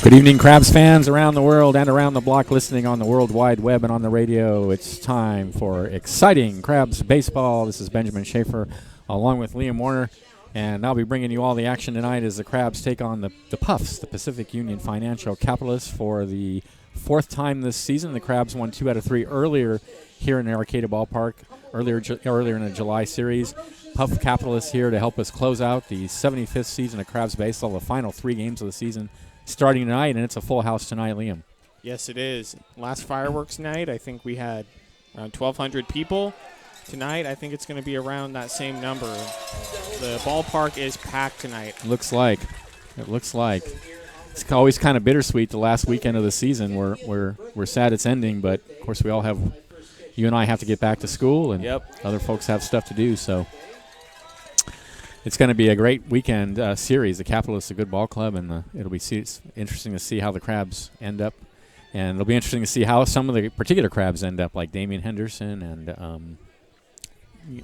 Good evening, Crabs fans around the world and around the block listening on the World Wide Web and on the radio. It's time for exciting Crabs baseball. This is Benjamin Schaefer along with Liam Warner, and I'll be bringing you all the action tonight as the Crabs take on the Puffs, the Pacific Union Financial Capitalists, for the fourth time this season. The Crabs won 2 out of 3 earlier here in the Arcata Ballpark, earlier in the July series. Puff Capitalists here to help us close out the 75th season of Crabs baseball, the final 3 games of the season starting tonight, and it's a full house tonight, Liam. Yes, it is. Last fireworks night, I think we had around 1,200 people. Tonight, I think it's going to be around that same number. The ballpark is packed tonight. It looks like. It's always kind of bittersweet the last weekend of the season. We're sad it's ending, but of course you and I have to get back to school, and other folks have stuff to do, so it's going to be a great weekend series. The Capitalists are a good ball club, and it'll be interesting to see how the Crabs end up. And it'll be interesting to see how some of the particular Crabs end up, like Damian Henderson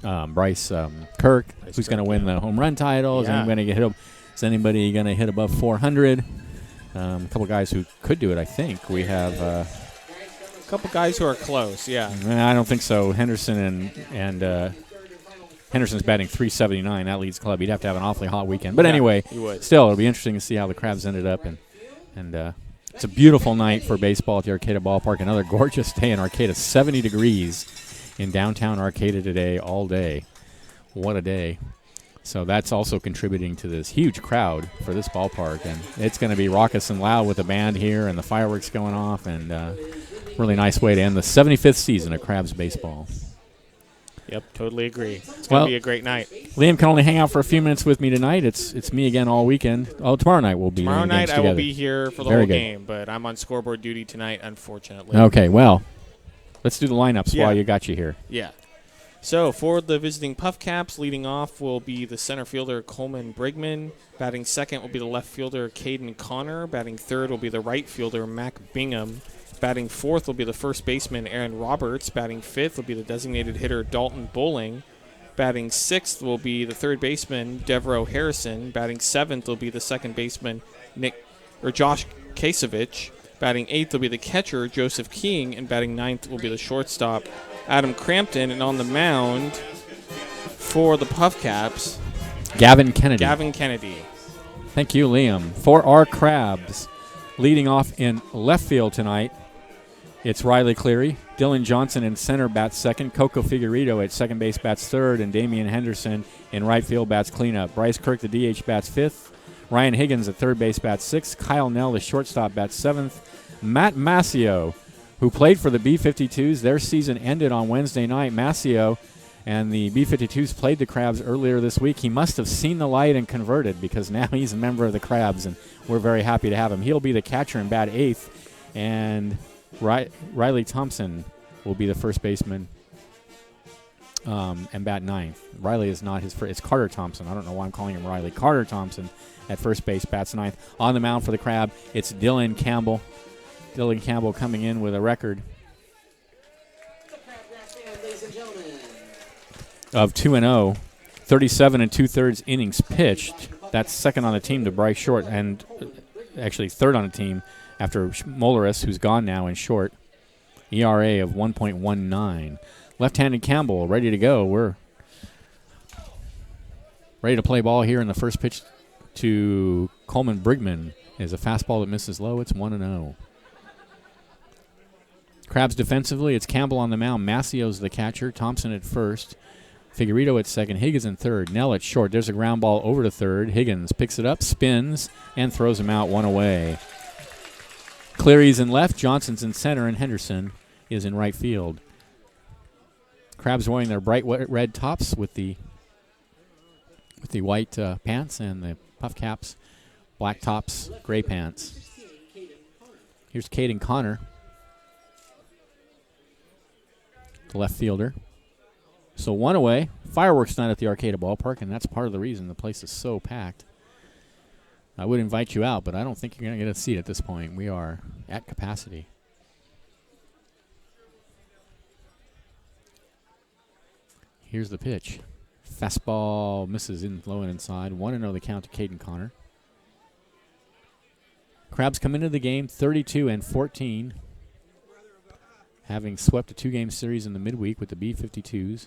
and Bryce Kirk, who's going to win the home run title. Is anybody going to hit above 400? A couple guys who could do it, I think. We have a couple guys who are close, yeah. I don't think so. Henderson and Henderson's batting .379. That leads club. He'd have to have an awfully hot weekend. But anyway, still, it'll be interesting to see how the Crabs ended up. And it's a beautiful night for baseball at the Arcata Ballpark. Another gorgeous day in Arcata. 70 degrees in downtown Arcata today, all day. What a day. So that's also contributing to this huge crowd for this ballpark. And it's going to be raucous and loud with the band here and the fireworks going off. And really nice way to end the 75th season of Crabs baseball. Yep, totally agree. It's going to be a great night. Liam can only hang out for a few minutes with me tonight. It's me again all weekend. Oh, tomorrow night we'll be here. Tomorrow night I will be here for the whole game, but I'm on scoreboard duty tonight, unfortunately. Okay, well, let's do the lineups while you got you here. Yeah. So for the visiting PufCaps, leading off will be the center fielder Coleman Brigman. Batting second will be the left fielder Caden Connor. Batting third will be the right fielder Mac Bingham. Batting fourth will be the first baseman Aaron Roberts. Batting fifth will be the designated hitter Dalton Bowling. Batting sixth will be the third baseman Devereaux Harrison. Batting seventh will be the second baseman Josh Kasevich. Batting eighth will be the catcher Joseph King, and batting ninth will be the shortstop Adam Crampton. And on the mound for the PufCaps, Gavin Kennedy. Thank you, Liam. For our Crabs, leading off in left field tonight, it's Riley Cleary. Dylan Johnson in center bats second. Coco Figueredo at second base bats third. And Damian Henderson in right field bats cleanup. Bryce Kirk, the DH, bats fifth. Ryan Higgins at third base bats sixth. Kyle Nell, the shortstop, bats seventh. Matt Massio, who played for the B-52s. Their season ended on Wednesday night. Massio and the B-52s played the Crabs earlier this week. He must have seen the light and converted, because now he's a member of the Crabs, and we're very happy to have him. He'll be the catcher and bat eighth. And Riley Thompson will be the first baseman and bat ninth. Riley is not his first. It's Carter Thompson. I don't know why I'm calling him Riley. Carter Thompson at first base, bats ninth. On the mound for the Crab, it's Dylan Campbell. Dylan Campbell coming in with a record of 2-0, 37 2/3 innings pitched. That's second on the team to Bryce Short, and actually third on the team after Molaris, who's gone now in Short. ERA of 1.19. Left-handed Campbell ready to go. We're ready to play ball here in the first pitch to Coleman Brigman is a fastball that misses low. It's 1-0. Crabs defensively, it's Campbell on the mound. Masio's the catcher. Thompson at first. Figueredo at second. Higgins in third. Nell at short. There's a ground ball over to third. Higgins picks it up, spins, and throws him out, one away. Cleary's in left. Johnson's in center, and Henderson is in right field. Crabs wearing their bright red tops with the white pants, and the PufCaps, black tops, gray pants. Here's Caden Connor, the left fielder. So one away. Fireworks night at the Arcata Ballpark, and that's part of the reason the place is so packed. I would invite you out, but I don't think you're going to get a seat at this point. We are at capacity. Here's the pitch. Fastball misses in low and inside. 1-0 the count to Caden Connor. Crabs come into the game 32-14, having swept a two-game series in the midweek with the B-52s.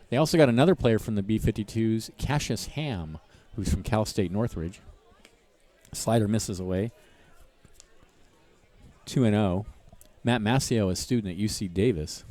They also got another player from the B-52s, Cassius Ham, who's from Cal State Northridge. Slider misses away. 2-0. Matt Mascio, a student at UC Davis.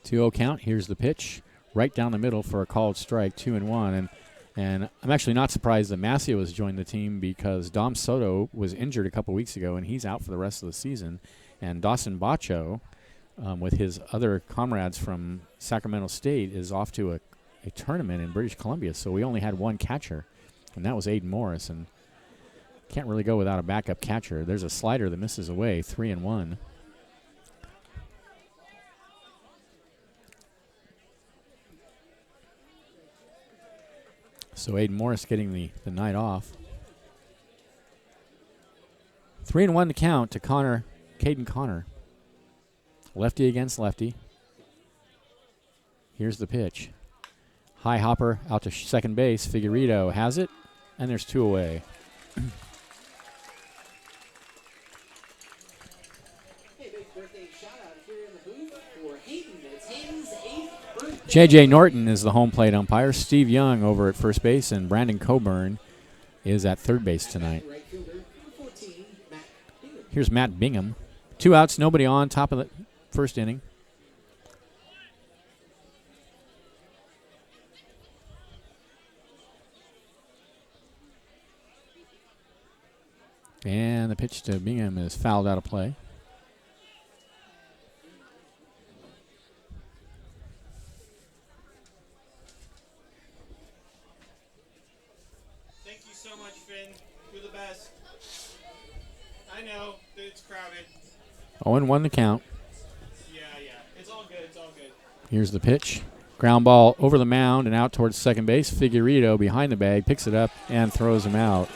Two-0 count. Here's the pitch. Right down the middle for a called strike, 2-1. And I'm actually not surprised that Mascio has joined the team because Dom Soto was injured a couple weeks ago, and he's out for the rest of the season. And Dawson Bacho, with his other comrades from Sacramento State, is off to a tournament in British Columbia. So we only had one catcher, and that was Aiden Morris. And can't really go without a backup catcher. There's a slider that misses away, 3-1. So Aiden Morris getting the night off. 3-1 to count to Caden Connor. Lefty against lefty. Here's the pitch. High hopper out to second base. Figueredo has it, and there's two away. J.J. Norton is the home plate umpire. Steve Young over at first base, and Brandon Coburn is at third base tonight. Here's Matt Bingham. 2 outs, nobody on, top of the first inning. And the pitch to Bingham is fouled out of play. Thank you so much, Finn. You're the best. I know that it's crowded. 0-1 the count. Yeah. It's all good. It's all good. Here's the pitch. Ground ball over the mound and out towards second base. Figueredo behind the bag, picks it up and throws him out.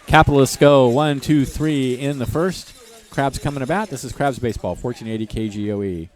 Capitalists go 1, 2, 3 in the first. Crabs coming to bat. This is Crabs Baseball, 1480 KGOE.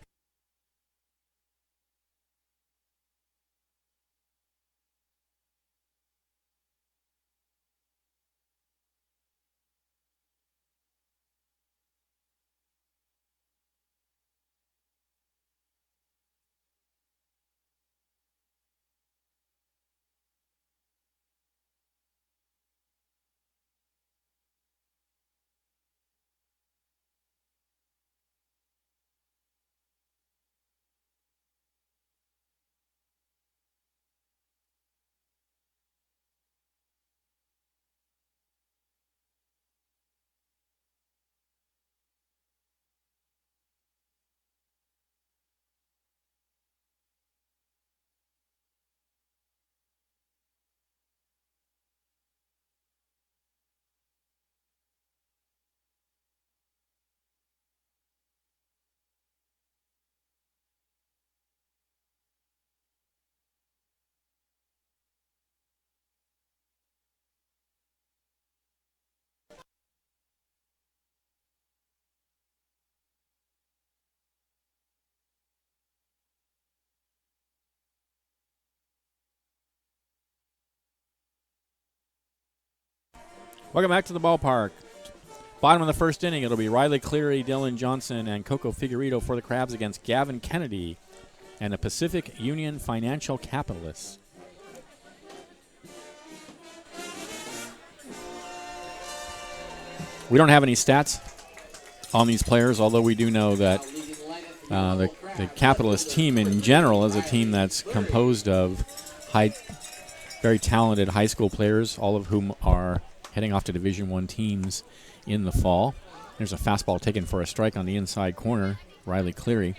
Welcome back to the ballpark. Bottom of the first inning, it'll be Riley Cleary, Dylan Johnson, and Coco Figueredo for the Crabs against Gavin Kennedy and the Pacific Union Financial Capitalists. We don't have any stats on these players, although we do know that the Capitalist team in general is a team that's composed of very talented high school players, all of whom are heading off to Division I teams in the fall. There's a fastball taken for a strike on the inside corner, Riley Cleary.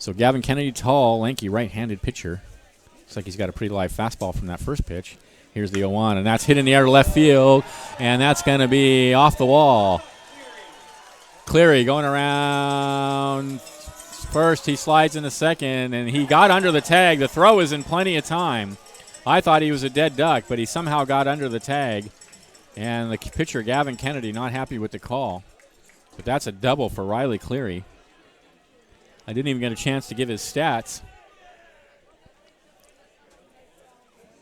So Gavin Kennedy, tall, lanky, right-handed pitcher. Looks like he's got a pretty live fastball from that first pitch. Here's the 0-1, and that's hit in the air to left field, and that's going to be off the wall. Cleary going around first. He slides into second, and he got under the tag. The throw is in plenty of time. I thought he was a dead duck, but he somehow got under the tag. And the pitcher, Gavin Kennedy, not happy with the call. But that's a double for Riley Cleary. I didn't even get a chance to give his stats.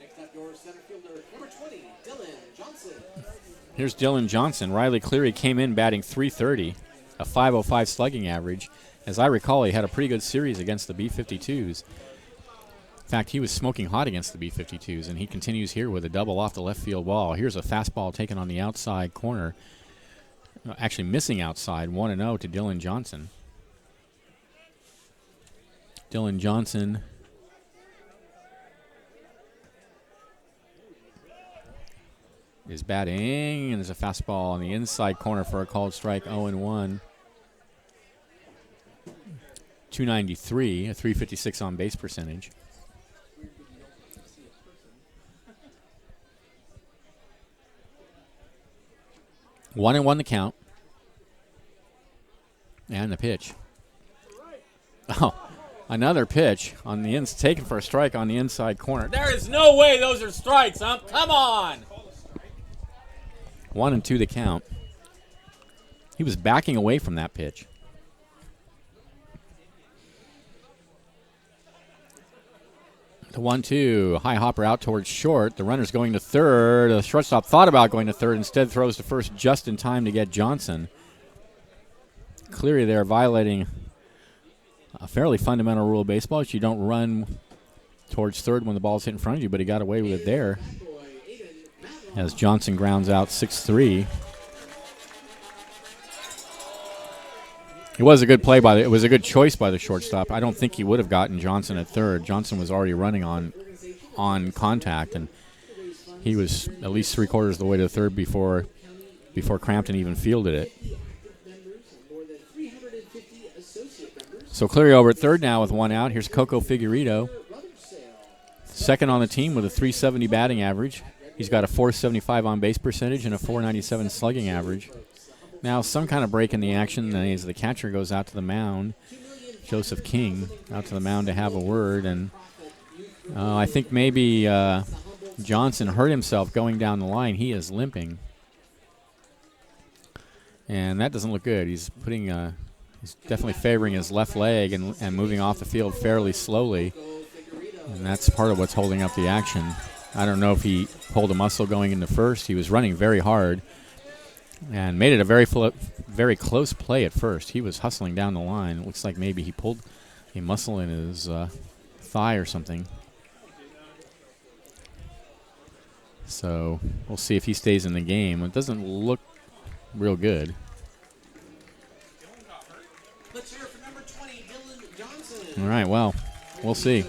Next up, your center fielder, number 20, Dylan Johnson. Here's Dylan Johnson. Riley Cleary came in batting .330, a .505 slugging average. As I recall, he had a pretty good series against the B-52s. In fact, he was smoking hot against the B-52s, and he continues here with a double off the left field wall. Here's a fastball taken on the outside corner. Actually missing outside, 1-0 to Dylan Johnson. Dylan Johnson is batting, and there's a fastball on the inside corner for a called strike, 0-1. 293, a .356 on base percentage. 1-1 the count. And the pitch. Oh, another pitch on the taken for a strike on the inside corner. There is no way those are strikes, huh? Come on. 1-2 the count. He was backing away from that pitch. The 1-2, high hopper out towards short. The runner's going to third. The shortstop thought about going to third. Instead throws to first just in time to get Johnson. Cleary there violating a fairly fundamental rule of baseball. You don't run towards third when the ball's hit in front of you, but he got away with it there. As Johnson grounds out 6-3. It was a good play it was a good choice by the shortstop. I don't think he would have gotten Johnson at third. Johnson was already running on contact, and he was at least 3/4 of the way to third before Crampton even fielded it. So Cleary over at third now with one out. Here's Coco Figueredo, second on the team with a .370 batting average. He's got a .475 on base percentage and a .497 slugging average. Now some kind of break in the action as the catcher goes out to the mound. Joseph King out to the mound to have a word. And I think maybe Johnson hurt himself going down the line. He is limping. And that doesn't look good. He's he's definitely favoring his left leg and moving off the field fairly slowly. And that's part of what's holding up the action. I don't know if he pulled a muscle going into first. He was running very hard and made it a very close play at first. He was hustling down the line. It looks like maybe he pulled a muscle in his thigh or something. So we'll see if he stays in the game. It doesn't look real good. Let's hear it for number 20, Dylan Johnson. All right, well, we'll see.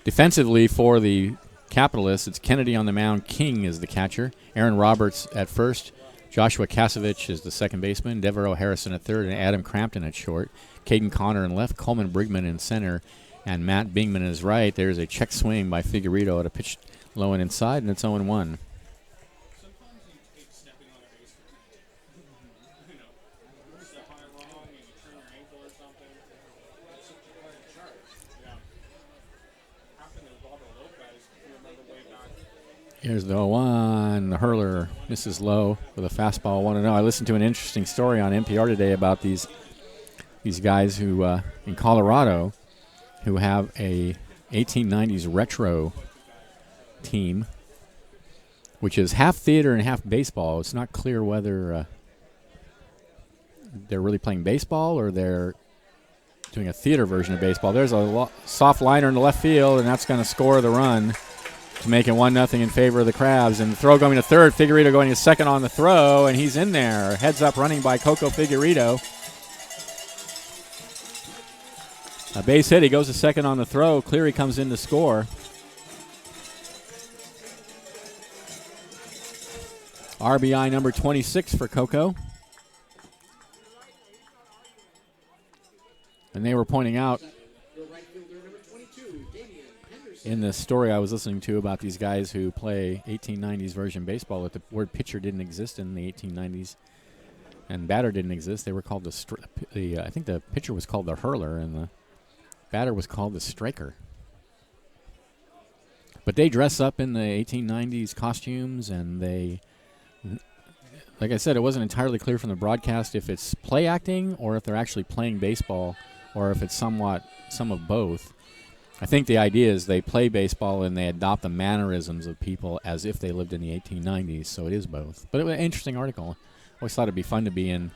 Defensively for the Capitalists, it's Kennedy on the mound. King is the catcher. Aaron Roberts at first. Joshua Kasevich is the second baseman. Devereaux Harrison at third, and Adam Crampton at short. Caden Connor in left. Coleman Brigman in center, and Matt Bingman is right. There's a check swing by Figueredo at a pitch low and inside, and it's 0-1. Here's the 0-1. The hurler misses low with a fastball 1-0. I listened to an interesting story on NPR today about these guys who in Colorado who have a 1890s retro team, which is half theater and half baseball. It's not clear whether they're really playing baseball or they're doing a theater version of baseball. There's a soft liner in the left field, and that's going to score the run to make it 1-0 in favor of the Crabs. And the throw going to third, Figueredo going to second on the throw, and he's in there. Heads up running by Coco Figueredo. A base hit, he goes to second on the throw. Cleary comes in to score. RBI number 26 for Coco. And they were pointing out in the story I was listening to about these guys who play 1890s version baseball that the word pitcher didn't exist in the 1890s and batter didn't exist. They were called I think the pitcher was called the hurler and the batter was called the striker. But they dress up in the 1890s costumes, and they, like I said, it wasn't entirely clear from the broadcast if it's play acting or if they're actually playing baseball or if it's some of both. I think the idea is they play baseball and they adopt the mannerisms of people as if they lived in the 1890s, so it is both. But it was an interesting article. I always thought it'd be fun to be in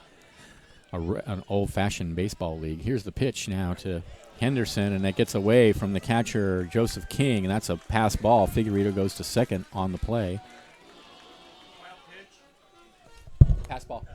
an old-fashioned baseball league. Here's the pitch now to Henderson, and that gets away from the catcher, Joseph King, and that's a pass ball. Figueredo goes to second on the play. Pass ball.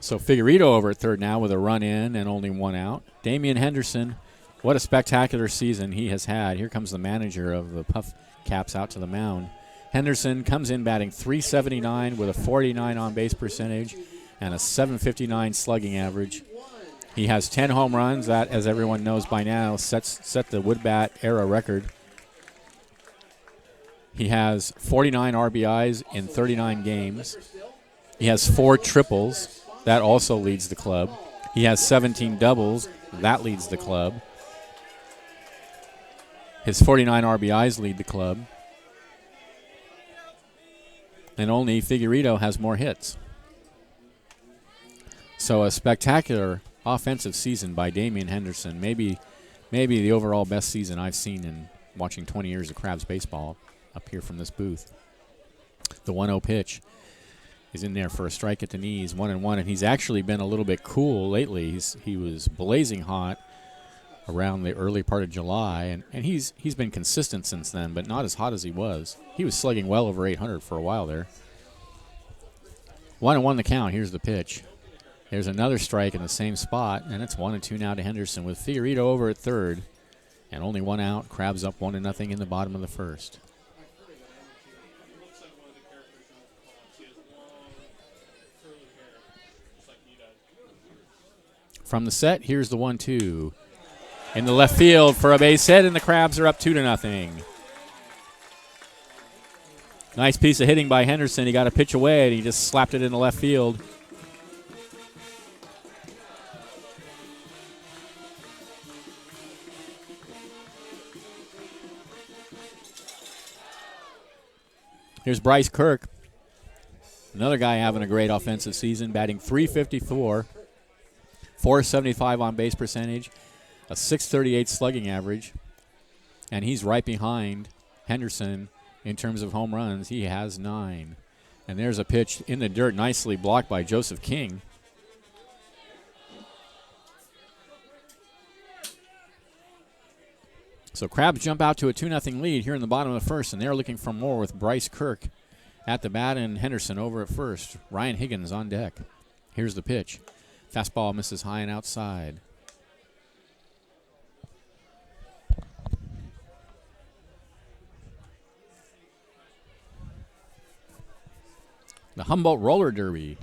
So Figueredo over at third now with a run in and only one out. Damian Henderson, what a spectacular season he has had. Here comes the manager of the PufCaps out to the mound. Henderson comes in batting .379 with a 49 on-base percentage and a .759 slugging average. He has 10 home runs. That, as everyone knows by now, set the Woodbat era record. He has 49 RBIs in 39 games. He has 4 triples. That also leads the club. He has 17 doubles. That leads the club. His 49 RBIs lead the club. And only Figueredo has more hits. So a spectacular offensive season by Damian Henderson. Maybe the overall best season I've seen in watching 20 years of Crabs baseball up here from this booth. The 1-0 pitch is in there for a strike at the knees, 1-1, and he's actually been a little bit cool lately. He was blazing hot around the early part of July, and he's been consistent since then, but not as hot as he was. He was slugging well over 800 for a while there. 1-1 the count. Here's the pitch. There's another strike in the same spot, and it's 1-2 now to Henderson with Figueredo over at third, and only one out. Crabs up 1-0 in the bottom of the first. From the set, here's the 1-2. In the left field for a base hit, and the Crabs are up 2-0. Nice piece of hitting by Henderson. He got a pitch away, and he just slapped it in the left field. Here's Bryce Kirk, another guy having a great offensive season, batting .354. .475 on base percentage, a .638 slugging average, and he's right behind Henderson in terms of home runs. He has 9. And there's a pitch in the dirt, nicely blocked by Joseph King. So Crabs jump out to a 2-0 lead here in the bottom of the first, and they're looking for more with Bryce Kirk at the bat and Henderson over at first. Ryan Higgins on deck. Here's the pitch. Fastball misses high and outside. The Humboldt Roller Derby.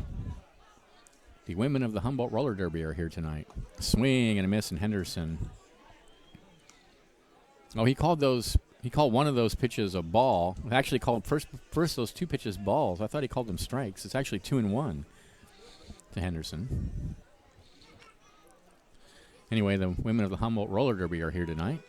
The women of the Humboldt Roller Derby are here tonight. Swing and a miss, and Henderson. Oh, he called one of those pitches a ball. He actually called first those 2 pitches balls. I thought he called them strikes. It's actually 2-1 to Henderson. Anyway, the women of the Humboldt Roller Derby are here tonight.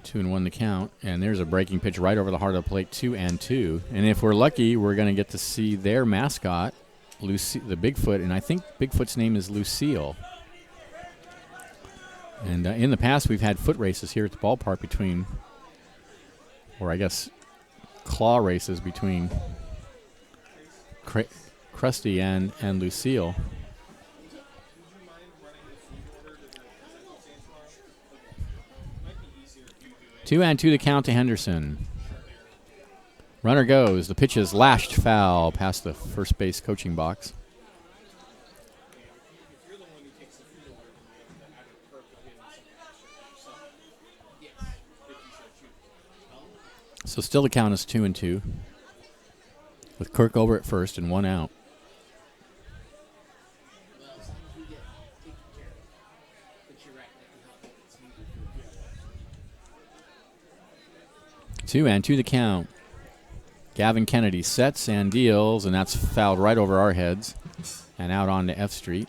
2-1 the count, and there's a breaking pitch right over the heart of the plate, 2-2. And if we're lucky, we're going to get to see their mascot, the Bigfoot, and I think Bigfoot's name is Lucille. And in the past, we've had foot races here at the ballpark between or I guess claw races between Krusty and Lucille. Two and two to count to Henderson. Runner goes. The pitch is lashed foul past the first base coaching box. So still the count is 2-2, with Kirk over at first and one out. Two and two the count. Gavin Kennedy sets and deals, and that's fouled right over our heads and out onto F Street.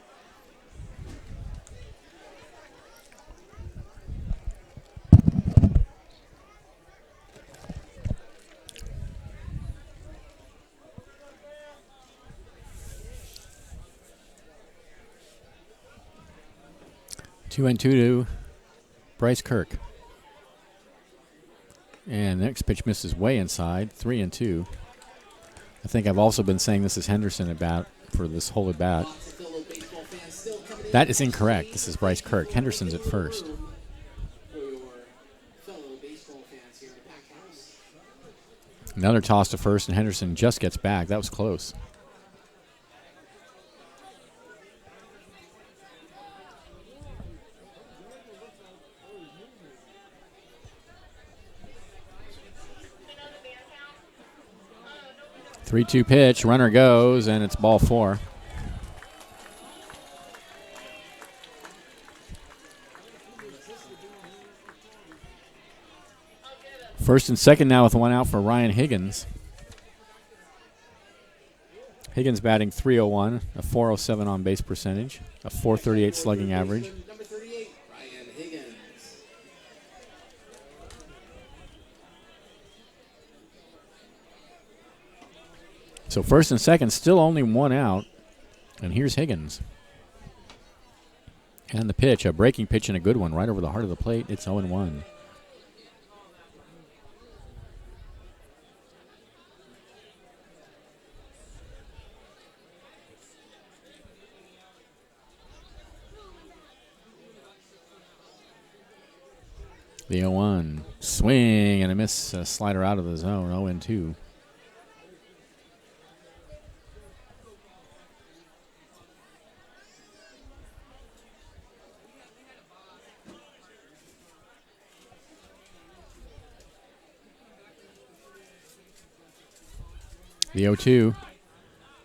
Two and two to Bryce Kirk. And the next pitch misses way inside, 3-2. I think I've also been saying this is Henderson at bat for this whole at bat. That is incorrect. This is Bryce Kirk. Henderson's at first. Another toss to first, and Henderson just gets back. That was close. Three-two pitch, runner goes, and it's ball four. First and second now with one out for Ryan Higgins. Higgins batting .301, a .407 on base percentage, a .438 slugging average. Number 38, Ryan Higgins. So first and second, still only one out. And here's Higgins. And the pitch, a breaking pitch and a good one right over the heart of the plate. It's 0-1. The 0-1. Swing and a miss, a slider out of the zone, 0-2. The 0-2.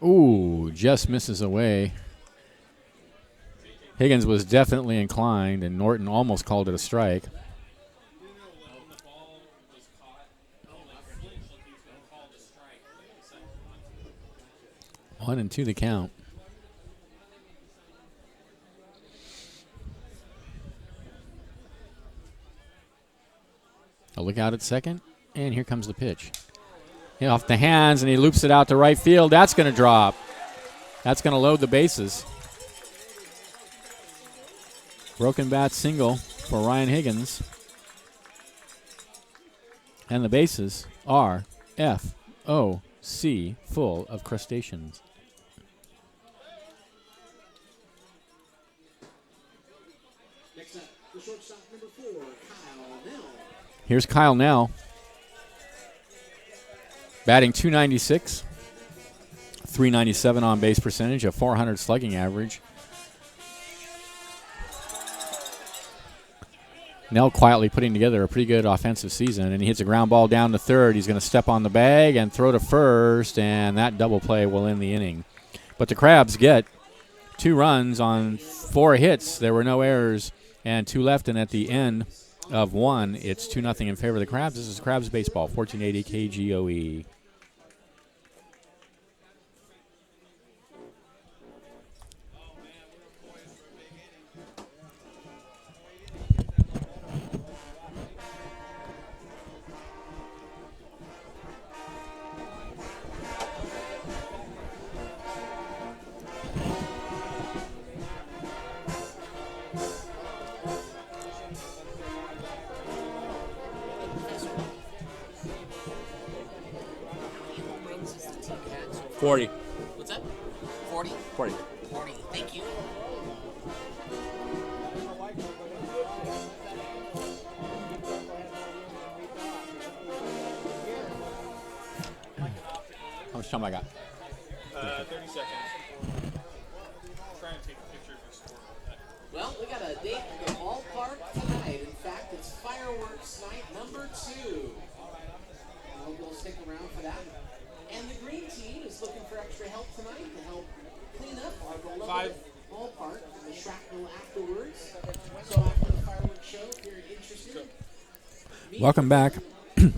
Ooh, just misses away. Higgins was definitely inclined, and Norton almost called it a strike. One and two the count. A look out at second, and here comes the pitch. Off the hands, and he loops it out to right field. That's going to drop. That's going to load the bases. Broken bat single for Ryan Higgins. And the bases are F-O-C, full of crustaceans. Next up, the shortstop, number 4, Kyle Nell. Here's Kyle Nell. Batting .296, .397 on base percentage, a .400 slugging average. Nell quietly putting together a pretty good offensive season, and he hits a ground ball down to third. He's going to step on the bag and throw to first, and that double play will end the inning. But the Crabs get 2 runs on 4 hits. There were no errors and 2 left, and at the end of 1, it's 2-0 in favor of the Crabs. This is Crabs baseball, 1480 KGOE. 40. What's that? 40? 40. 40. Thank you. How much time I got? 30 seconds. Trying to take a picture of your score. Well, we got a date at the ballpark tonight. In fact, it's fireworks night number 2. I hope you'll stick around for that. And the green team is looking for extra help tonight to help clean up our beloved ballpark and the shrapnel afterwards. So after the fireworks show, if you're interested, Welcome back. far end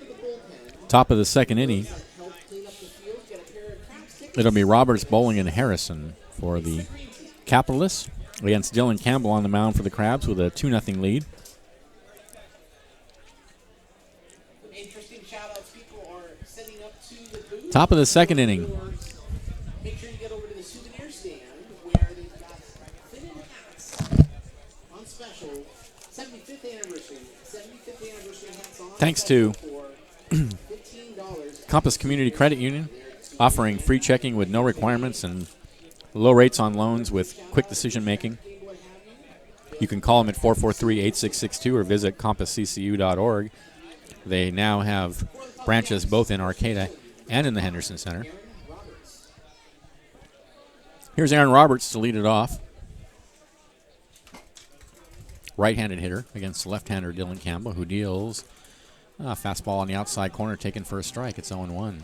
of the bullpen. Top of the second inning. Help clean up the field, get a pair of craps tickets. It'll be Roberts, Bowling, and Harrison for the Capitalists against Dylan Campbell on the mound for the Crabs with a 2-0 lead. Interesting shout-outs people are setting up to the booth. Top of the second inning. Make sure you get over to the souvenir stand where they've got thin hats on special. 75th anniversary. 75th anniversary hats on. Thanks to for $15. Compass Community Credit Union, offering free checking with no requirements and low rates on loans with quick decision making. You can call them at 443-8662 or visit compassccu.org. They now have branches both in Arcata and in the Henderson Center. Here's Aaron Roberts to lead it off. Right-handed hitter against left-hander Dylan Campbell, who deals a fastball on the outside corner taken for a strike. It's 0-1.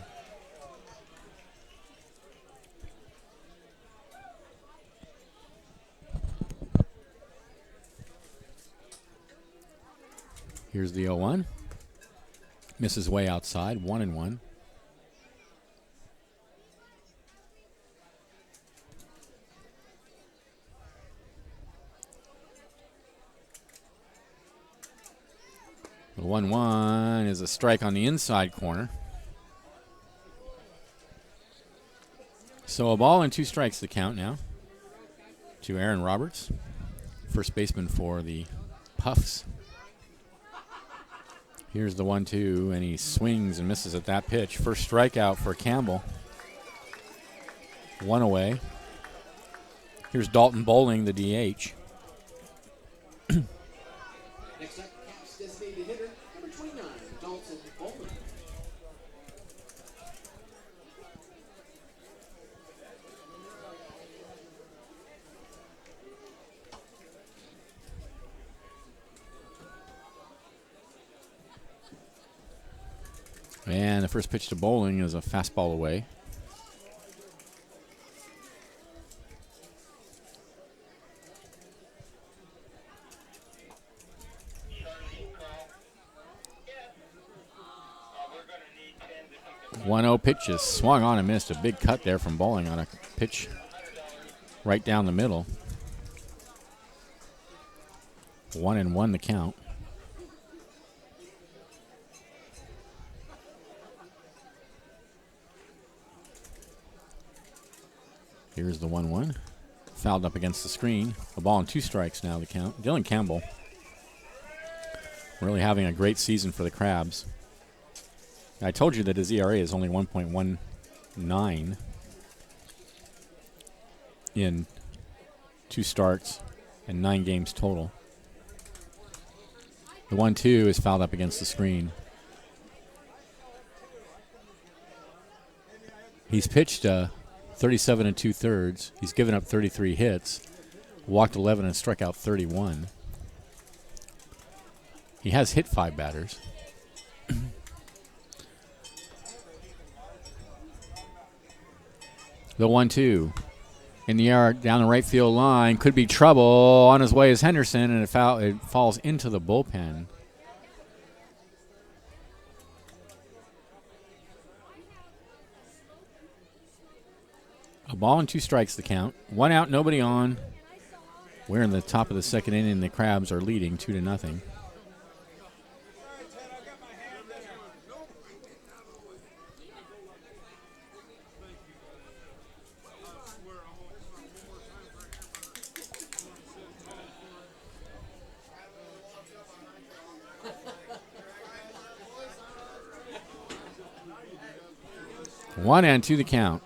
Here's the 0-1. Misses way outside, 1-1. The 1-1 is a strike on the inside corner. So a ball and 2 strikes to count now to Aaron Roberts, first baseman for the Puffs. Here's the 1-2, and he swings and misses at that pitch. First strikeout for Campbell. 1 away. Here's Dalton Bowling, the DH. Next up, Caps designated hitter, number 29, Dalton Bowling. And the first pitch to Bowling is a fastball away. One 0 pitch is swung on and missed. A big cut there from Bowling on a pitch right down the middle. 1-1 the count. Here's the 1-1. Fouled up against the screen. A ball and 2 strikes now the count. Dylan Campbell really having a great season for the Crabs. I told you that his ERA is only 1.19 in 2 starts and 9 games total. The 1-2 is fouled up against the screen. He's pitched 37 2/3. He's given up 33 hits, walked 11 and struck out 31. He has hit 5 batters. The 1-2 in the air down the right field line. Could be trouble. On his way is Henderson, and it falls into the bullpen. A ball and 2 strikes the count. 1 out, nobody on. We're in the top of the second inning. The Crabs are leading 2-0. 1-2 the count.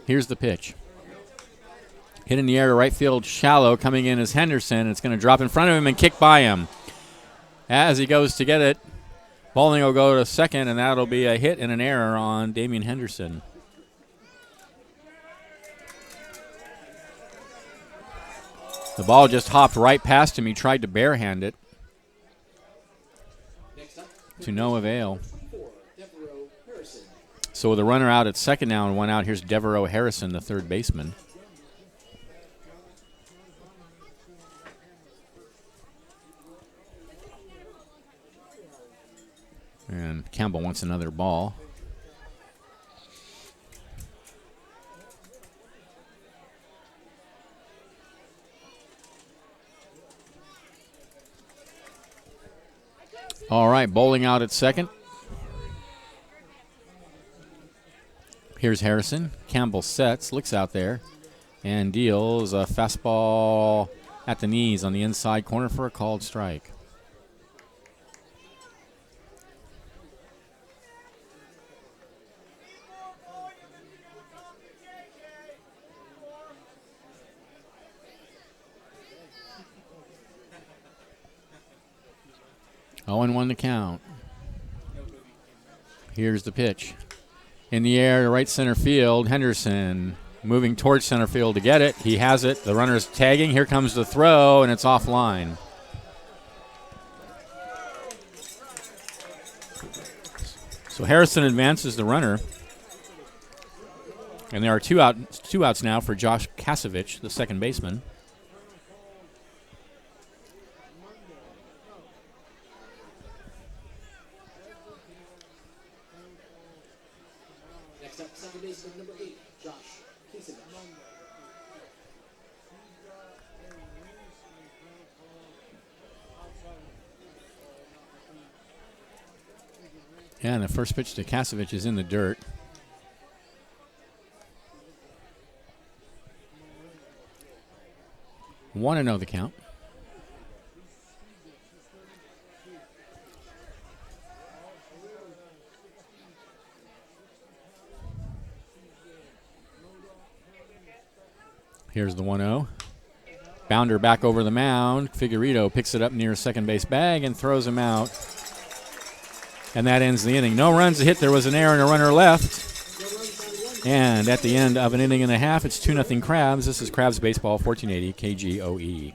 Here's the pitch. Hit in the air to right field, shallow. Coming in is Henderson. It's going to drop in front of him and kick by him. As he goes to get it, Bowling will go to second, and that'll be a hit and an error on Damian Henderson. The ball just hopped right past him. He tried to barehand it. To no avail. So with a runner out at second now and 1 out, here's Devereaux Harrison, the third baseman. And Campbell wants another ball. All right, Bowling out at second. Here's Harrison. Campbell sets, looks out there, and deals a fastball at the knees on the inside corner for a called strike. Oh, and 1 to count. Here's the pitch. In the air to right center field, Henderson moving towards center field to get it. He has it. The runner's tagging. Here comes the throw, and it's offline. So Harrison advances the runner. And there are two outs now for Josh Kasevich, the second baseman. Second baseman number 8, Josh Kasevich. Yeah, and the first pitch to Kasevich is in the dirt. Want to know the count. Here's the 1-0. Bounder back over the mound. Figueredo picks it up near second base bag and throws him out. And that ends the inning. No runs to hit. There was an error and a runner left. And at the end of an inning and a half, it's 2-0 Crabs. This is Crabs Baseball, 1480 KGOE.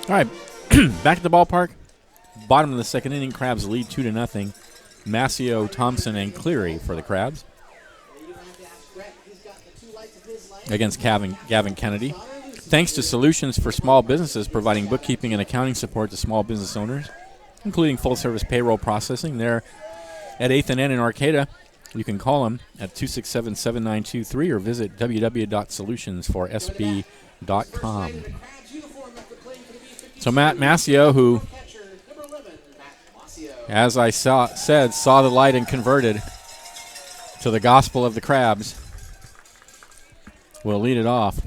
All right, back at the ballpark. Bottom of the second inning, Crabs lead 2-0. Mascio, Thompson, and Cleary for the Crabs against Gavin Kennedy. Thanks to Solutions for Small Businesses, providing bookkeeping and accounting support to small business owners, including full-service payroll processing. They're at 8th and N in Arcata. You can call them at 267-7923 or visit www.solutionsforsb.com. So Matt Mascio, who, as I said, saw the light and converted to the gospel of the Crabs, will lead it off.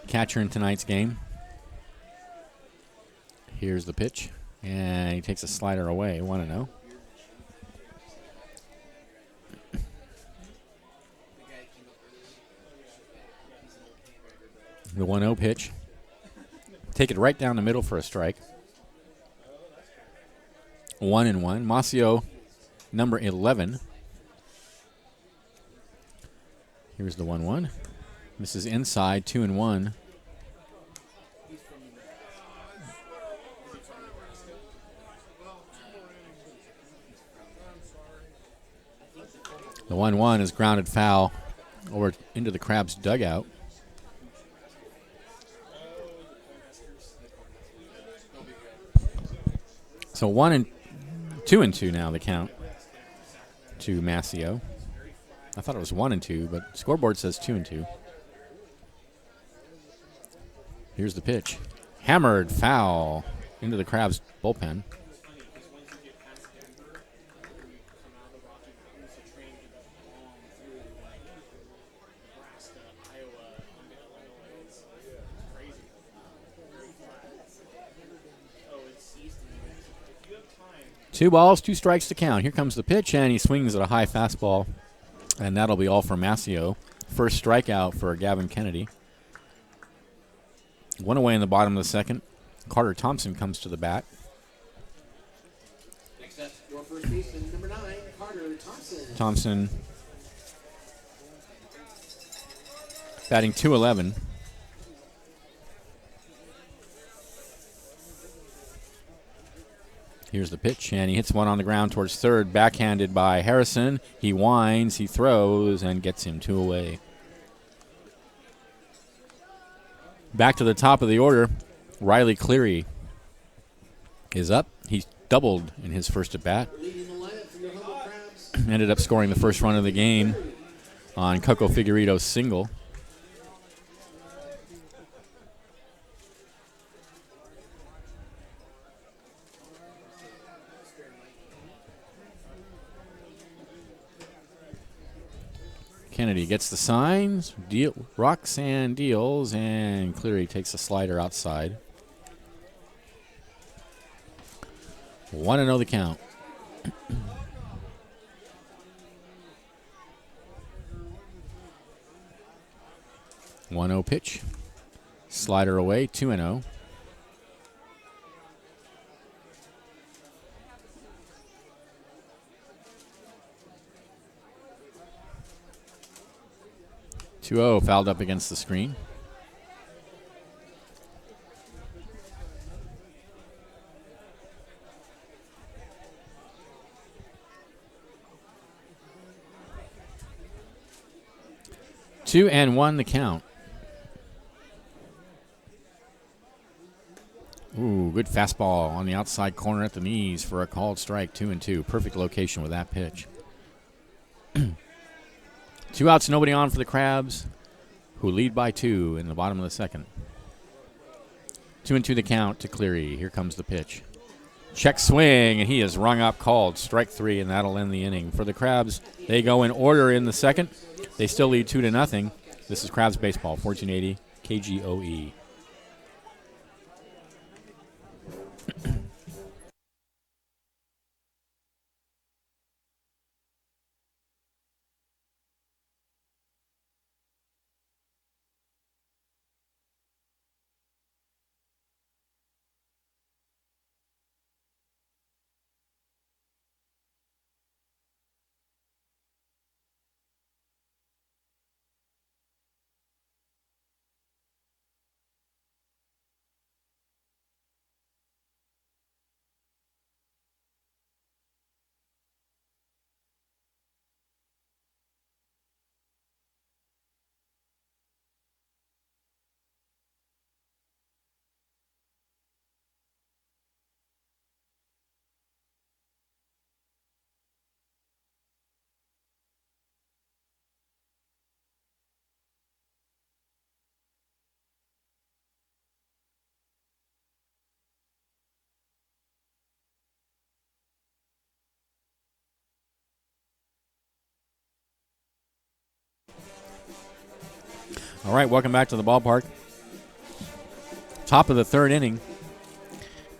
Catcher in tonight's game. Here's the pitch, and he takes a slider away. 1-0. The 1-0 pitch. Take it right down the middle for a strike. 1-1. Masio, number 11. Here's the 1-1. This is inside, 2-1. The 1-1 is grounded foul over into the Crabs dugout. So 2-2 now the count to Masio. I thought it was 1-2, but scoreboard says 2-2. Here's the pitch. Hammered foul into the Crabs bullpen. Two balls, 2 strikes to count. Here comes the pitch, and he swings at a high fastball. And that'll be all for Masio. First strikeout for Gavin Kennedy. 1 away in the bottom of the second. Carter Thompson comes to the bat. Next up, your first baseman, number 9, Carter Thompson. Thompson batting .211. Here's the pitch, and he hits one on the ground towards third, backhanded by Harrison. He winds, he throws, and gets him 2 away. Back to the top of the order, Riley Cleary is up. He's doubled in his first at-bat. Ended up scoring the first run of the game on Coco Figueiredo's single. Kennedy gets the signs, rocks and deals, and Cleary takes a slider outside. 1-0 the count. One 1-0 pitch. Slider away, 2-0. Fouled up against the screen. Two and one the count. Ooh, good fastball on the outside corner at the knees for a called strike, 2-2. Perfect location with that pitch. 2 outs, nobody on for the Crabs, who lead by 2 in the bottom of the second. 2-2 the count to Cleary. Here comes the pitch. Check swing, and he is rung up, called strike 3, and that'll end the inning. For the Crabs, they go in order in the second. They still lead 2-0. This is Crabs Baseball, 1480 KGOE. All right, welcome back to the ballpark. Top of the third inning.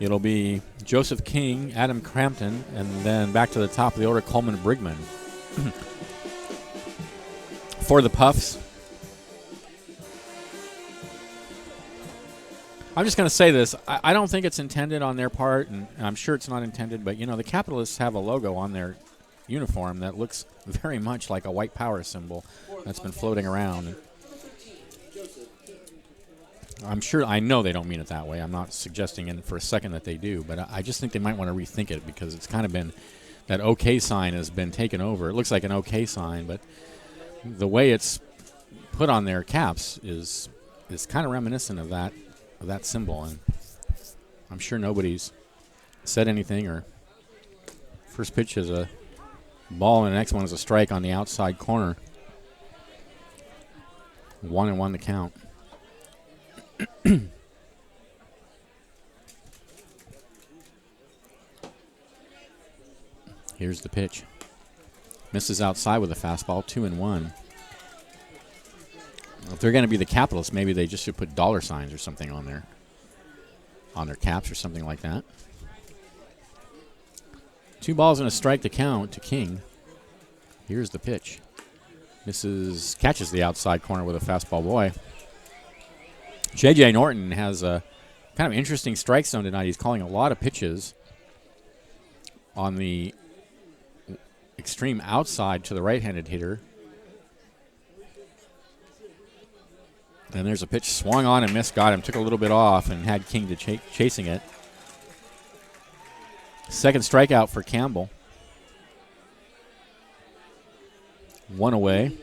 It'll be Joseph King, Adam Crampton, and then back to the top of the order, Coleman Brigman. For the Puffs, I'm just going to say this. I don't think it's intended on their part, and I'm sure it's not intended, but, the Capitalists have a logo on their uniform that looks very much like a white power symbol that's been floating around. I know they don't mean it that way. I'm not suggesting for a second that they do, but I just think they might want to rethink it because it's kind of been, that OK sign has been taken over. It looks like an OK sign, but the way it's put on their caps is kind of reminiscent of that symbol, and I'm sure nobody's said anything. Or first pitch is a ball, and the next one is a strike on the outside corner. 1-1 the count. Here's the pitch. Misses outside with a fastball. 2-1. If they're going to be the Capitalists, maybe they just should put dollar signs or something on their caps or something like that. 2 balls and a strike to count to King. Here's the pitch. Catches the outside corner with a fastball. Boy, J.J. Norton has a kind of interesting strike zone tonight. He's calling a lot of pitches on the extreme outside to the right-handed hitter. And there's a pitch swung on and missed, got him, took a little bit off, and had King to chasing it. Second strikeout for Campbell. 1 away.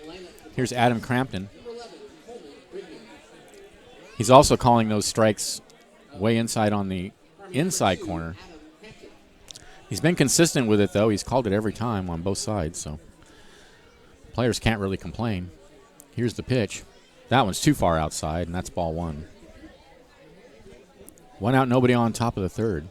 Here's Adam Crampton. He's also calling those strikes way inside on the inside corner. He's been consistent with it, though. He's called it every time on both sides, so players can't really complain. Here's the pitch. That one's too far outside, and that's ball 1. 1 out, nobody on top of the third.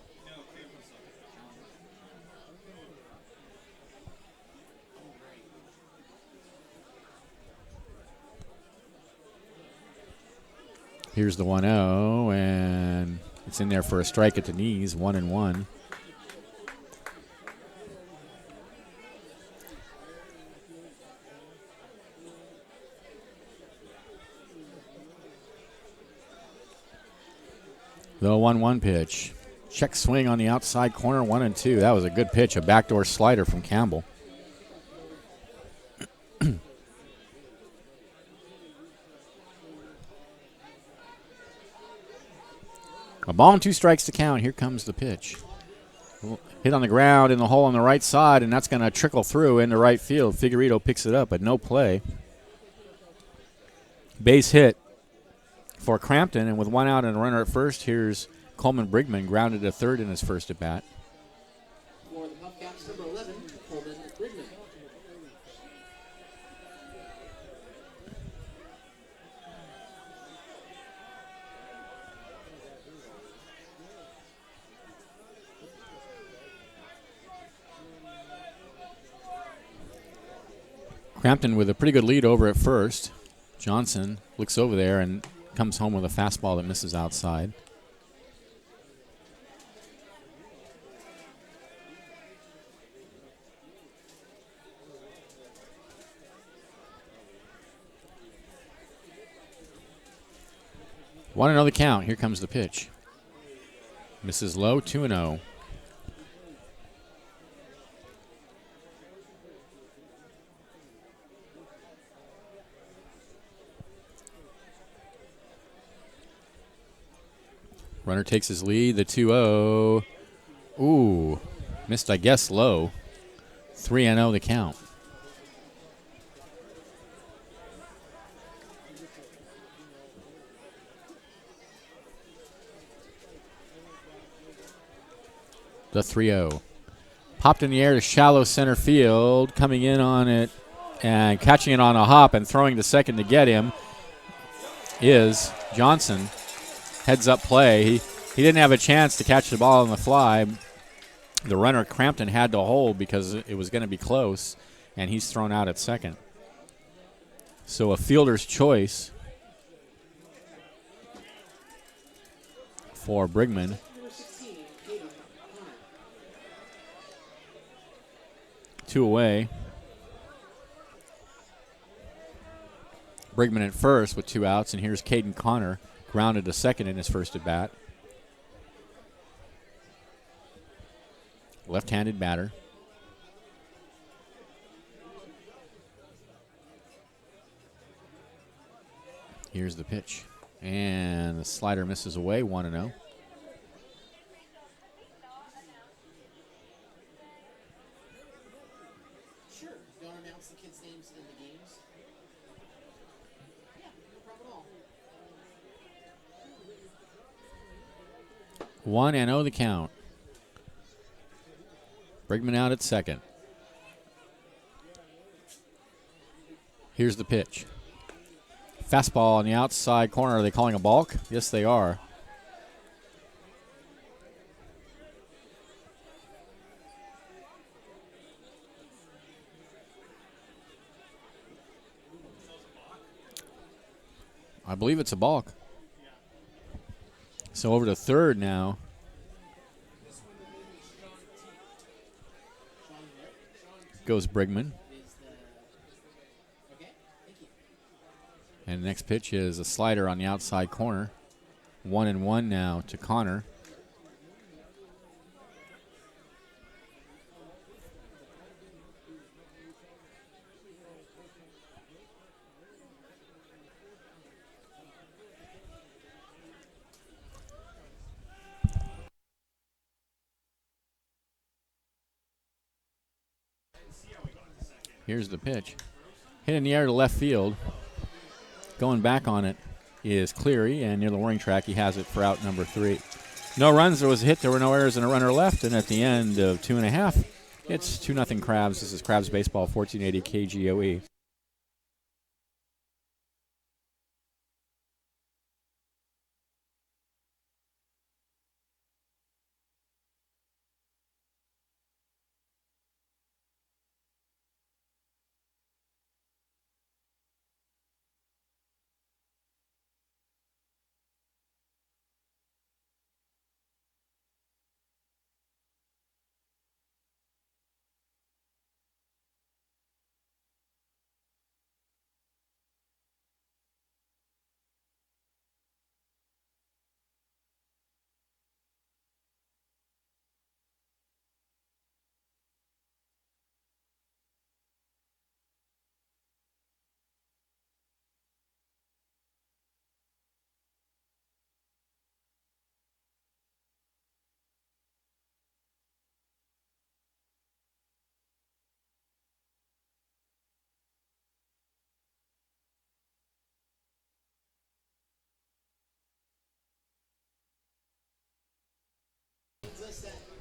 Here's the 1-0, and it's in there for a strike at the knees. 1-1. The 1-1 pitch. Check swing on the outside corner, 1-2. That was a good pitch, a backdoor slider from Campbell. A ball and 2 strikes to count. Here comes the pitch. Hit on the ground in the hole on the right side, and that's going to trickle through into right field. Figueredo picks it up, but no play. Base hit for Crampton, and with 1 out and a runner at first, here's Coleman Brigman, grounded to third in his first at bat. For the PufCaps, number 11, Coleman Brigman. Crampton with a pretty good lead over at first. Johnson looks over there and comes home with a fastball that misses outside. Want another count. Here comes the pitch. Misses low, 2-0. Runner takes his lead, the 2-0. Ooh, missed, I guess, low. 3-0 the count. The 3-0. Popped in the air to shallow center field, coming in on it and catching it on a hop and throwing to second to get him is Johnson. Heads up play. He didn't have a chance to catch the ball on the fly. The runner Crampton had to hold because it was going to be close, and he's thrown out at second. So a fielder's choice for Brigman. 2 away. Brigman at first with 2 outs, and here's Caden Connor grounded to second in his first at bat. Left-handed batter. Here's the pitch. And the slider misses away, 1-0. Sure. Don't announce the kids' names in the games. Yeah, no problem at all. 1-0 the count. Brigman out at second. Here's the pitch. Fastball on the outside corner. Are they calling a balk? Yes, they are. I believe it's a balk. So over to third now. Goes Brigman. And the next pitch is a slider on the outside corner. 1-1 now to Connor. Here's the pitch. Hit in the air to left field. Going back on it is Cleary, and near the warning track, he has it for out number 3. No runs. There was a hit. There were no errors and a runner left. And at the end of 2.5, it's 2-0 Crabs. This is Crabs Baseball, 1480 KGOE.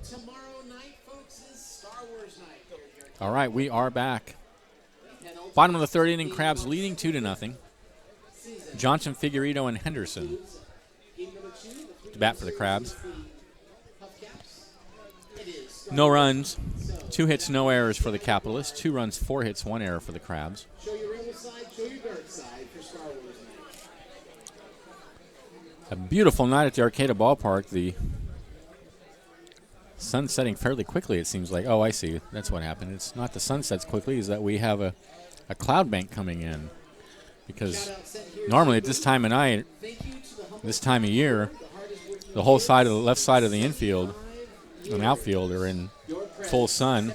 Tomorrow night, folks, is Star Wars night. All right, we are back. Bottom of the third inning, Crabs leading 2-0. Johnson, Figueredo, and Henderson to bat for the Crabs. No runs, 2 hits, no errors for the Capitalists. 2 runs, 4 hits, 1 error for the Crabs. Show your real side, show your dark side for Star Wars night. A beautiful night at the Arcata Ballpark. The sun setting fairly quickly, it seems like. Oh, I see. That's what happened. It's not the sun sets quickly. Is that we have a cloud bank coming in. Because normally at this time of night, this time of year, the whole side of the left side of the infield and outfield are in full sun.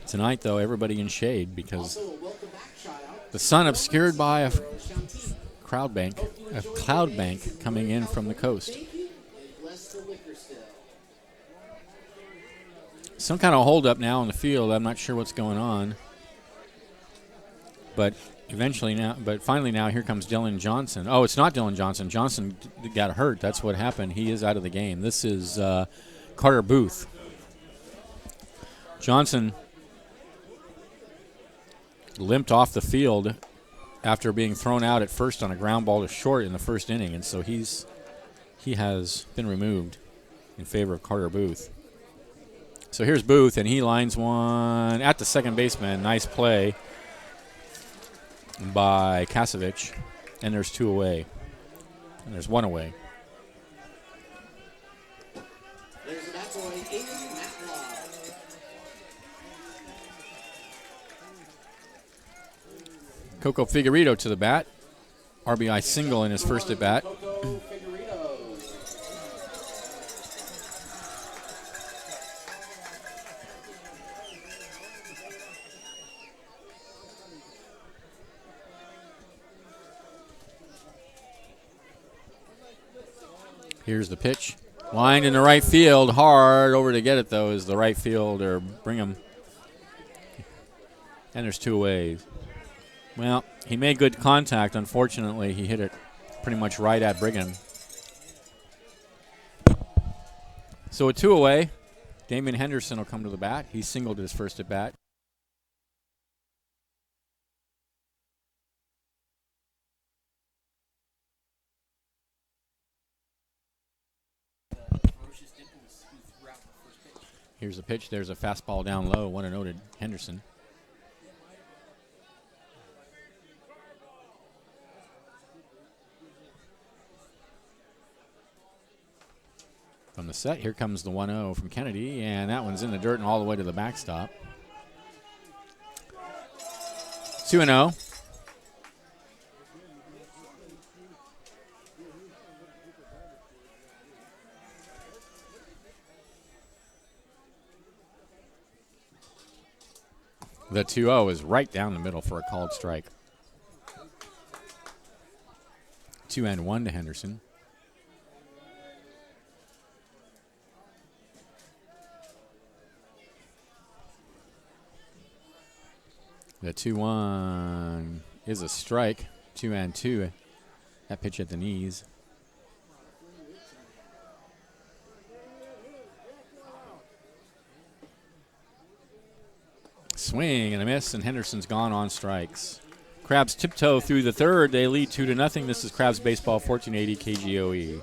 Tonight, though, everybody in shade because the sun obscured by a cloud bank coming in from the coast. Some kind of holdup now in the field. I'm not sure what's going on. But finally now, here comes Dylan Johnson. Oh, it's not Dylan Johnson. Johnson got hurt. That's what happened. He is out of the game. This is Carter Booth. Johnson limped off the field after being thrown out at first on a ground ball to short in the first inning, and so he has been removed in favor of Carter Booth. So here's Booth, and he lines one at the second baseman. Nice play by Kasevich, and there's 2 away, and there's 1 away. There's a bat boy, Aiden Matlaw. Coco Figueredo to the bat. RBI single in his first at bat. Here's the pitch. Lined in the right field. Hard over to get it, though, is the right fielder. Brigham. And there's 2 away. Well, he made good contact. Unfortunately, he hit it pretty much right at Brigham. So a 2 away. Damian Henderson will come to the bat. He singled his first at bat. Here's the pitch. There's a fastball down low. 1-0 to Henderson. From the set, here comes the 1-0 from Kennedy, and that one's in the dirt and all the way to the backstop. 2-0. The 2-0 is right down the middle for a called strike. 2-1 to Henderson. The 2-1 is a strike. 2-2. That pitch at the knees. Swing and a miss, and Henderson's gone on strikes. Crabs tiptoe through the third. They lead 2-0. This is Crabs Baseball, 1480 KGOE.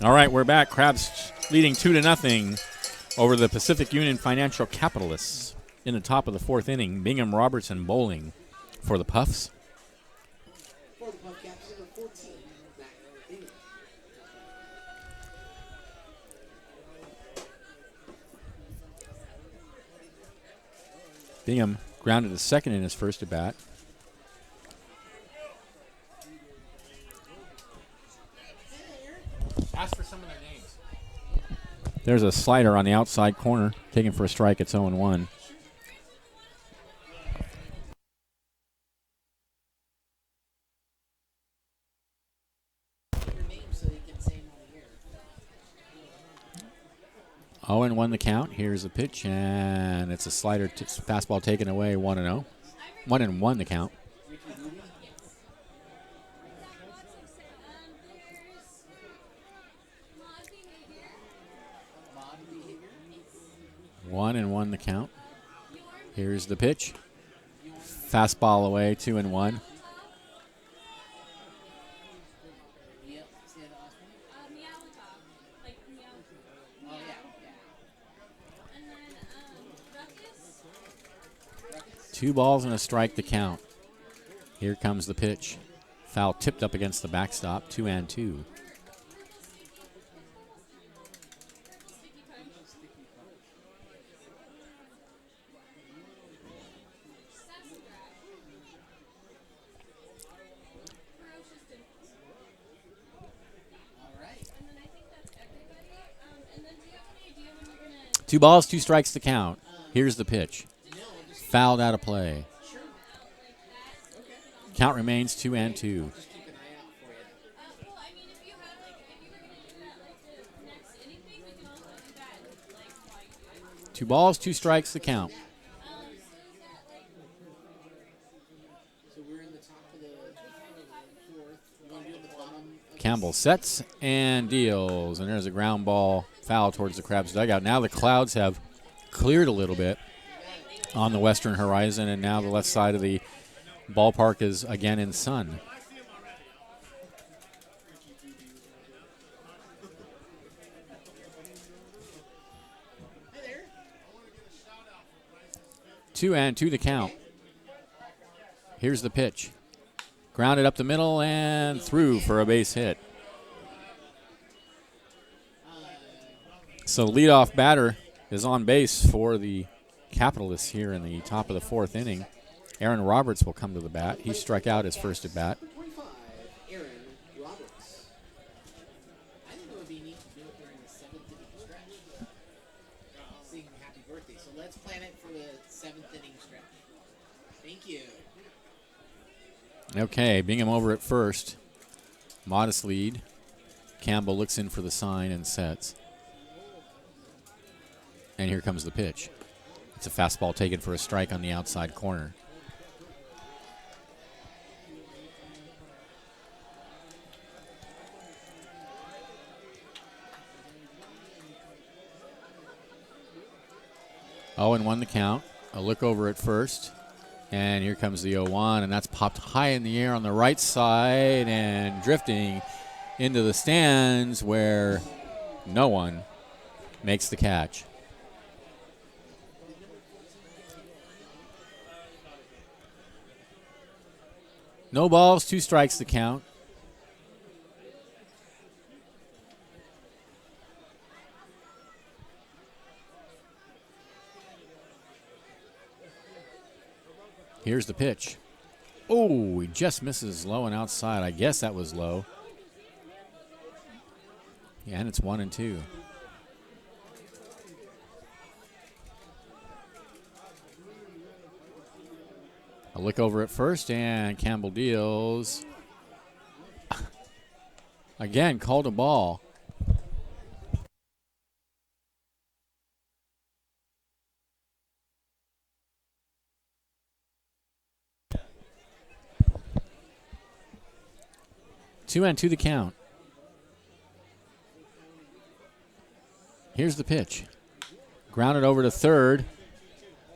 All right, we're back. Crabs leading 2-0 over the Pacific Union Financial Capitalists in the top of the fourth inning. Bingham, Robertson, bowling for the Puffs. For the PufCaps, number 14, Mac Bingham. Bingham grounded to second in his first at bat. Ask for some of their names. There's a slider on the outside corner, taken for a strike. It's 0-1. Your name so they can say them on the air. 0-1 the count. Here's the pitch, and it's a slider, fastball taken away. 1-0. 1-1 the count. One and one the count. Here's the pitch. Fastball away, 2-1. Two balls and a strike to count. Here comes the pitch. Foul tipped up against the backstop, 2-2. 2 balls, 2 strikes to count. Here's the pitch. Fouled out of play. Count remains 2-2. 2 balls, 2 strikes to count. Campbell sets and deals, and there's a ground ball foul towards the Crabs dugout. Now the clouds have cleared a little bit on the western horizon, and now the left side of the ballpark is again in sun. Two and two the count. Here's the pitch. Grounded up the middle and through for a base hit. So leadoff batter is on base for the Capitalists here in the top of the 4th inning. Aaron Roberts will come to the bat. He struck out his first at bat. Aaron Roberts. I think it would be neat to do it during the 7th inning stretch. Sing happy birthday. So let's plan it for the 7th inning stretch. Thank you. Okay, Bingham over at first. Modest lead. Campbell looks in for the sign and sets. And here comes the pitch. It's a fastball taken for a strike on the outside corner. Oh, and 1 the count. A look over at first. And here comes the 0-1, and that's popped high in the air on the right side and drifting into the stands where no one makes the catch. No balls, 2 strikes to count. Here's the pitch. Oh, he just misses low and outside. I guess that was low. Yeah, and it's 1-2. A look over at first, and Campbell deals. Again, called a ball. Two and two the count. Here's the pitch. Grounded over to third.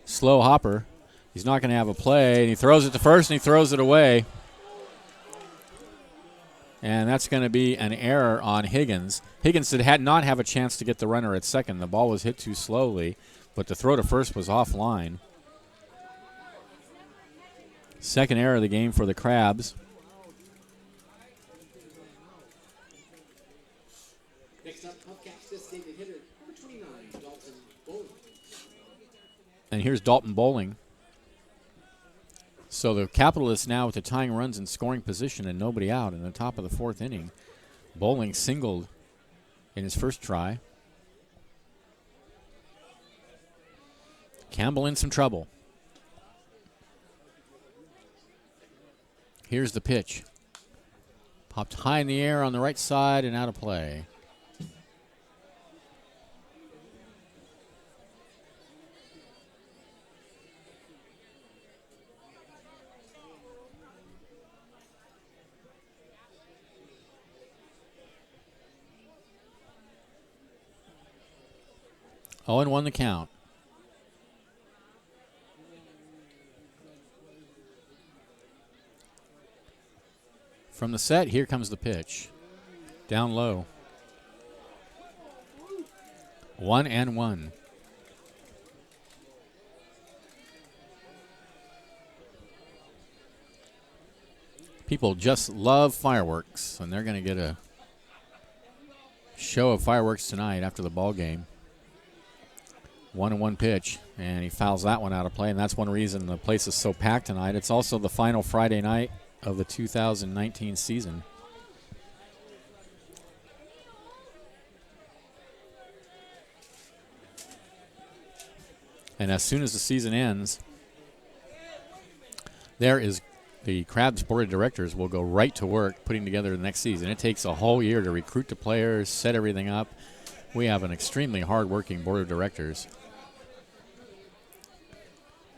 Slow hopper. He's not going to have a play, and he throws it to first, and he throws it away. And that's going to be an error on Higgins. Higgins did not have a chance to get the runner at second. The ball was hit too slowly, but the throw to first was offline. Second error of the game for the Crabs. Next up, PufCaps designated hitter, number 29, Dalton Bowling. And here's Dalton Bowling. So the Capitalists now with the tying runs in scoring position and nobody out in the top of the 4th inning. Bowling singled in his first try. Campbell in some trouble. Here's the pitch. Popped high in the air on the right side and out of play. Oh, and 1 the count. From the set, here comes the pitch. Down low. 1-1. People just love fireworks, and they're going to get a show of fireworks tonight after the ball game. 1-1 pitch, and he fouls that one out of play, and that's one reason the place is so packed tonight. It's also the final Friday night of the 2019 season. And as soon as the season ends, the Crabs board of directors will go right to work putting together the next season. It takes a whole year to recruit the players, set everything up. We have an extremely hard-working board of directors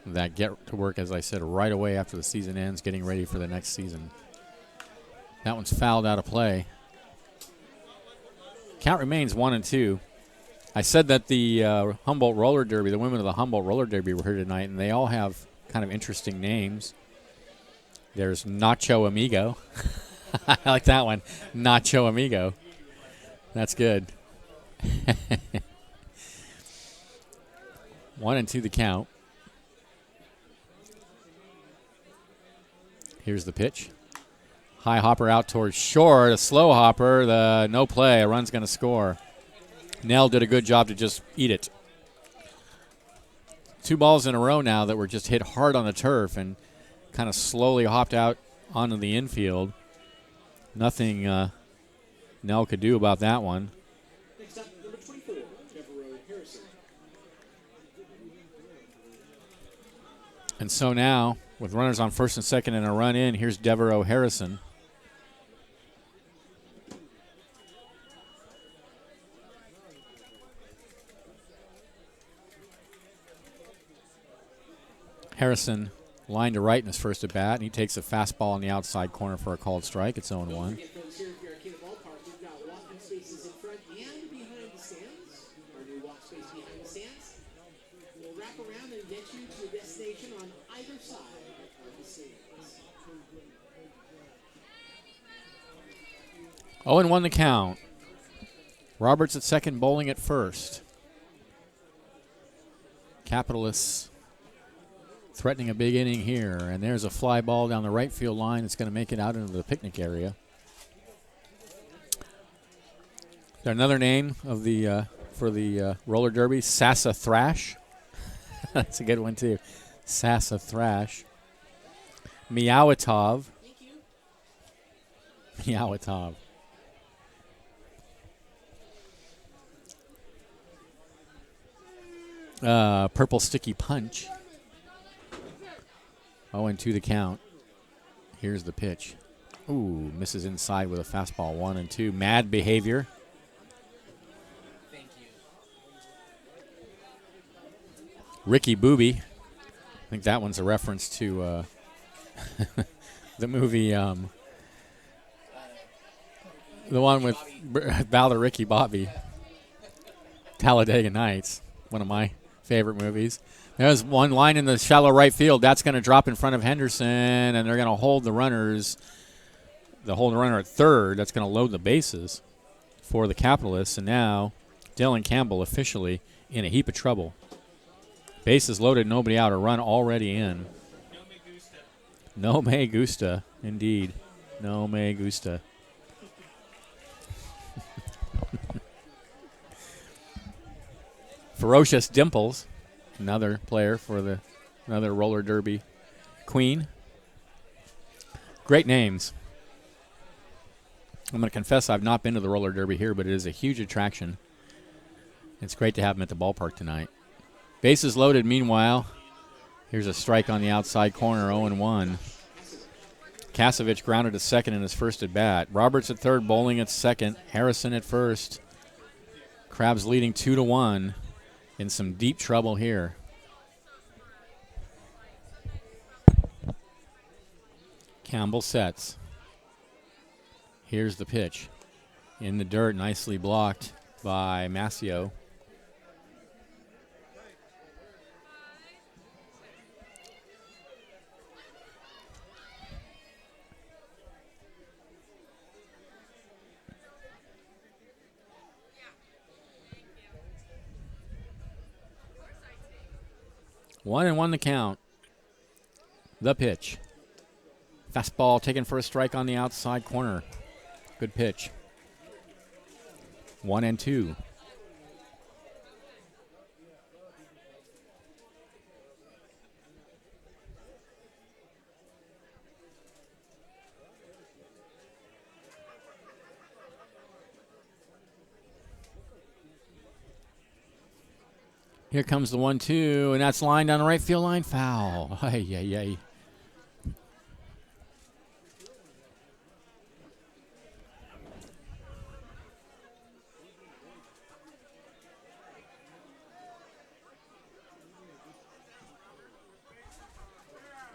that get to work, as I said, right away after the season ends, getting ready for the next season. That one's fouled out of play. Count remains 1-2. I said that the Humboldt Roller Derby, the women of the Humboldt Roller Derby were here tonight, and they all have kind of interesting names. There's Nacho Amigo. I like that one. Nacho Amigo. That's good. 1-2 the count. Here's the pitch. High hopper out towards short. A slow hopper. The no play. A run's going to score. Nell did a good job to just eat it. 2 balls in a row now that were just hit hard on the turf and kind of slowly hopped out onto the infield. Nothing Nell could do about that one. Next up, number 24, Devereaux Harrison. And so now, with runners on first and second and a run in, here's Devereaux Harrison. Harrison line to right in his first at bat, and he takes a fastball on the outside corner for a called strike. It's 0-1. Here at the Arcata Ballpark, we've got walking spaces in front and behind the stands. Our new walk space behind the stands. We'll wrap around and get you to your destination on either side of the stands. 0-1 the count. Roberts at second, Bowling at first. Capitalists threatening a big inning here, and there's a fly ball down the right field line that's going to make it out into the picnic area. There another name of the for the roller derby, Sassa Thrash. That's a good one too. Sassa Thrash. Meowatov. Meowatov. Purple Sticky Punch. 0-2 the count. Here's the pitch. Ooh, misses inside with a fastball. 1-2. Mad Behavior. Thank you. Ricky Booby. I think that one's a reference to the movie, the one with Ballad Ricky Bobby. Talladega Nights. One of my favorite movies. There's one line in the shallow right field. That's going to drop in front of Henderson, and they're going to hold the runners. They'll hold the runner at third. That's going to load the bases for the Capitalists. And now Dylan Campbell officially in a heap of trouble. Bases loaded, nobody out. A run already in. No me gusta, indeed. No me gusta. Ferocious Dimples. Another player for another roller derby queen. Great names. I'm going to confess I've not been to the roller derby here, but it is a huge attraction. It's great to have them at the ballpark tonight. Bases loaded meanwhile. Here's a strike on the outside corner, 0-1. Kasevich grounded to second in his first at bat. Roberts at third, Bowling at second. Harrison at first. Crabs leading 2-1. In some deep trouble here. Campbell sets. Here's the pitch. In the dirt, nicely blocked by Mascio. One and one the count. The pitch. Fastball taken for a strike on the outside corner. Good pitch. 1-2. Here comes the 1-2, and that's line down the right field line. Foul. Ay, ay, ay.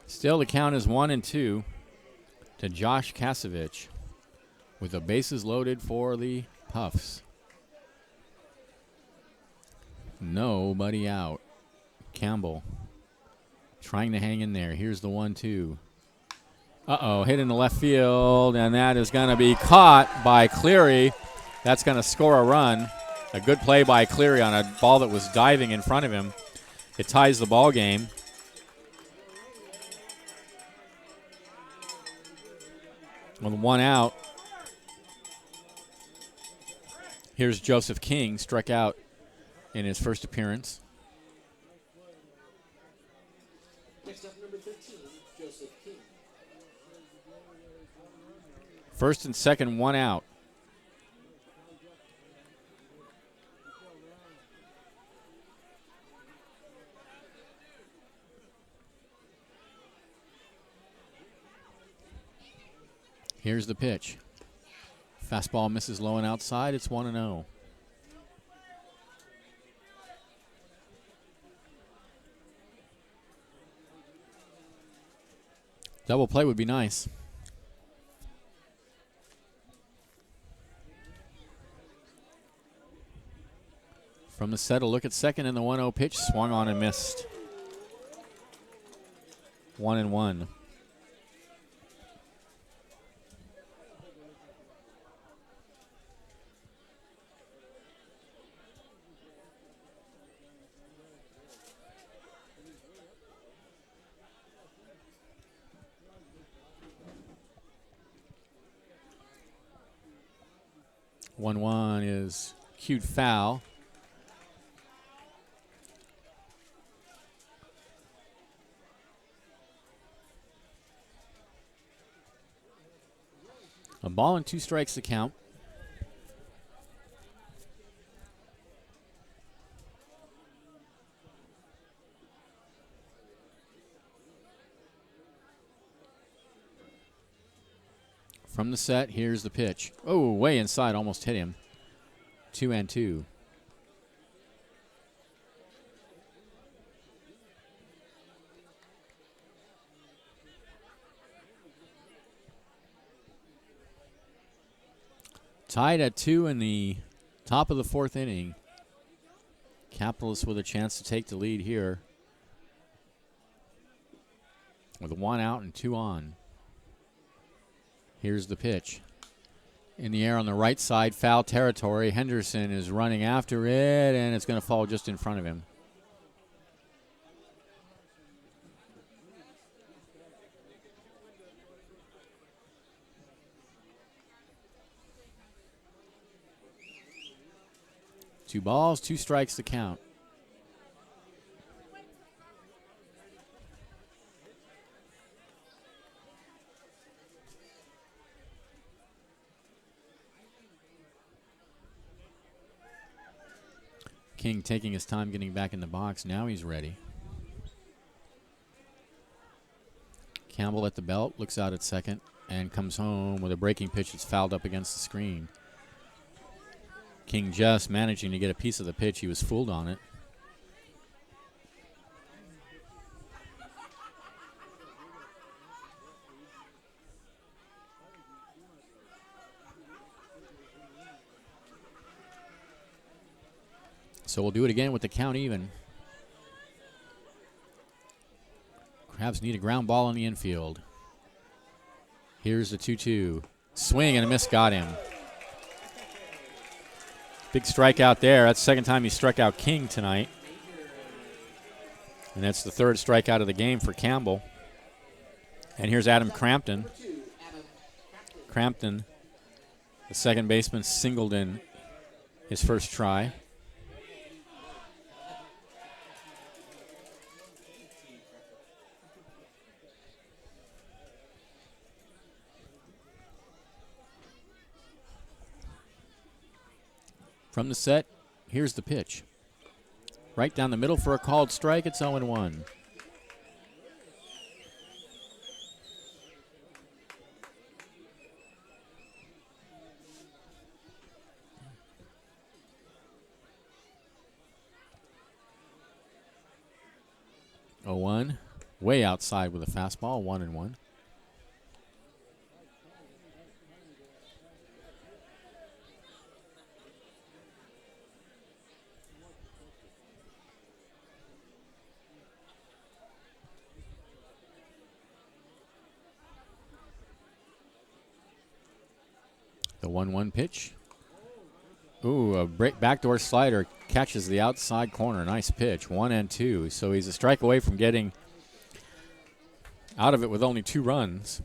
Still, the count is 1-2 to Josh Kasevich with the bases loaded for the Puffs. Nobody out. Campbell trying to hang in there. Here's the 1-2. Uh-oh, hit in the left field, and that is going to be caught by Cleary. That's going to score a run. A good play by Cleary on a ball that was diving in front of him. It ties the ball game. With one out, here's Joseph King, struck out in his first appearance. Next up, number 13, Joseph King. First and second, one out. Here's the pitch. Fastball misses low and outside. It's 1-0. Double play would be nice. From the set, a look at second, and the 1-0 pitch swung on and missed. 1-1. One is cute foul. A ball and 2 strikes to count. From the set, here's the pitch. Oh, way inside, almost hit him. 2-2. Tied at 2 in the top of the 4th inning. Capitalists with a chance to take the lead here. With 1 out and 2 on. Here's the pitch. In the air on the right side, foul territory. Henderson is running after it, and it's going to fall just in front of him. Two balls, 2 strikes to count. King taking his time getting back in the box. Now he's ready. Campbell at the belt, looks out at second, and comes home with a breaking pitch that's fouled up against the screen. King just managing to get a piece of the pitch. He was fooled on it. So we'll do it again with the count even. Crabs need a ground ball in the infield. Here's the 2-2. Swing and a miss got him. Big strikeout there. That's the second time he struck out King tonight. And that's the 3rd strikeout of the game for Campbell. And here's Adam Crampton. Crampton, the second baseman, singled in his first try. From the set, here's the pitch. Right down the middle for a called strike. It's 0-1. Way outside with a fastball, 1-1. The 1-1 pitch. Ooh, a backdoor slider catches the outside corner. Nice pitch, 1-2. So he's a strike away from getting out of it with only 2 runs.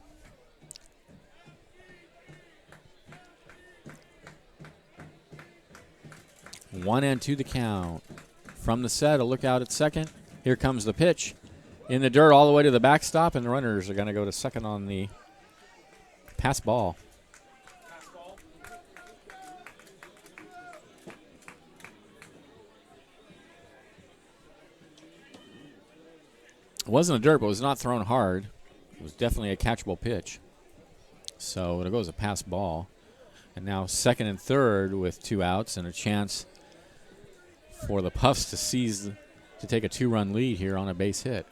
One and two the count. From the set, a look out at second. Here comes the pitch. In the dirt all the way to the backstop, and the runners are going to go to second on the pass ball. It wasn't a dirt, but it was not thrown hard. It was definitely a catchable pitch. So it goes a pass ball. And now second and third with 2 outs and a chance for the Puffs to take a 2-run lead here on a base hit.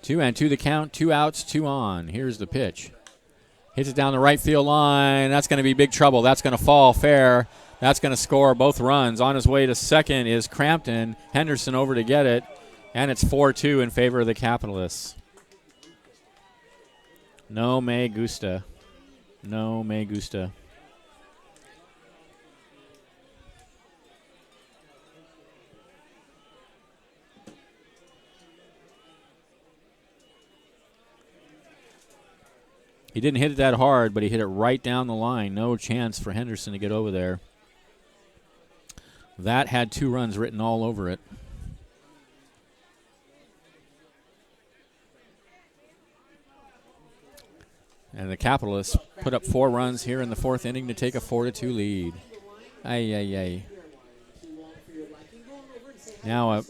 2-2 the count, 2 outs, 2 on. Here's the pitch. Hits it down the right field line. That's going to be big trouble. That's going to fall fair. That's going to score both runs. On his way to second is Crampton. Henderson over to get it. And it's 4-2 in favor of the Capitalists. No me gusta. No me gusta. He didn't hit it that hard, but he hit it right down the line. No chance for Henderson to get over there. That had 2 runs written all over it. And the Capitalists put up 4 runs here in the 4th inning to take a 4-2 lead. Ay. Now a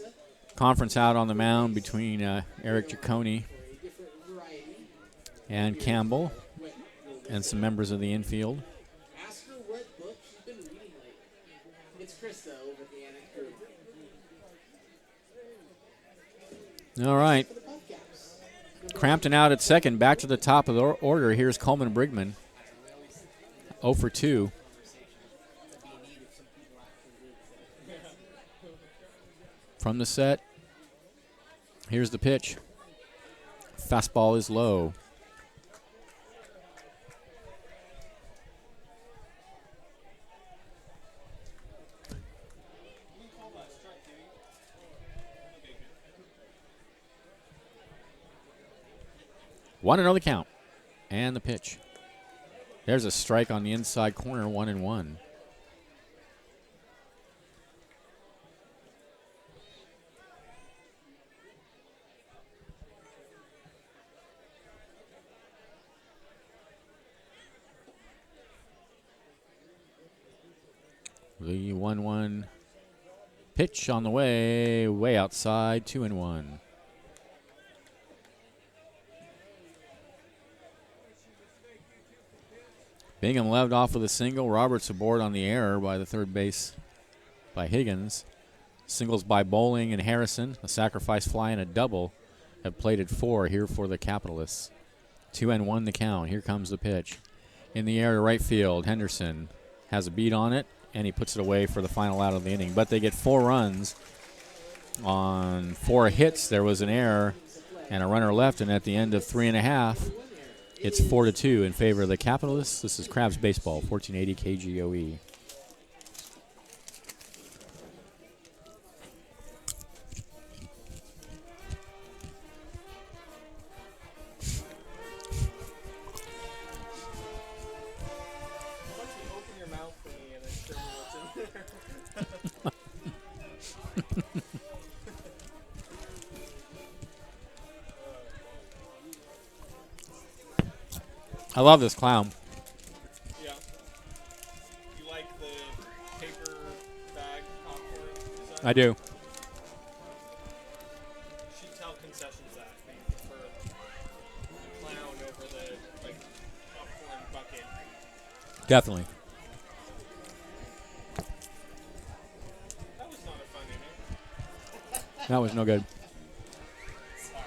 conference out on the mound between Eric Ciccone and Campbell and some members of the infield. Ask her what book she's been reading lately. It's Krista over at the Annex Group. All right. Crampton out at second. Back to the top of the order. Here's Coleman Brigman. 0 for 2. From the set. Here's the pitch. Fastball is low. One another count. And the pitch. There's a strike on the inside corner, 1-1. The 1-1 pitch on the way outside, 2-1. Bingham led off with a single. Roberts aboard on the error by the third base by Higgins. Singles by Bowling and Harrison. A sacrifice fly and a double have plated 4 here for the Capitalists. 2-1 the count. Here comes the pitch. In the air to right field. Henderson has a beat on it, and he puts it away for the final out of the inning. But they get 4 runs on 4 hits. There was an error and a runner left, and at the end of 3.5, it's 4-2 in favor of the Capitalists. This is Crabs Baseball, 1480 KGOE. I love this clown. Yeah. You like the paper bag popcorn? I do. You should tell concessions that they prefer the clown over the popcorn bucket. Definitely. That was not a fun inning. That was no good. No, it's not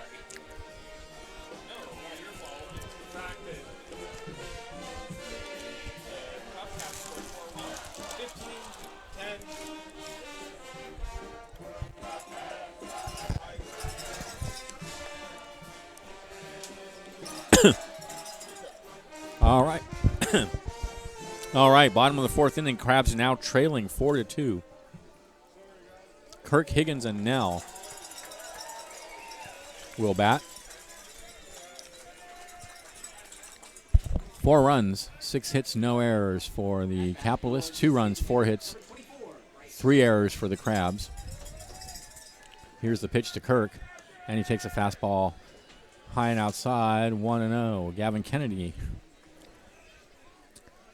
your fault. It's the fact that PufCaps scored 4 runs. 15, 10. All right. All right, bottom of the fourth inning, Crabs are now trailing 4-2. Kirk, Higgins, and Nell will bat. 4 runs, 6 hits, no errors for the Capitalists. 2 runs, 4 hits, 3 errors for the Crabs. Here's the pitch to Kirk, and he takes a fastball high and outside, 1-0. Gavin Kennedy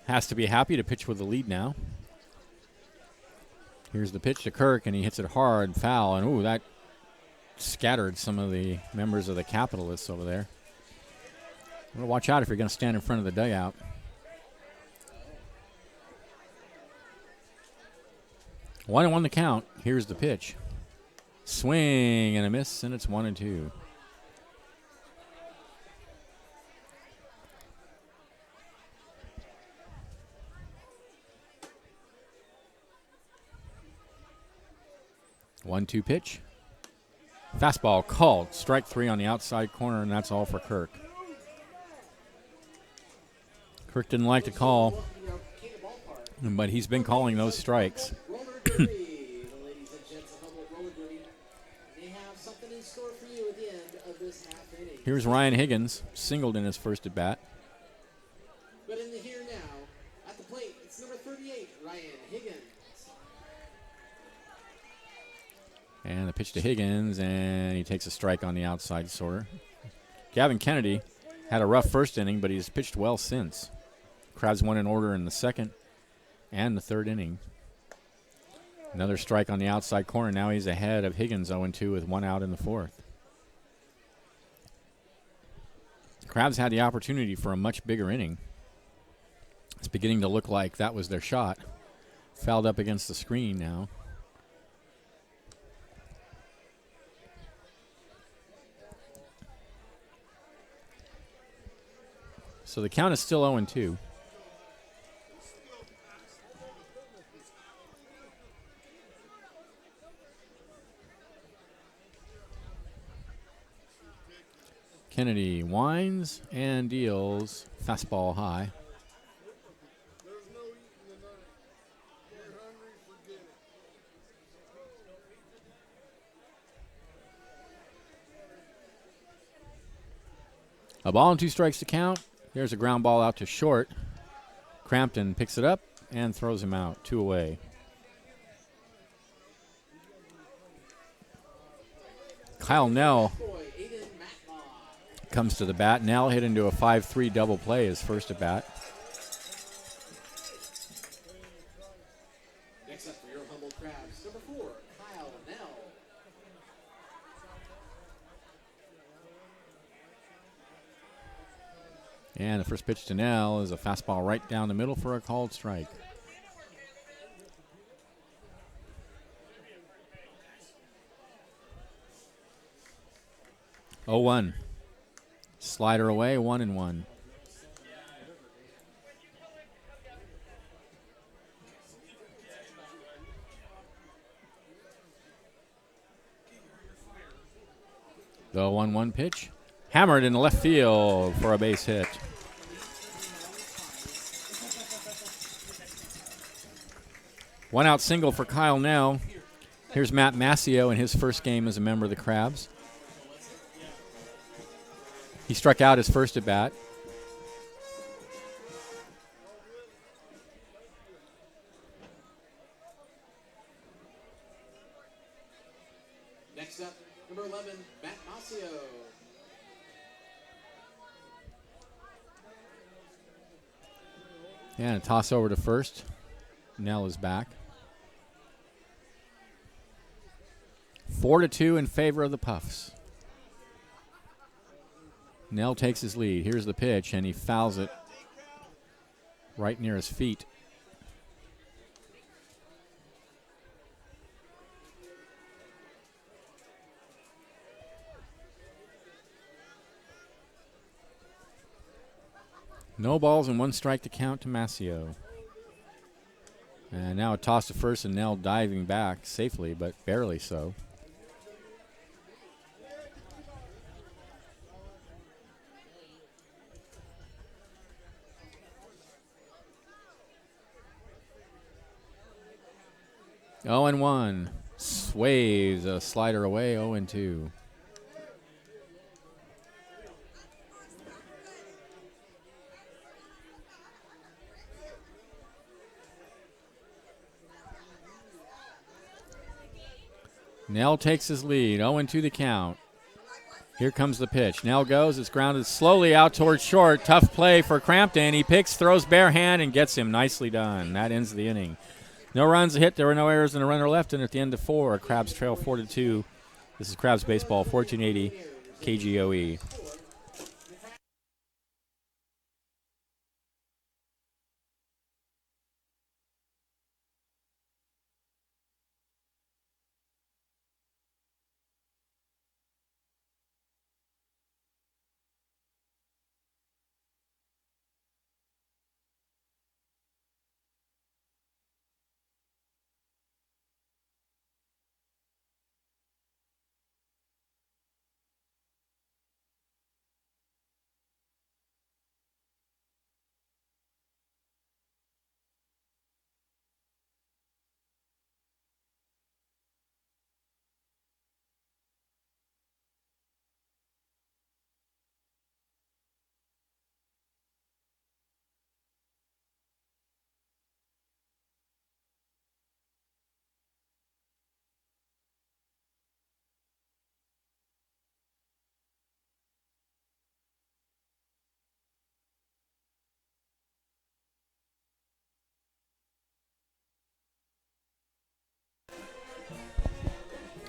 has to be happy to pitch with the lead now. Here's the pitch to Kirk, and he hits it hard, foul, and ooh, that scattered some of the members of the Capitalists over there. I'm going to watch out if you're going to stand in front of the dugout. 1-1 the count. Here's the pitch. Swing and a miss, and it's 1-2. One-two pitch. Fastball called. Strike 3 on the outside corner, and that's all for Kirk. Kirk didn't like the call, but he's been calling those strikes. Here's Ryan Higgins, singled in his first at bat. But in the here now, at the plate, it's number 38, Ryan Higgins. And the pitch to Higgins, and he takes a strike on the outside sorter. Gavin Kennedy had a rough first inning, but he's pitched well since. Crabs won in order in the second and the third inning. Another strike on the outside corner. Now he's ahead of Higgins 0-2 with 1 out in the fourth. Crabs had the opportunity for a much bigger inning. It's beginning to look like that was their shot. Fouled up against the screen now. So the count is still 0-2. Kennedy winds and deals fastball high. A ball and 2 strikes to count. There's a ground ball out to short. Crampton picks it up and throws him out. 2 away. Kyle Nell comes to the bat. Nell hit into a 5-3 double play his first at bat. Next up for your humble Crabs, number 4, Kyle Nell. And the first pitch to Nell is a fastball right down the middle for a called strike. Oh, 1. Slider away, 1-1. The 1-1 pitch. Hammered in left field for a base hit. One out single for Kyle Nell. Here's Matt Massio in his first game as a member of the Crabs. He struck out his first at bat. Next up, number 11, Matt Massio. And a toss over to first. Nell is back. 4-2 in favor of the Puffs. Nell takes his lead. Here's the pitch, and he fouls it right near his feet. No balls and 1 strike to count to Mascio. And now a toss to first, and Nell diving back safely, but barely so. Oh, and 1. Sways a slider away, 0-2. Nell takes his lead, 0-2 the count. Here comes the pitch. Nell goes, it's grounded slowly out towards short. Tough play for Crampton. He picks, throws bare hand, and gets him. Nicely done. That ends the inning. No runs hit, there were no errors, and a runner left, and at the end of 4, Crabs trail 4-2. This is Crabs Baseball, 1480 KGOE.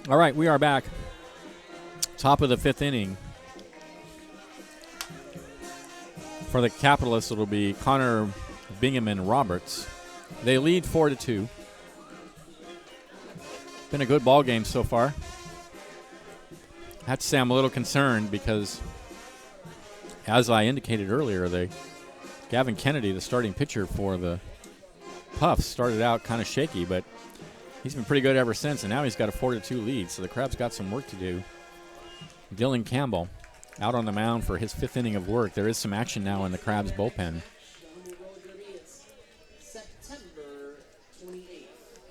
All right, we are back. Top of the 5th inning. For the Capitalists, it'll be Connor, Bingham, and Roberts. They lead 4-2. Been a good ball game so far. I have to say I'm a little concerned because, as I indicated earlier, Gavin Kennedy, the starting pitcher for the Puffs, started out kind of shaky, but he's been pretty good ever since, and now he's got a 4-2 lead, so the Crabs got some work to do. Dylan Campbell out on the mound for his 5th inning of work. There is some action now in the Crabs bullpen.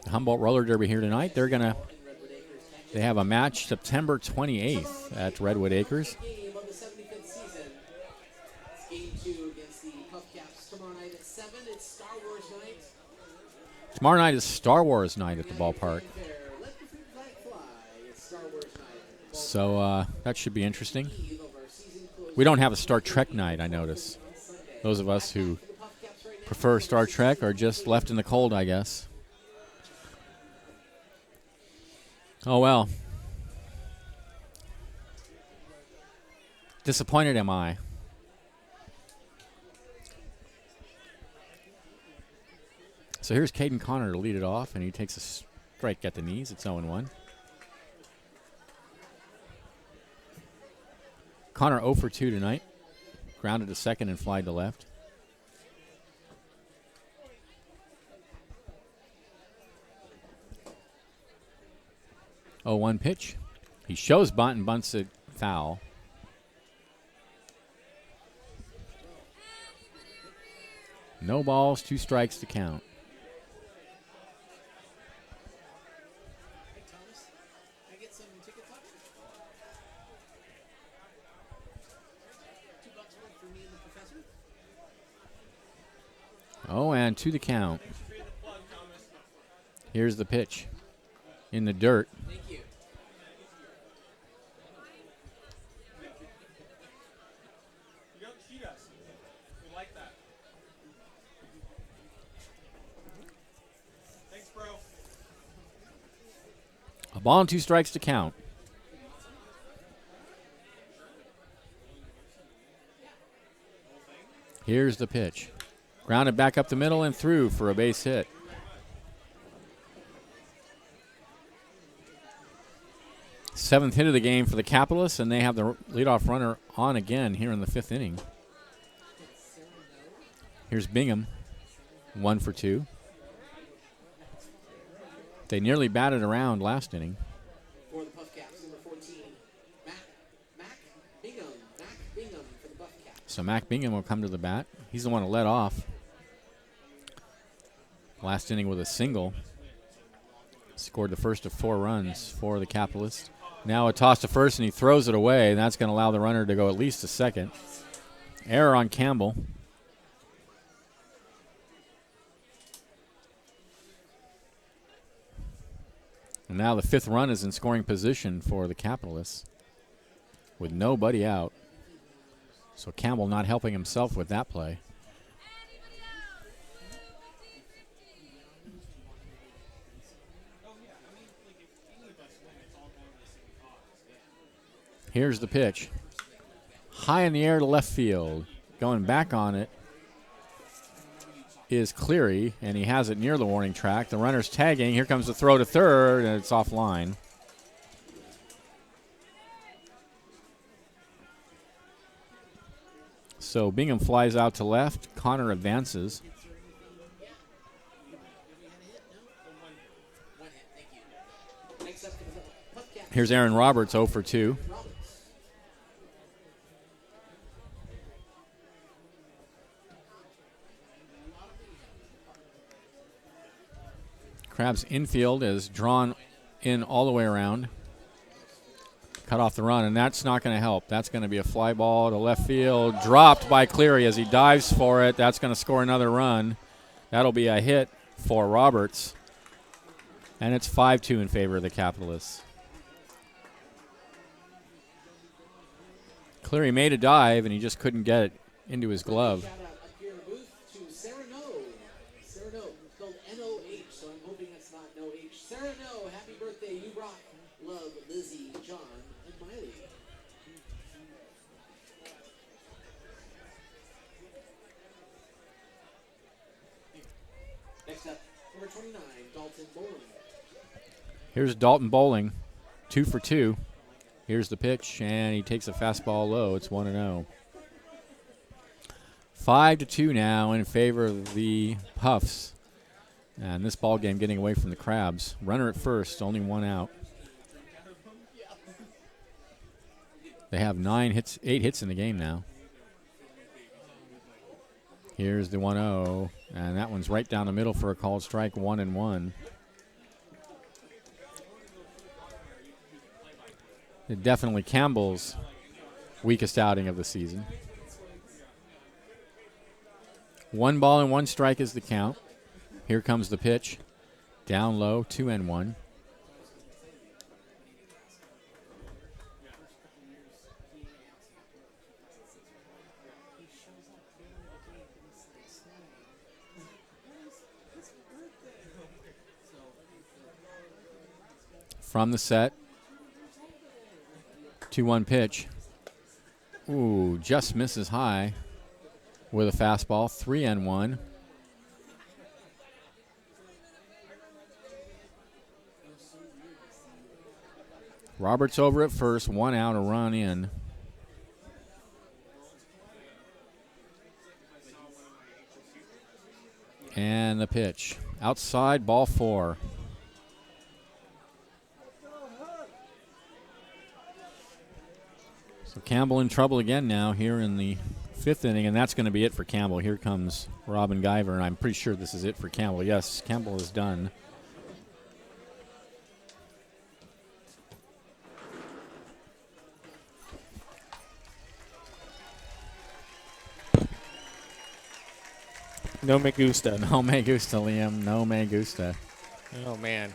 The Humboldt Roller Derby here tonight. They have a match September 28th at Redwood Acres. Tomorrow night is Star Wars night at the ballpark. So that should be interesting. We don't have a Star Trek night, I notice. Those of us who prefer Star Trek are just left in the cold, I guess. Oh, well. Disappointed am I. So here's Caden Connor to lead it off, and he takes a strike at the knees. It's 0-1. Connor 0 for 2 tonight. Grounded to second and flied to left. Oh, 1 pitch. He shows bunt and bunts it foul. No balls, 2 strikes to count. Oh, and 2 to count. Here's the pitch. In the dirt. Thank you. You don't cheat us. We like that. Thanks, bro. A ball and 2 strikes to count. Here's the pitch. Grounded back up the middle and through for a base hit. Seventh hit of the game for the Capitalists, and they have the leadoff runner on again here in the 5th inning. Here's Bingham, 1 for 2. They nearly batted around last inning. For the PufCaps, number 14, Mac Bingham. Mac Bingham for the PufCaps. So Mac Bingham will come to the bat. He's the one to let off. Last inning with a single. Scored the first of 4 runs for the Capitalists. Now a toss to first, and he throws it away, and that's going to allow the runner to go at least to second. Error on Campbell. And now the 5th run is in scoring position for the Capitalists with nobody out. So Campbell not helping himself with that play. Here's the pitch. High in the air to left field. Going back on it is Cleary, and he has it near the warning track. The runner's tagging. Here comes the throw to third, and it's offline. So Bingham flies out to left. Connor advances. Here's Aaron Roberts, 0 for 2. Crab's infield is drawn in all the way around. Cut off the run, and that's not going to help. That's going to be a fly ball to left field. Dropped by Cleary as he dives for it. That's going to score another run. That'll be a hit for Roberts. And it's 5-2 in favor of the Capitalists. Cleary made a dive, and he just couldn't get it into his glove. Shout out up here in the booth to Sereno, spelled N-O-H, so I'm hoping that's not no H. Sereno, happy birthday, you rock. Love, Lizzie, John, and Miley. Next up, number 29, Dalton Bowling. Here's Dalton Bowling, 2 for 2. Here's the pitch, and he takes a fastball low. It's 1-0. 5-2 now in favor of the Puffs. And this ball game getting away from the Crabs. Runner at first, only 1 out. They have 8 hits in the game now. Here's the 1-0, and that one's right down the middle for a called strike, 1-1. Definitely Campbell's weakest outing of the season. 1 ball and 1 strike is the count. Here comes the pitch. Down low, 2-1. From the set. 2-1 pitch. Ooh, just misses high with a fastball. 3-1. Roberts over at first. 1 out, a run in. And the pitch. Outside, ball 4. So Campbell in trouble again now here in the 5th inning, and that's going to be it for Campbell. Here comes Robin Guyver, and I'm pretty sure this is it for Campbell. Yes, Campbell is done. No me gusta. No me gusta, Liam. No me gusta. Oh, man.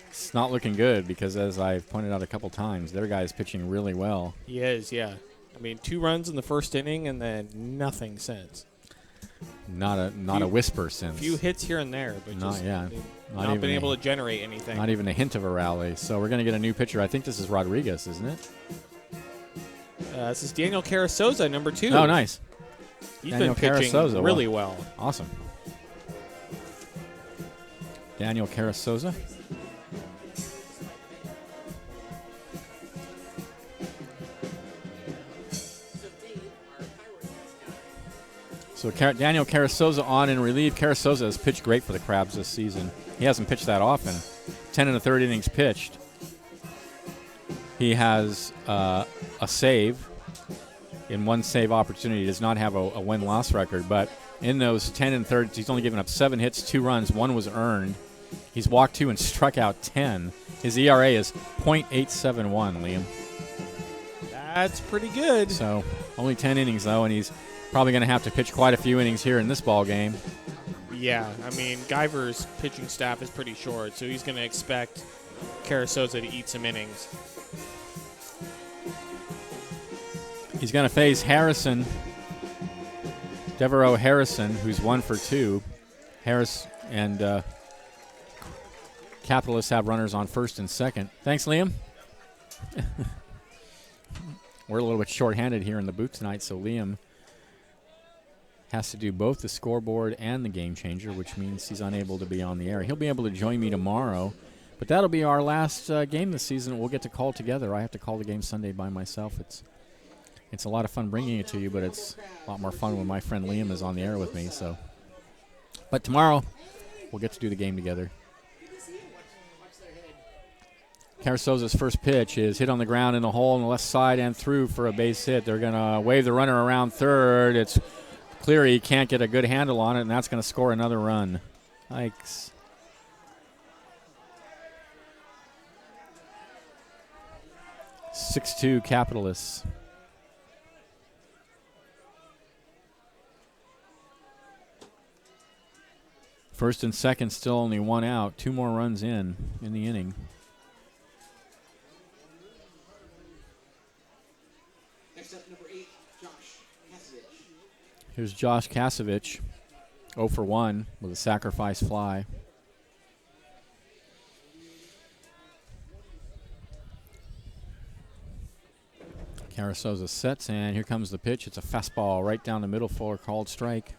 It's not looking good because, as I've pointed out a couple times, their guy is pitching really well. He is, yeah. I mean, 2 runs in the first inning and then nothing since. not a whisper since. A few hits here and there, but not been able to generate anything. Not even a hint of a rally. So we're going to get a new pitcher. I think this is Rodriguez, isn't it? This is Daniel Carasoza, number 2. Oh, nice. He's Daniel been pitching Carasoza, really well. Awesome. Daniel Carasoza. So Daniel Carasoza on in relief. Carasoza has pitched great for the Crabs this season. He hasn't pitched that often. 10 1/3 innings pitched. He has a save in one save opportunity. He does not have a win-loss record, but in those 10 1/3, he's only given up 7 hits, 2 runs, 1 was earned. He's walked 2 and struck out 10. His ERA is .871, Liam. That's pretty good. So only 10 innings, though, and he's probably going to have to pitch quite a few innings here in this ball game. Yeah, I mean, Guyver's pitching staff is pretty short, so he's going to expect Carasoza to eat some innings. He's going to face Harrison, Devereaux Harrison, who's 1 for 2. Harris and Capitalists have runners on first and second. Thanks, Liam. We're a little bit short-handed here in the booth tonight, so Liam has to do both the scoreboard and the game changer, which means he's unable to be on the air. He'll be able to join me tomorrow, but that'll be our last game this season. We'll get to call together. I have to call the game Sunday by myself. It's a lot of fun bringing it to you, but it's a lot more fun when my friend Liam is on the air with me. So, but tomorrow we'll get to do the game together. Carasoza's first pitch is hit on the ground in the hole on the left side and through for a base hit. They're going to wave the runner around third. It's clear he can't get a good handle on it, and that's going to score another run. Yikes. (6-2) Capitalists. First and second, still only 1 out. 2 more runs in the inning. Next up, number 8, Josh Kasevich. Here's Josh Kasevich, 0 for 1 with a sacrifice fly. Carasoza sets, and here comes the pitch. It's a fastball right down the middle for a called strike.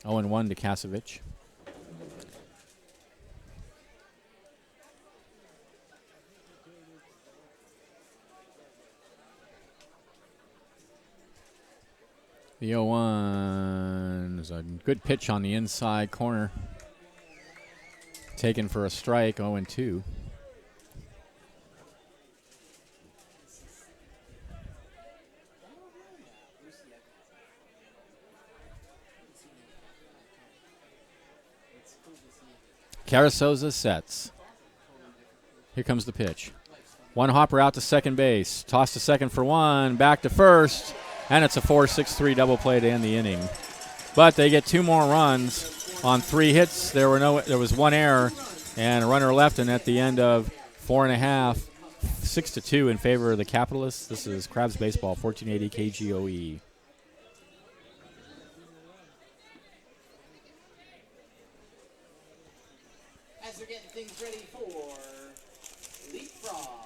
0-1 to Kasevich. The 0-1 is a good pitch on the inside corner. Taken for a strike, 0-2. Carasoza sets. Here comes the pitch. One hopper out to second base. Toss to second for 1. Back to first. And it's a 4-6-3 double play to end the inning. But they get 2 more runs on 3 hits. There was 1 error and a runner left. And at the end of 4.5, 6-2 in favor of the Capitalists. This is Crabs Baseball, 1480 KGOE. As they're getting things ready for Leapfrog.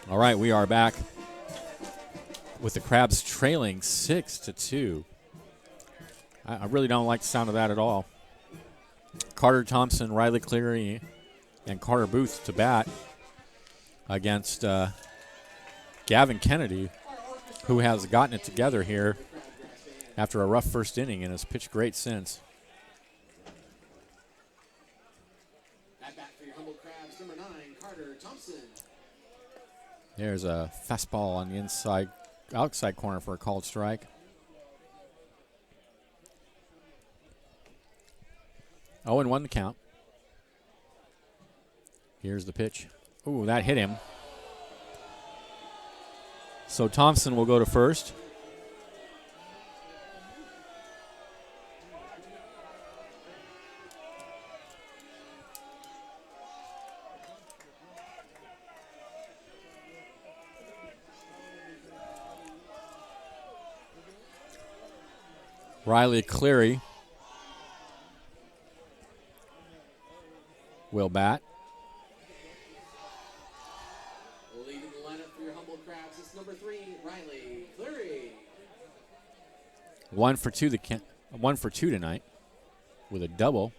All right, we are back with the Crabs trailing 6-2. I really don't like the sound of that at all. Carter Thompson, Riley Cleary, and Carter Booth to bat against Gavin Kennedy, who has gotten it together here after a rough first inning and has pitched great since. At bat for your Humble Crabs, number 9, Carter Thompson. There's a fastball on the outside corner for a called strike. 0-1 the count. Here's the pitch. Ooh, that hit him. So Thompson will go to first. Riley Cleary will bat. Leading the lineup for your Humble Crabs is number 3, Riley Cleary. 1 for 2 tonight with a double.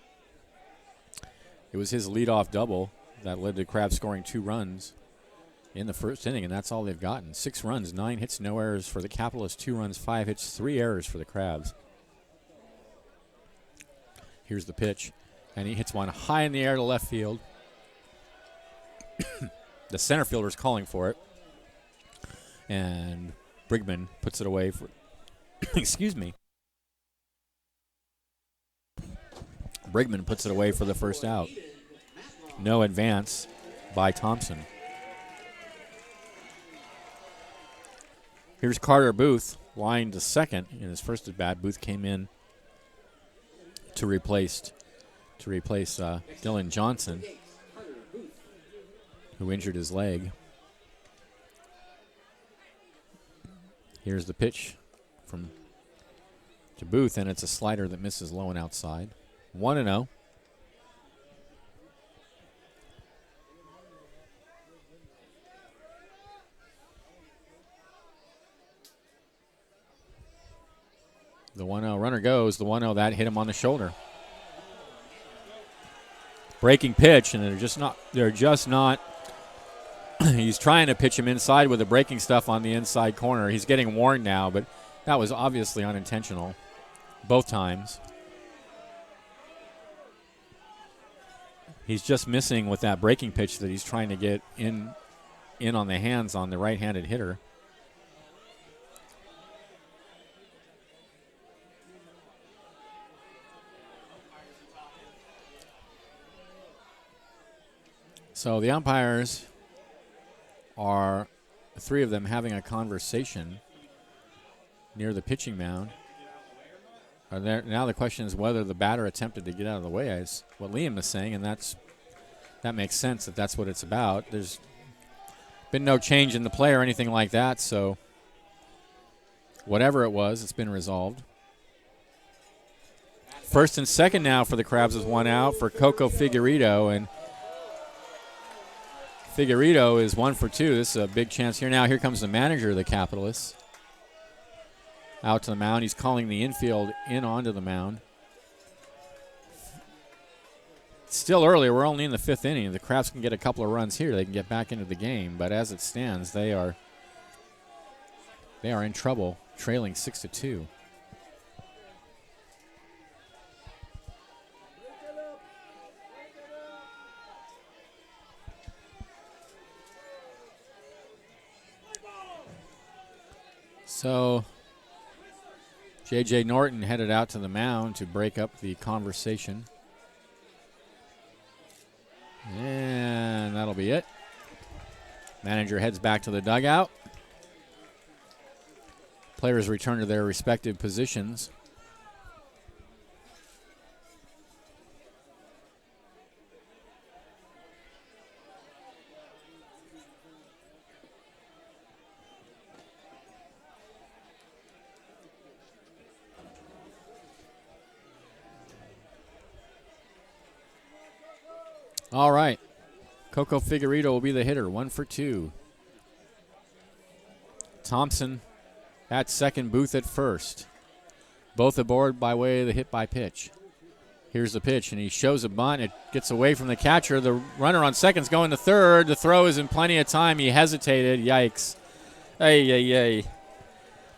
It was his leadoff double that led to Crabs scoring 2 runs in the first inning, and that's all they've gotten. 6 runs, 9 hits, no errors for the Capitalists, 2 runs, 5 hits, 3 errors for the Crabs. Here's the pitch, and he hits one high in the air to left field. The center fielder's calling for it, and Brigman puts it away for excuse me. Brigman puts it away for the first out. No advance by Thompson. Here's Carter Booth, lined to second in his first at bat. Booth came in to replace Dylan Johnson, who injured his leg. Here's the pitch to Booth, and it's a slider that misses low and outside. 1-0. The 1-0 runner goes. The 1-0 that hit him on the shoulder. Breaking pitch, and they're just not. He's trying to pitch him inside with the breaking stuff on the inside corner. He's getting warned now, but that was obviously unintentional both times. He's just missing with that breaking pitch that he's trying to get in on the hands on the right-handed hitter. So the umpires are, 3 of them, having a conversation near the pitching mound. Now the question is whether the batter attempted to get out of the way, is what Liam is saying, and that makes sense that that's what it's about. There's been no change in the play or anything like that, so whatever it was, it's been resolved. First and second now for the Crabs is 1 out for Coco Figueredo, and Figueredo is 1 for 2. This is a big chance here. Now here comes the manager of the Capitalists. Out to the mound. He's calling the infield in onto the mound. It's still early. We're only in the 5th inning. The Crabs can get a couple of runs here. They can get back into the game. But as it stands, they are in trouble, trailing 6-2. So J.J. Norton headed out to the mound to break up the conversation. And that'll be it. Manager heads back to the dugout. Players return to their respective positions. All right. Coco Figueredo will be the hitter, 1 for 2. Thompson at second, Booth at first. Both aboard by way of the hit by pitch. Here's the pitch, and he shows a bunt. It gets away from the catcher. The runner on second's going to third. The throw is in plenty of time. He hesitated. Yikes. Ay.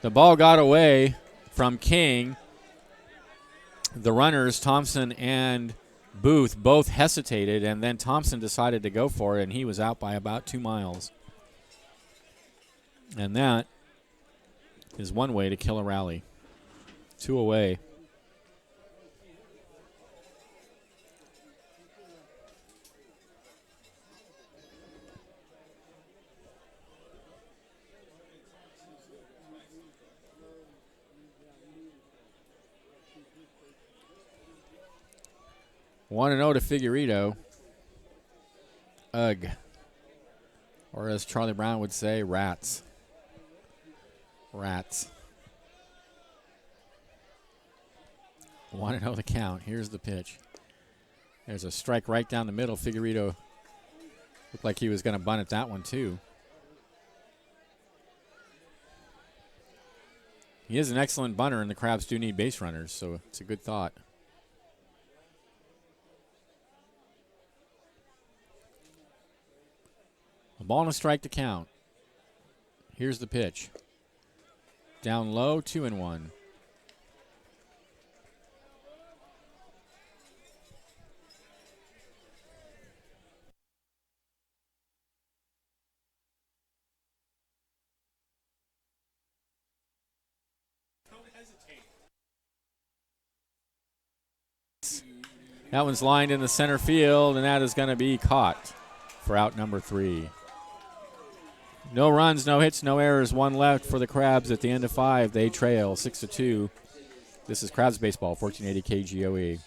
The ball got away from King. The runners, Thompson and Booth, both hesitated, and then Thompson decided to go for it, and he was out by about 2 miles. And that is one way to kill a rally. 2 away. Want to know to Figueredo. Ugh. Or as Charlie Brown would say, rats. Rats. Want to know the count. Here's the pitch. There's a strike right down the middle. Figueredo looked like he was going to bunt at that one, too. He is an excellent bunter, and the Crabs do need base runners, so it's a good thought. A ball and a strike to count. Here's the pitch. Down low, 2-1. That one's lined in the center field, and that is going to be caught for out number 3. No runs, no hits, no errors. 1 left for the Crabs at the end of 5. They trail 6-2. This is Crabs Baseball, 1480 KGOE.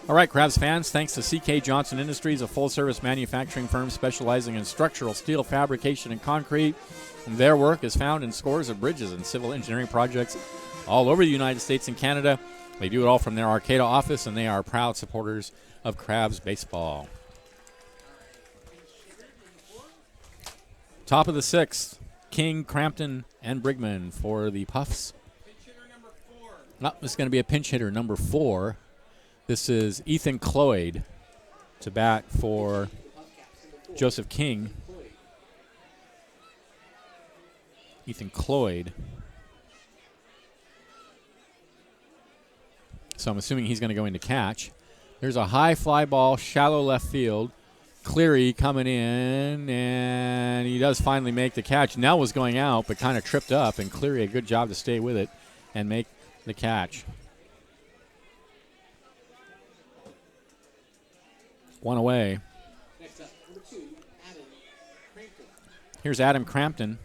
All right, Crabs fans, thanks to C.K. Johnson Industries, a full-service manufacturing firm specializing in structural steel fabrication and concrete. Their work is found in scores of bridges and civil engineering projects all over the United States and Canada. They do it all from their Arcata office, and they are proud supporters of Crabs baseball. Top of the 6th, King, Crampton, and Brigman for the Puffs. No, this is going to be a pinch hitter, number 4. This is Ethan Cloyd to bat for Joseph King. Ethan Cloyd. So I'm assuming he's going to go into catch. There's a high fly ball, shallow left field. Cleary coming in, and he does finally make the catch. Nell was going out, but kind of tripped up, and Cleary a good job to stay with it and make the catch. 1 away. Next up, number 2, Adam Crampton. Here's Adam Crampton.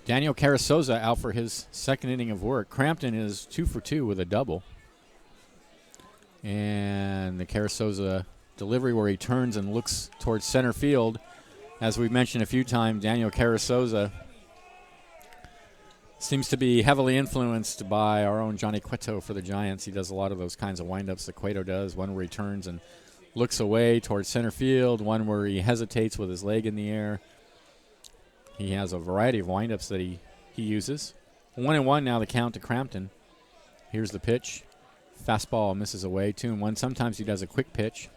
Daniel Carasoza out for his second inning of work. Crampton is 2 for 2 with a double. And the Carasoza delivery where he turns and looks towards center field. As we've mentioned a few times, Daniel Carasoza seems to be heavily influenced by our own Johnny Cueto for the Giants. He does a lot of those kinds of windups that Cueto does, one where he turns and looks away towards center field, one where he hesitates with his leg in the air. He has a variety of windups that he uses. 1-1 now the count to Crampton. Here's the pitch. Fastball misses away, 2-1. Sometimes he does a quick pitch.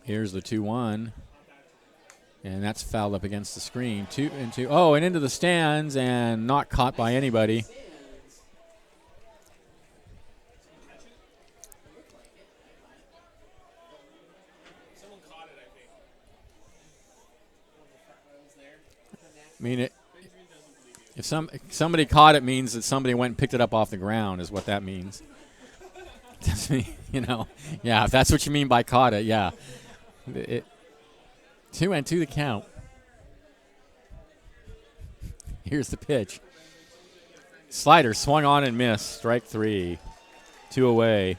Here's the 2-1. And that's fouled up against the screen. 2-2. Oh, and into the stands and not caught by anybody. I mean, if somebody caught it, means that somebody went and picked it up off the ground is what that means. Doesn't mean, yeah, if that's what you mean by caught it, yeah. 2-2 the count. Here's the pitch. Slider swung on and missed. Strike 3. 2 away.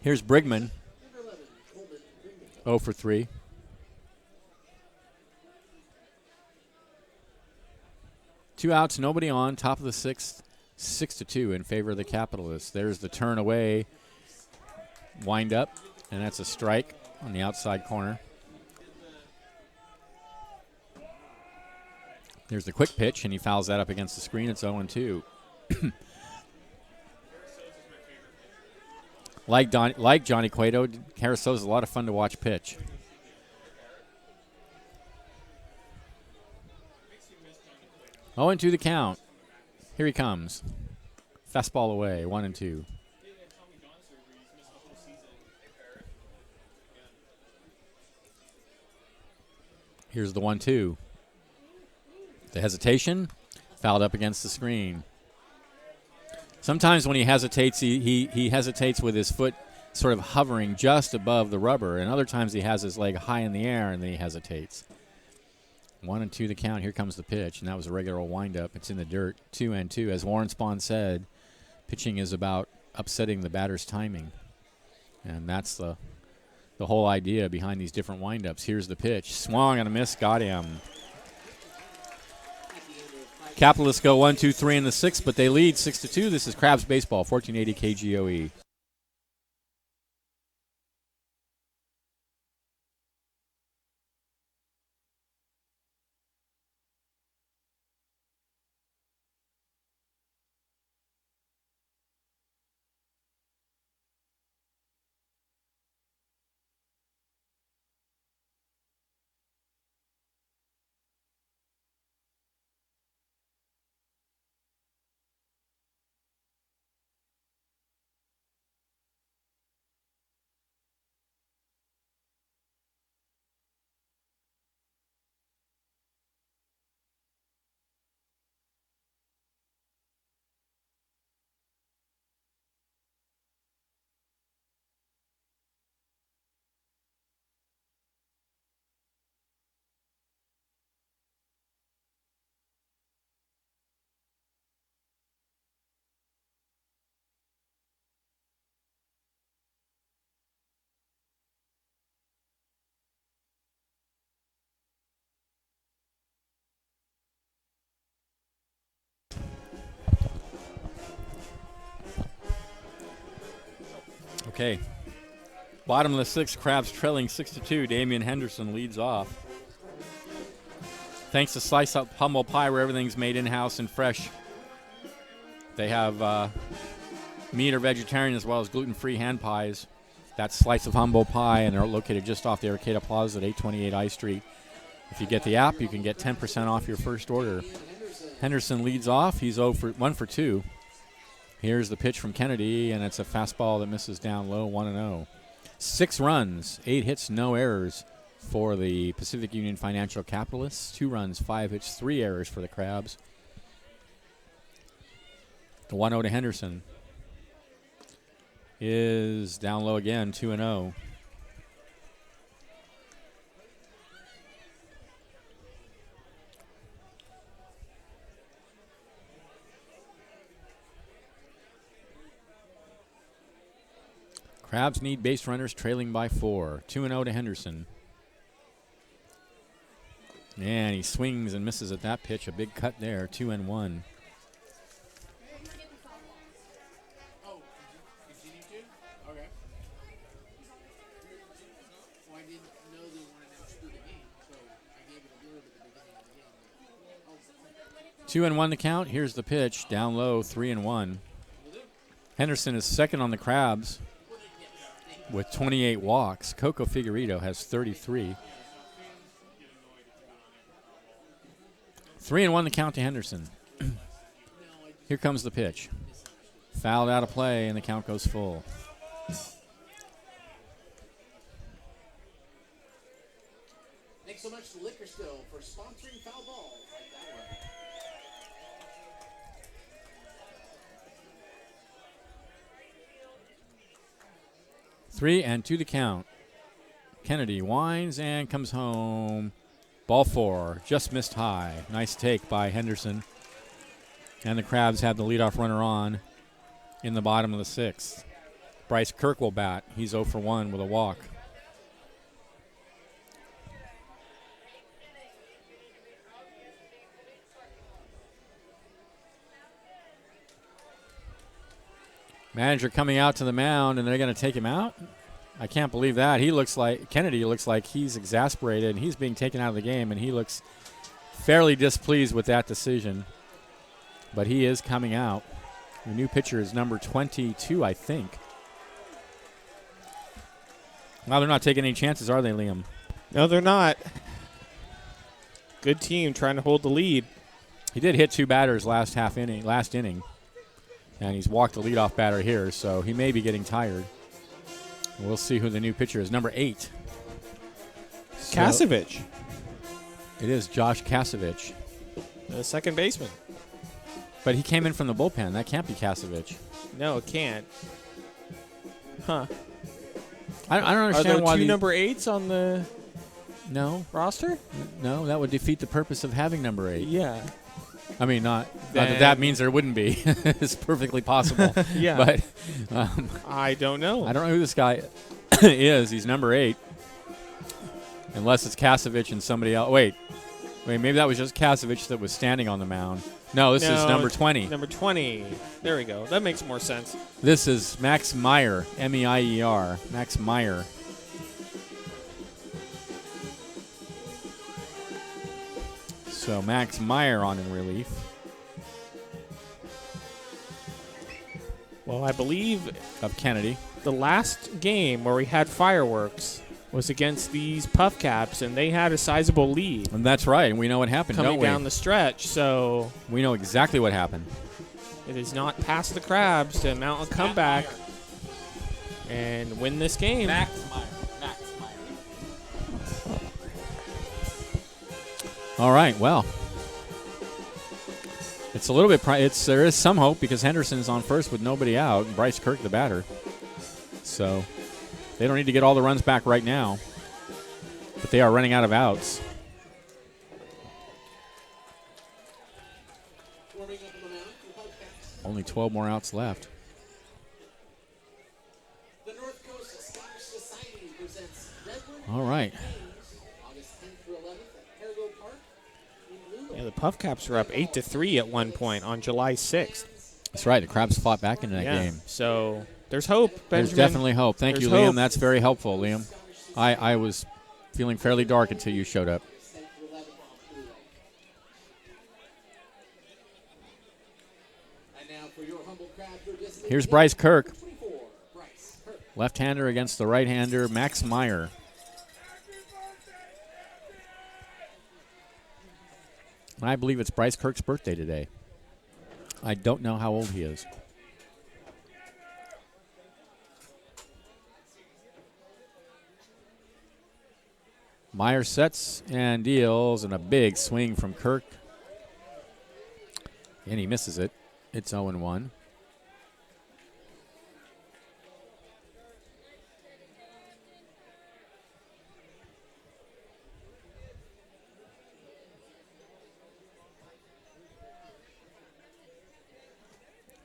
Here's Brigman. 0 for 3. Two outs, nobody on. Top of the sixth, 6-2 in favor of the Capitalists. There's the turn away, wind up, and that's a strike on the outside corner. There's the quick pitch, and he fouls that up against the screen. It's 0-2. Like Johnny Cueto, Caraso's a lot of fun to watch pitch. Oh, 0-2 the count. Here he comes. Fastball away, 1-2. Here's the 1-2. The hesitation, fouled up against the screen. Sometimes when he hesitates, he hesitates with his foot sort of hovering just above the rubber, and other times he has his leg high in the air and then he hesitates. 1-2 the count. Here comes the pitch, and that was a regular windup. It's in the dirt. 2-2. As Warren Spahn said, pitching is about upsetting the batter's timing, and that's the whole idea behind these different windups. Here's the pitch. Swung and a miss. Got him. Capitalists go 1-2-3 in the sixth, but they lead 6-2. This is Crabs Baseball, 1480 KGOE. Okay. Bottom of the sixth, Crabs trailing 6-2. Damian Henderson leads off. Thanks to Slice Up Humble Pie, where everything's made in-house and fresh. They have meat or vegetarian as well as gluten-free hand pies. That's Slice of Humble Pie, and they're located just off the Arcata Plaza at 828 I Street. If you get the app, you can get 10% off your first order. Henderson leads off. He's 1 for 2. Here's the pitch from Kennedy, and it's a fastball that misses down low, 1-0. 6 runs, 8 hits, no errors for the Pacific Union Financial Capitalists. 2 runs, 5 hits, 3 errors for the Crabs. The 1-0 to Henderson is down low again, 2-0. Crabs need base runners, trailing by 4. 2-0 to Henderson. And he swings and misses at that pitch. A big cut there, 2-1. 2-1 the count. Here's the pitch. Down low, 3-1. Henderson is second on the Crabs with 28 walks. Coco Figueredo has 33. 3-1 the count to Henderson. Here comes the pitch. Fouled out of play, and the count goes full. Thanks so much to Liquor Still for sponsoring Foul Ball. Right that way. 3-2 the count. Kennedy winds and comes home. Ball 4, just missed high. Nice take by Henderson. And the Crabs have the leadoff runner on in the bottom of the 6th. Bryce Kirk will bat. He's 0 for 1 with a walk. Manager coming out to the mound, and they're going to take him out? I can't believe that. Kennedy looks like he's exasperated, and he's being taken out of the game, and he looks fairly displeased with that decision. But he is coming out. The new pitcher is number 22, I think. Well, they're not taking any chances, are they, Liam? No, they're not. Good team trying to hold the lead. He did hit 2 batters last inning. And he's walked the leadoff batter here, so he may be getting tired. We'll see who the new pitcher is. Number 8. Kasevich. It is Josh Kasevich. The second baseman. But he came in from the bullpen. That can't be Kasevich. No, it can't. Huh. I don't understand Are there why two number 8s on the roster? No, that would defeat the purpose of having number 8. Yeah. I mean, not that means there wouldn't be. It's perfectly possible. Yeah. But I don't know. I don't know who this guy is. He's number 8. Unless it's Kasevich and somebody else. Wait, maybe that was just Kasevich that was standing on the mound. No, this is number 20. Number 20. There we go. That makes more sense. This is Max Meyer, M-E-I-E-R. Max Meyer. So Max Meyer on in relief. Well, I believe of Kennedy. The last game where we had fireworks was against these PufCaps, and they had a sizable lead. And that's right, and we know what happened, don't we? Coming down the stretch, so we know exactly what happened. It is not past the Crabs to mount a comeback and win this game. Max Meyer. All right, well, it's a little bit. There is some hope because Henderson's on first with nobody out, and Bryce Kirk the batter. So they don't need to get all the runs back right now, but they are running out of outs. Only 12 more outs left. The North Coast Scottish Society presents Redwood. All right. August 10th through 11th at Harrigo Park. Yeah, the PufCaps were up 8-3 at one point on July 6th. That's right. The Crabs fought back into that game. So there's hope, Benjamin. There's definitely hope. Thank you, Liam. That's very helpful, Liam. I was feeling fairly dark until you showed up. Here's Bryce Kirk. Left-hander against the right-hander, Max Meyer. And I believe it's Bryce Kirk's birthday today. I don't know how old he is. Meyer sets and deals, and a big swing from Kirk. And he misses it. It's 0-1.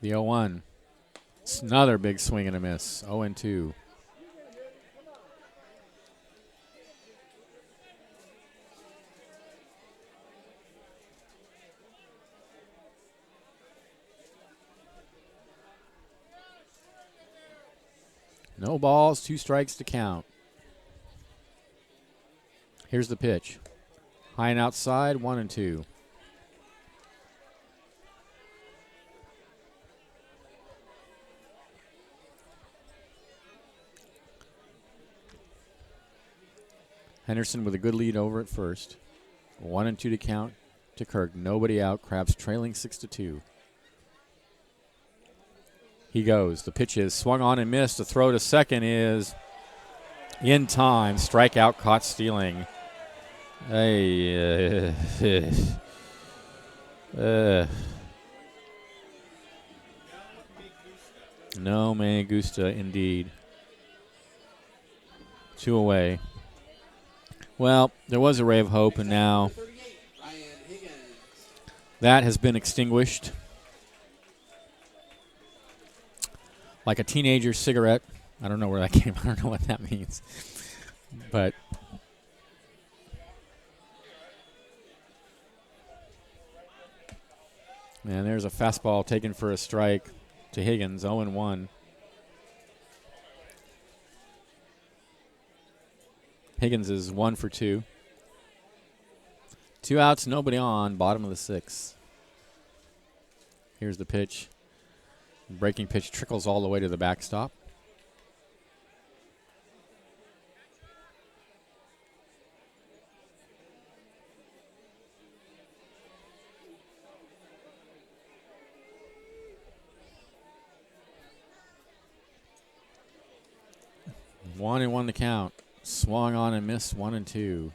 The 0-1. It's another big swing and a miss. 0-2. No balls, 2 strikes to count. Here's the pitch. High and outside, 1-2. Henderson with a good lead over at first. 1-2 to count to Kirk. Nobody out. Crabs trailing 6-2. He goes. The pitch is swung on and missed. The throw to second is in time. Strikeout caught stealing. Hey. No, me gusta indeed. 2 away. Well, there was a ray of hope, and now that has been extinguished. Like a teenager's cigarette. I don't know where that came. I don't know what that means. But man, there's a fastball taken for a strike to Higgins, 0-1. Higgins is 1 for 2. 2 outs, nobody on, bottom of the 6th. Here's the pitch. Breaking pitch trickles all the way to the backstop. One and 1 to count. Swung on and missed 1-2.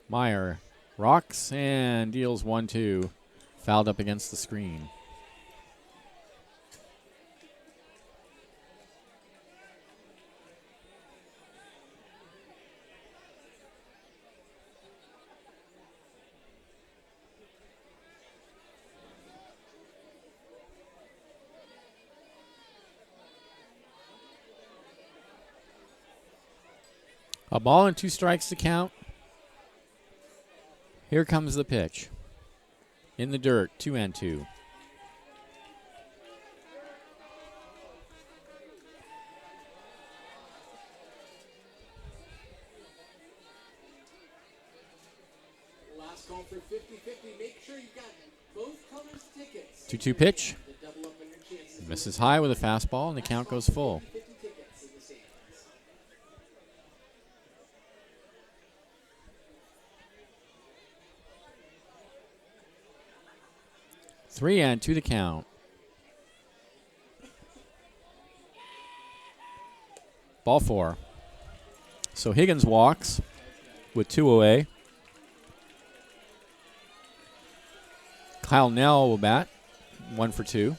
Meyer rocks and deals 1-2. Fouled up against the screen. A ball and 2 strikes to count. Here comes the pitch. In the dirt, 2-2. Last call for 50-50. Make sure you've got both colors tickets. 2-2 pitch. Misses high with a fastball, and the count goes full. 3-2 to count. Ball 4. So Higgins walks with 2 away. Kyle Nell will bat, 1 for 2.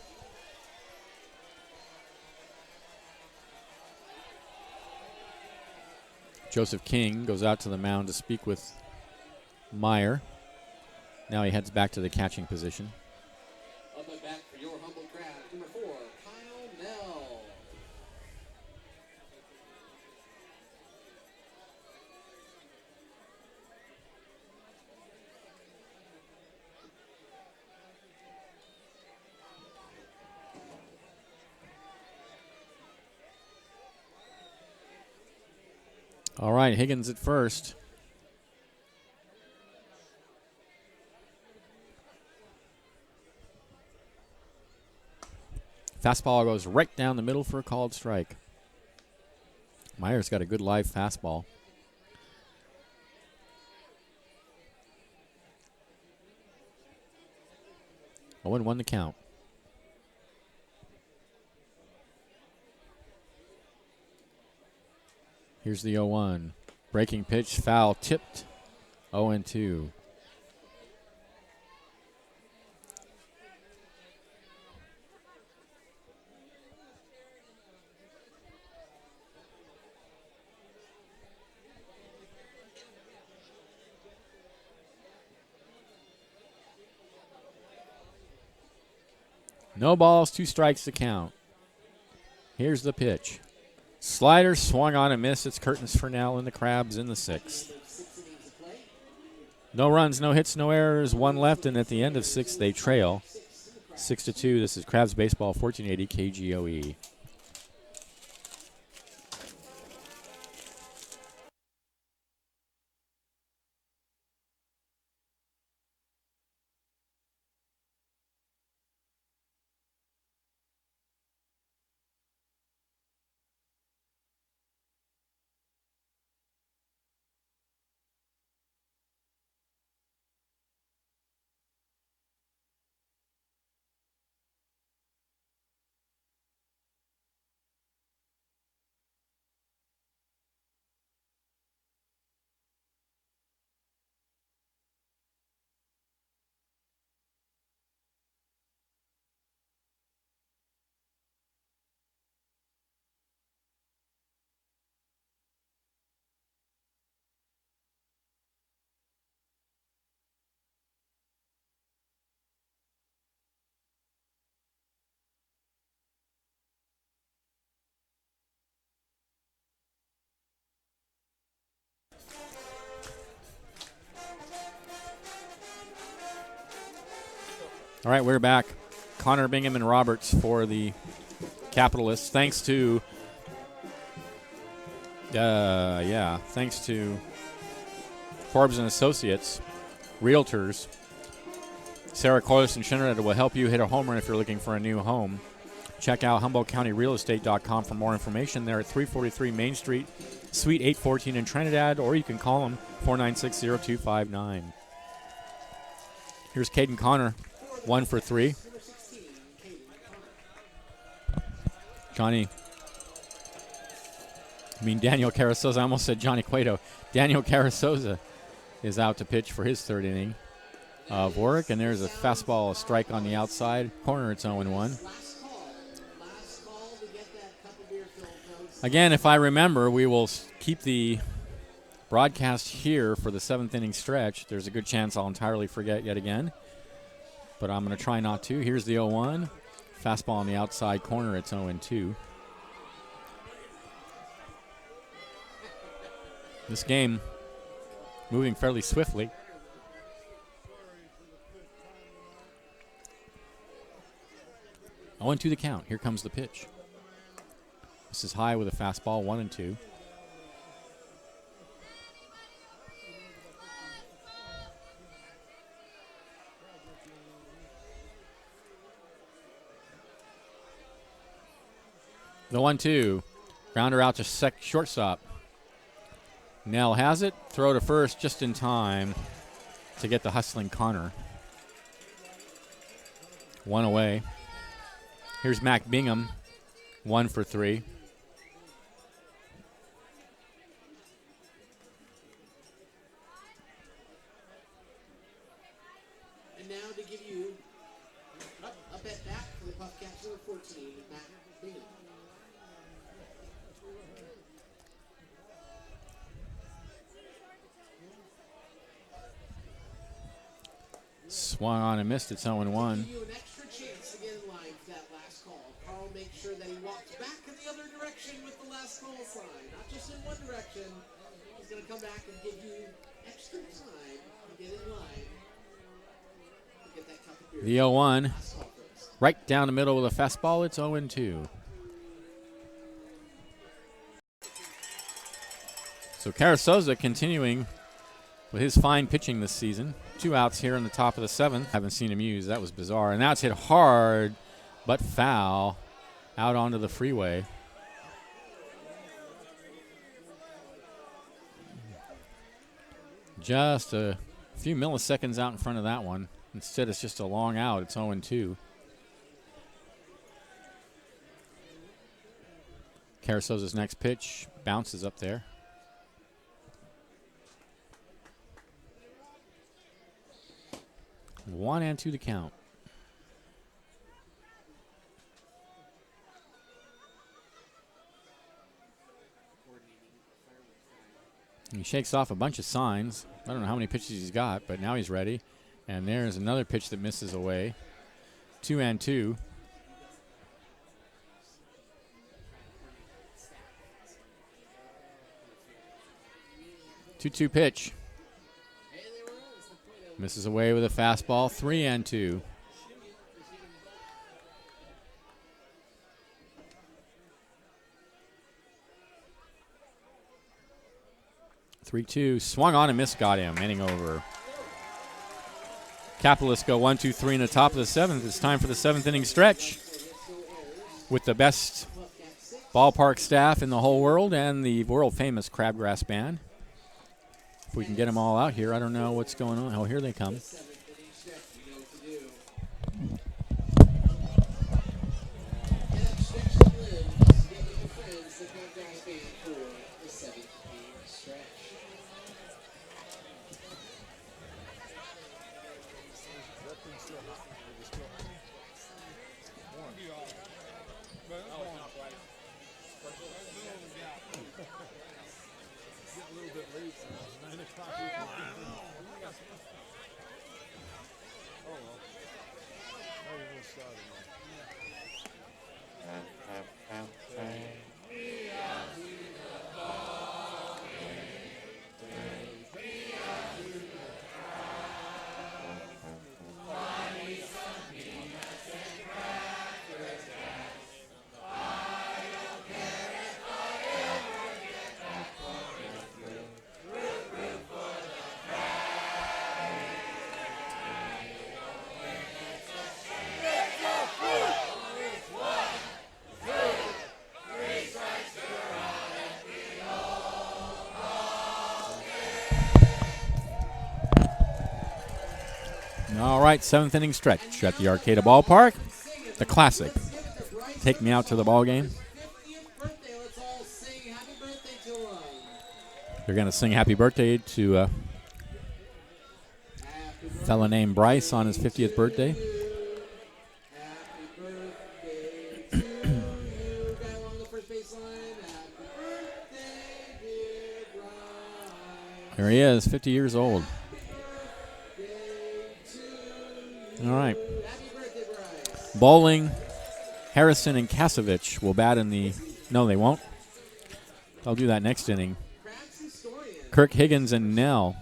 Joseph King goes out to the mound to speak with Meyer. Now he heads back to the catching position. Up and back for your humble crowd, number 4, Kyle Nell. All right, Higgins at first. Fastball goes right down the middle for a called strike. Meyer's got a good live fastball. Oh, and 1 to count. Here's the 0-1. Breaking pitch, foul, tipped. 0-2. No balls, 2 strikes to count. Here's the pitch. Slider swung on and missed. It's curtains for now, and the Crabs in the 6th. No runs, no hits, no errors. 1 left, and at the end of 6, they trail 6-2. This is Crabs Baseball, 1480 KGOE. All right, we're back. Connor, Bingham, and Roberts for the Capitalists. Thanks to Forbes and Associates, Realtors. Sarah Corliss and Shinner will help you hit a home run if you're looking for a new home. Check out HumboldtCountyRealEstate.com for more information. They're at 343 Main Street, Suite 814 in Trinidad, or you can call them 496-0259. Here's Caden Connor, 1 for 3. Daniel Carasoza. I almost said Johnny Cueto. Daniel Carasoza is out to pitch for his third inning of work, and there's a fastball, a strike on the outside corner. It's 0-1. Again, if I remember, we will keep the broadcast here for the 7th inning stretch. There's a good chance I'll entirely forget yet again, but I'm going to try not to. Here's the 0-1. Fastball on the outside corner. It's 0-2. This game moving fairly swiftly. 0-2 the count. Here comes the pitch. This is high with a fastball, 1-2. The 1-2. Grounder out to shortstop. Nell has it. Throw to first just in time to get the hustling Connor. 1 away. Here's Mac Bingham, 1 for 3. And now to give you a bet back for the PufCaps number 14, Mac Bingham. Swung on and missed. It's 0-1. Give you an extra chance to get in line for that last call. Carl makes sure that he walks back in the other direction with the last call sign. Not just in one direction. He's going to come back and give you extra time to get in line. To get that cup of beer. The 0-1. Right down the middle with a fastball. It's 0-2. So Carasoza continuing with his fine pitching this season. 2 outs here in the top of the 7th. Haven't seen him use. That was bizarre. And now it's hit hard but foul out onto the freeway. Just a few milliseconds out in front of that one. Instead, it's just a long out. It's 0-2. Carasoza's next pitch bounces up there. 1-2 to count. He shakes off a bunch of signs. I don't know how many pitches he's got, but now he's ready. And there's another pitch that misses away. 2-2. 2-2 pitch. Misses away with a fastball. 3-2. Swung on and missed. Got him. Inning over. Capitalists go 1-2-3 in the top of the 7th. It's time for the 7th inning stretch with the best ballpark staff in the whole world and the world famous Crabgrass Band. If we can get them all out here, I don't know what's going on. Oh, here they come. All right, seventh inning stretch at the Arcata Ballpark. The classic. Take me out to the ball game. They're going to sing happy birthday to a fella named Bryce on his 50th birthday. There he is, 50 years old. All right. Bowling, Harrison, and Kasevich will bat in the... No, they won't. They'll do that next inning. Kirk Higgins and Nell.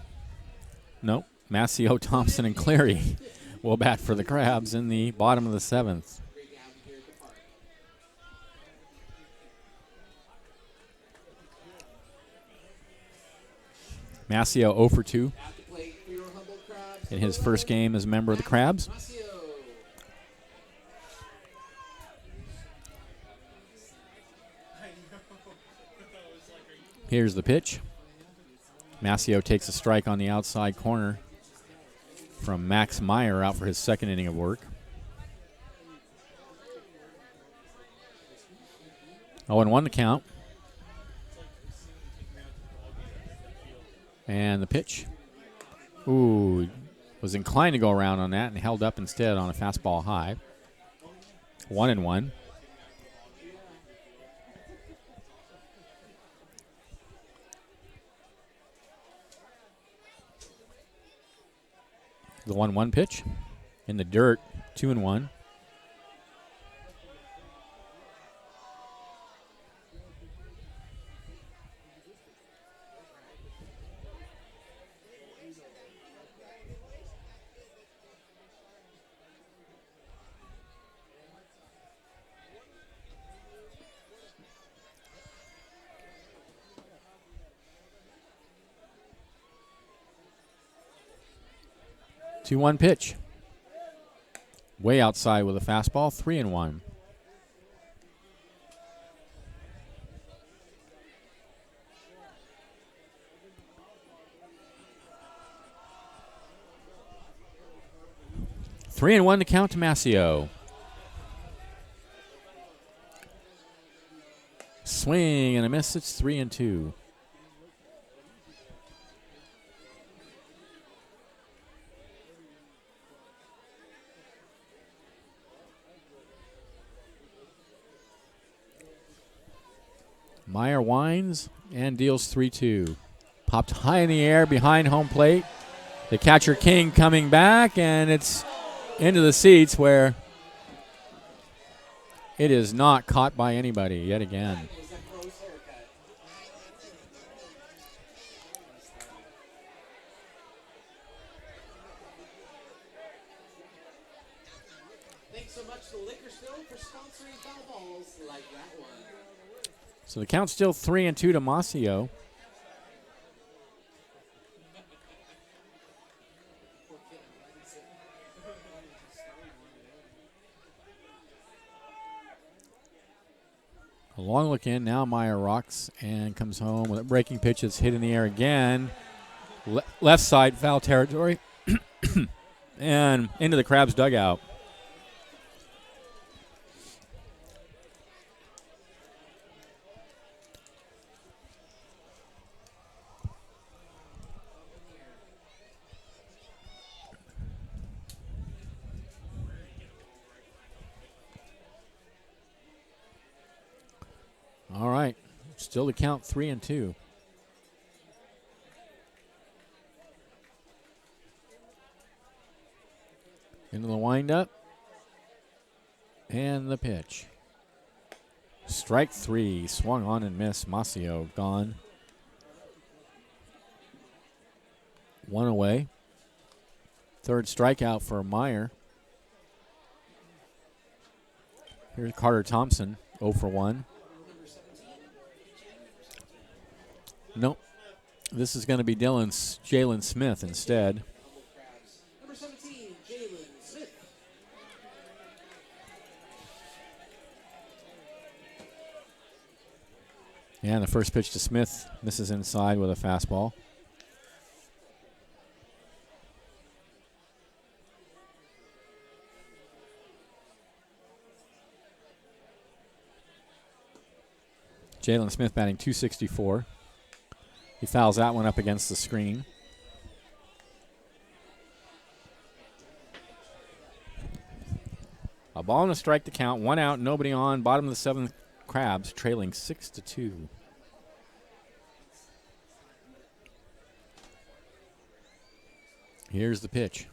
Nope. Mascio, Thompson, and Cleary will bat for the Crabs in the bottom of the seventh. Mascio 0 for 2 in his first game as a member of the Crabs. Here's the pitch. Mascio takes a strike on the outside corner from Max Meyer out for his second inning of work. 0-1 the count. And the pitch. Ooh, was inclined to go around on that and held up instead on a fastball high. 1-1. The 1-1 pitch in the dirt, 2-1. Two-one pitch. Way outside with a fastball, 3-1. Three and 1 to count to Mascio. Swing and a miss. It's 3-2. Meyer winds and deals 3-2. Popped high in the air behind home plate. The catcher King coming back, and it's into the seats where it is not caught by anybody yet again. Thanks so much to Liquorsville for sponsoring foul balls like that one. So the count's still 3-2 to Mascio. A long look in. Now Meyer rocks and comes home with a breaking pitch that's hit in the air again. Left side, foul territory. And into the Crabs dugout. All right, still to count 3-2. Into the windup. And the pitch. Strike three, swung on and missed. Mascio gone. One away. Third strikeout for Meyer. Here's Carter Thompson, 0 for 1. Nope. This is going to be Jalen Smith instead. Number 17, Jalen Smith. And the first pitch to Smith misses inside with a fastball. Jalen Smith batting .264. He fouls that one up against the screen. A ball and a strike to count. 1 out, nobody on. Bottom of the 7th, Crabs trailing 6-2. Here's the pitch.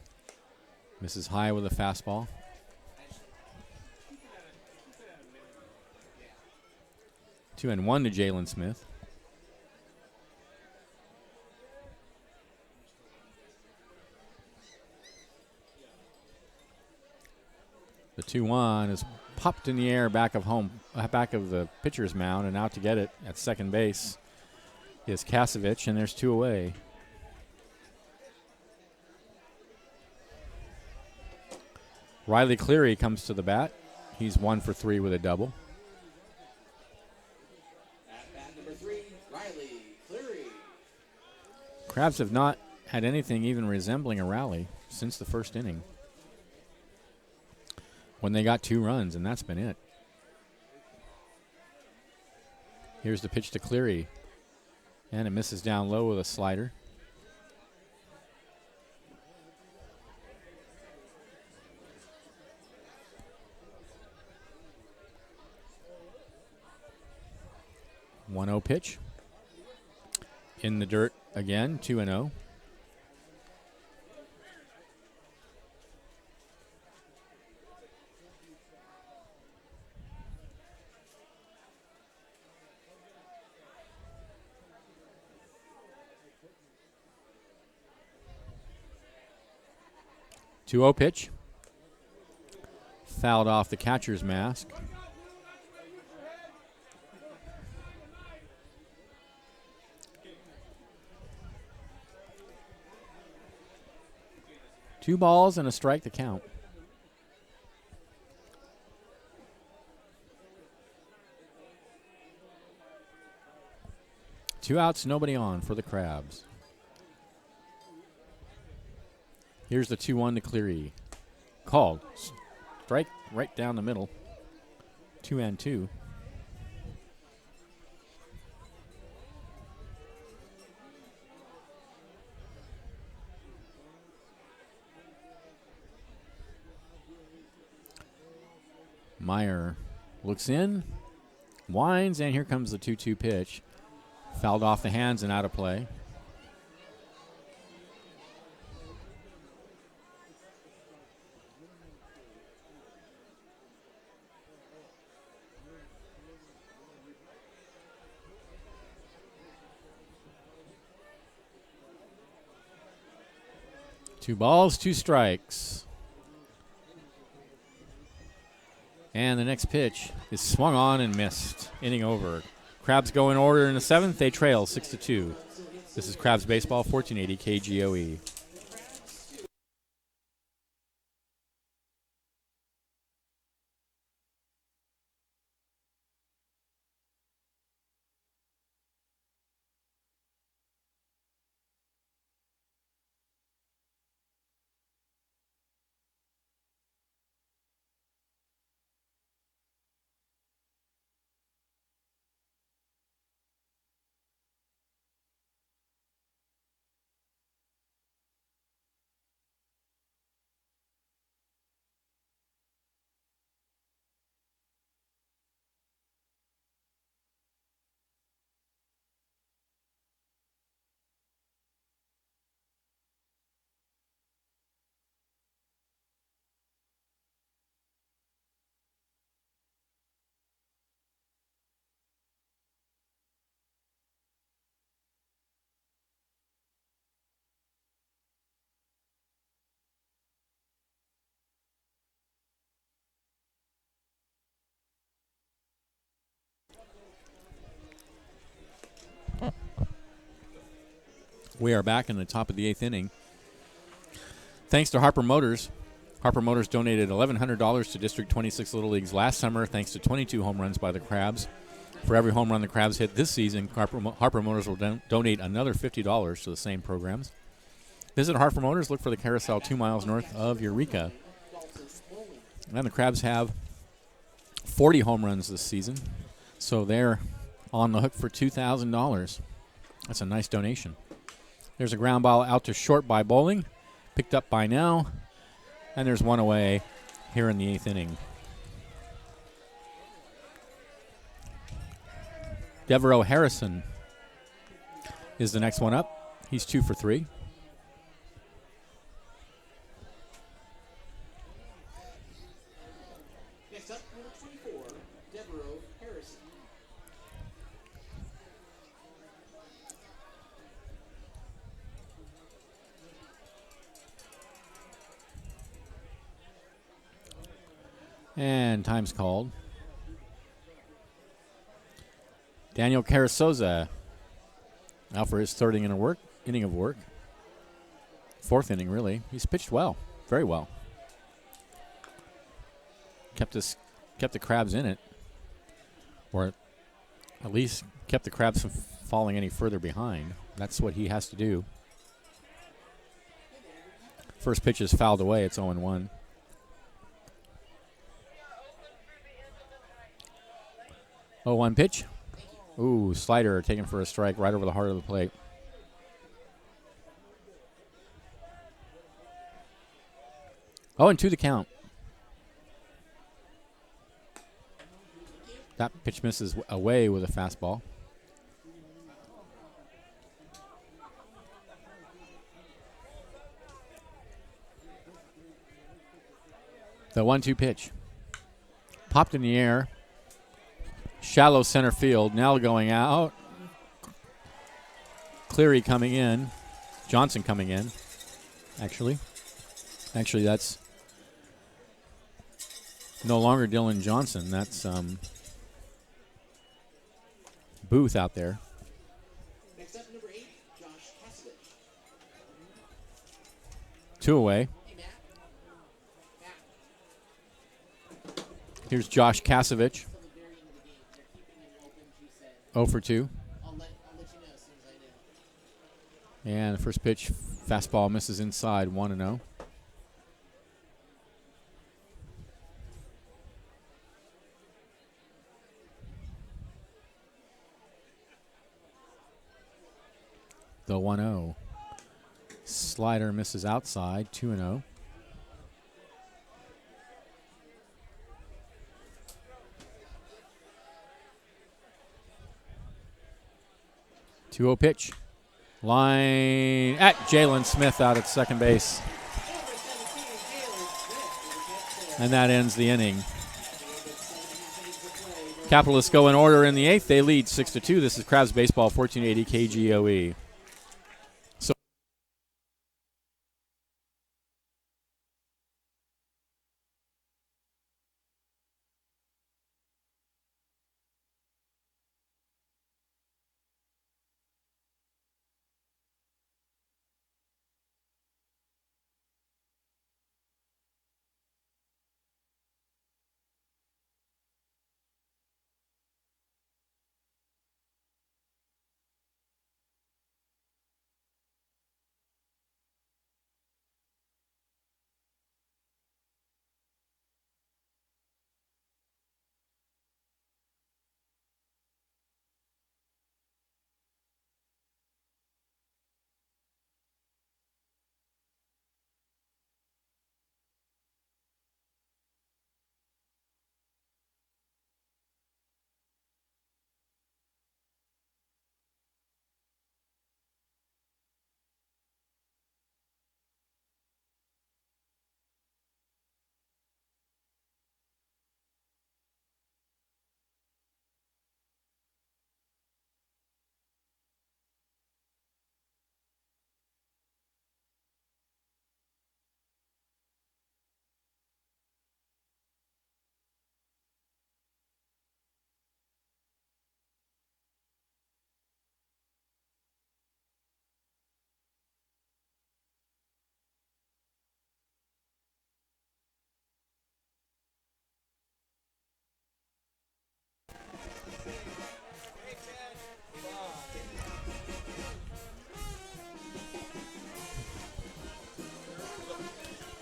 Misses high with a fastball. Two and one to Jalen Smith. The 2-1 is popped in the air back of the pitcher's mound, and out to get it at second base is Kasevich, and there's 2 away. Riley Cleary comes to the bat. He's 1 for 3 with a double. At bat number 3, Riley Cleary. Crabs have not had anything even resembling a rally since the first inning, when they got 2 runs, and that's been it. Here's the pitch to Cleary, and it misses down low with a slider. One 0 pitch. In the dirt again, 2-0. Two-0 pitch. Fouled off the catcher's mask. Two balls and a strike to count. Two outs, nobody on for the Crabs. Here's the 2-1 to Cleary. Called. Strike right down the middle. 2-2. Meyer looks in, winds, and here comes the 2-2 pitch. Fouled off the hands and out of play. Two balls, 2 strikes. And the next pitch is swung on and missed. Inning over. Crabs go in order in the 7th. They trail 6-2. This is Crabs Baseball, 1480 KGOE. We are back in the top of the 8th inning. Thanks to Harper Motors. Harper Motors donated $1,100 to District 26 Little Leagues last summer thanks to 22 home runs by the Crabs. For every home run the Crabs hit this season, Harper Motors will donate another $50 to the same programs. Visit Harper Motors. Look for the carousel 2 miles north of Eureka. And the Crabs have 40 home runs this season, so they're on the hook for $2,000. That's a nice donation. There's a ground ball out to short by Bowling. Picked up by Now. And there's one away here in the 8th inning. Devereaux Harrison is the next one up. He's 2 for 3. Next up, number 24, Devereaux Harrison. And time's called. Daniel Carasoza out for his third inning of work. Fourth inning, really. He's pitched well, very well. Kept the Crabs in it, or at least kept the Crabs from falling any further behind. That's what he has to do. First pitch is fouled away. It's 0-1. Oh, 1 pitch. Ooh, slider taken for a strike right over the heart of the plate. Oh, and 2 the count. That pitch misses away with a fastball. The 1-2 pitch. Popped in the air. Shallow center field. Now going out. Cleary coming in. Johnson coming in. Actually, that's no longer Dylan Johnson. That's Booth out there. Next up, number 8, Josh Kasevich. 2 away. Hey, Matt. Here's Josh Kasevich. 0 for 2. I'll let you know as soon as I know. And the first pitch, fastball misses inside, 1-0. The 1-0. Slider misses outside, 2-0. Two-0 pitch. Line at Jalen Smith out at second base. And that ends the inning. Capitalists go in order in the 8th. They lead 6-2. This is Crabs Baseball, 1480 KGOE.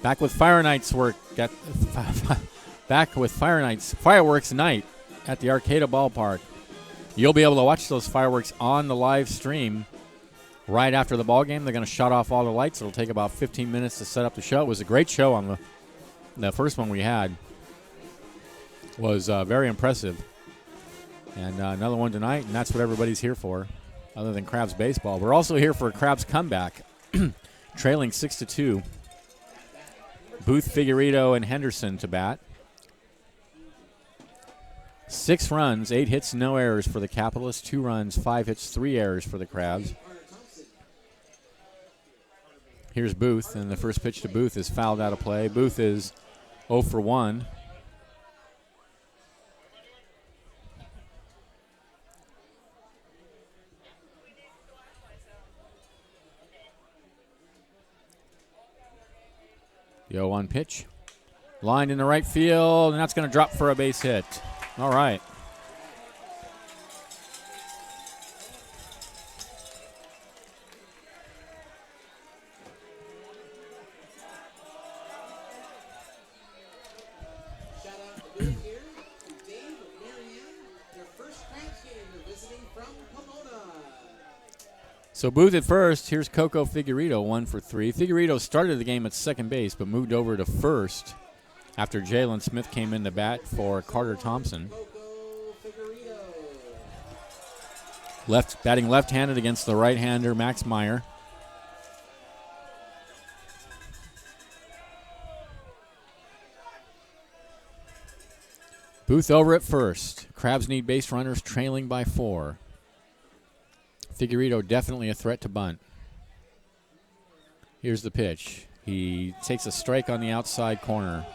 Back with Fire Nights work. Back with Fireworks night at the Arcata Ballpark. You'll be able to watch those fireworks on the live stream right after the ball game. They're going to shut off all the lights. It'll take about 15 minutes to set up the show. It was a great show on the first one we had. Was very impressive. And another one tonight, and that's what everybody's here for, other than Crabs baseball. We're also here for a Crabs comeback, trailing 6-2. Booth, Figueredo, and Henderson to bat. 6 runs, 8 hits, no errors for the Capitalists. 2 runs, 5 hits, 3 errors for the Crabs. Here's Booth, and the first pitch to Booth is fouled out of play. Booth is 0 for 1. The 0-1 pitch. Lined in the right field, and that's going to drop for a base hit. All right. Shout out to Dave here, Dave and Marianne, their first Crabs game. They're visiting from Pomona. So Booth at first. Here's Coco Figueredo, 1 for 3. Figueredo started the game at second base, but moved over to first after Jalen Smith came in to bat for Carter Thompson. Batting left-handed against the right-hander Max Meyer. Booth over at first. Crabs need base runners, trailing by 4. Figueredo definitely a threat to bunt. Here's the pitch. He takes a strike on the outside corner.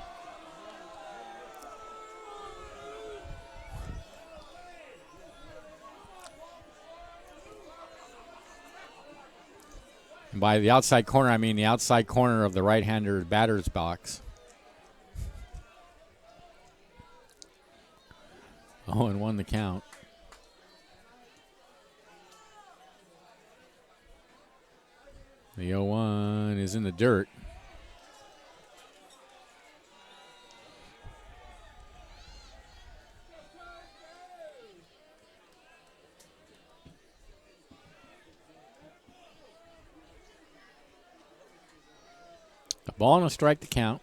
And by the outside corner, I mean the outside corner of the right-hander batter's box. 0-1 the count. The 0-1 is in the dirt. A ball and a strike to count.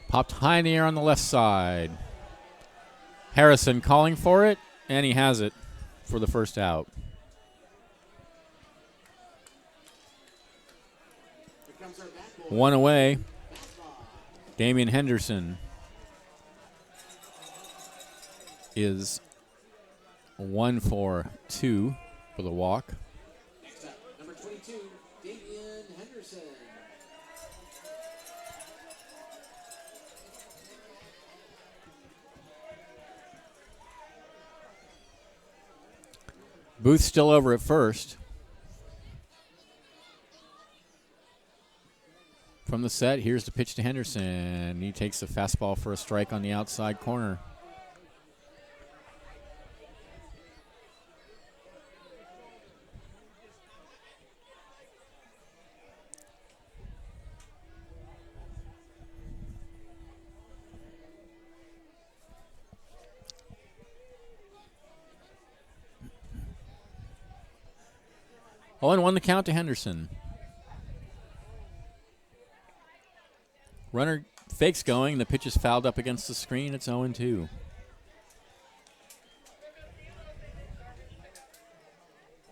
Popped high in the air on the left side. Harrison calling for it, and he has it for the first out. One away. Damian Henderson is 1 for 2 for the walk. Next up, number 22, Damian Henderson. Booth still over at first. From the set, here's the pitch to Henderson. He takes the fastball for a strike on the outside corner. Oh, and 1 the count to Henderson. Runner fakes going. The pitch is fouled up against the screen. It's 0-2.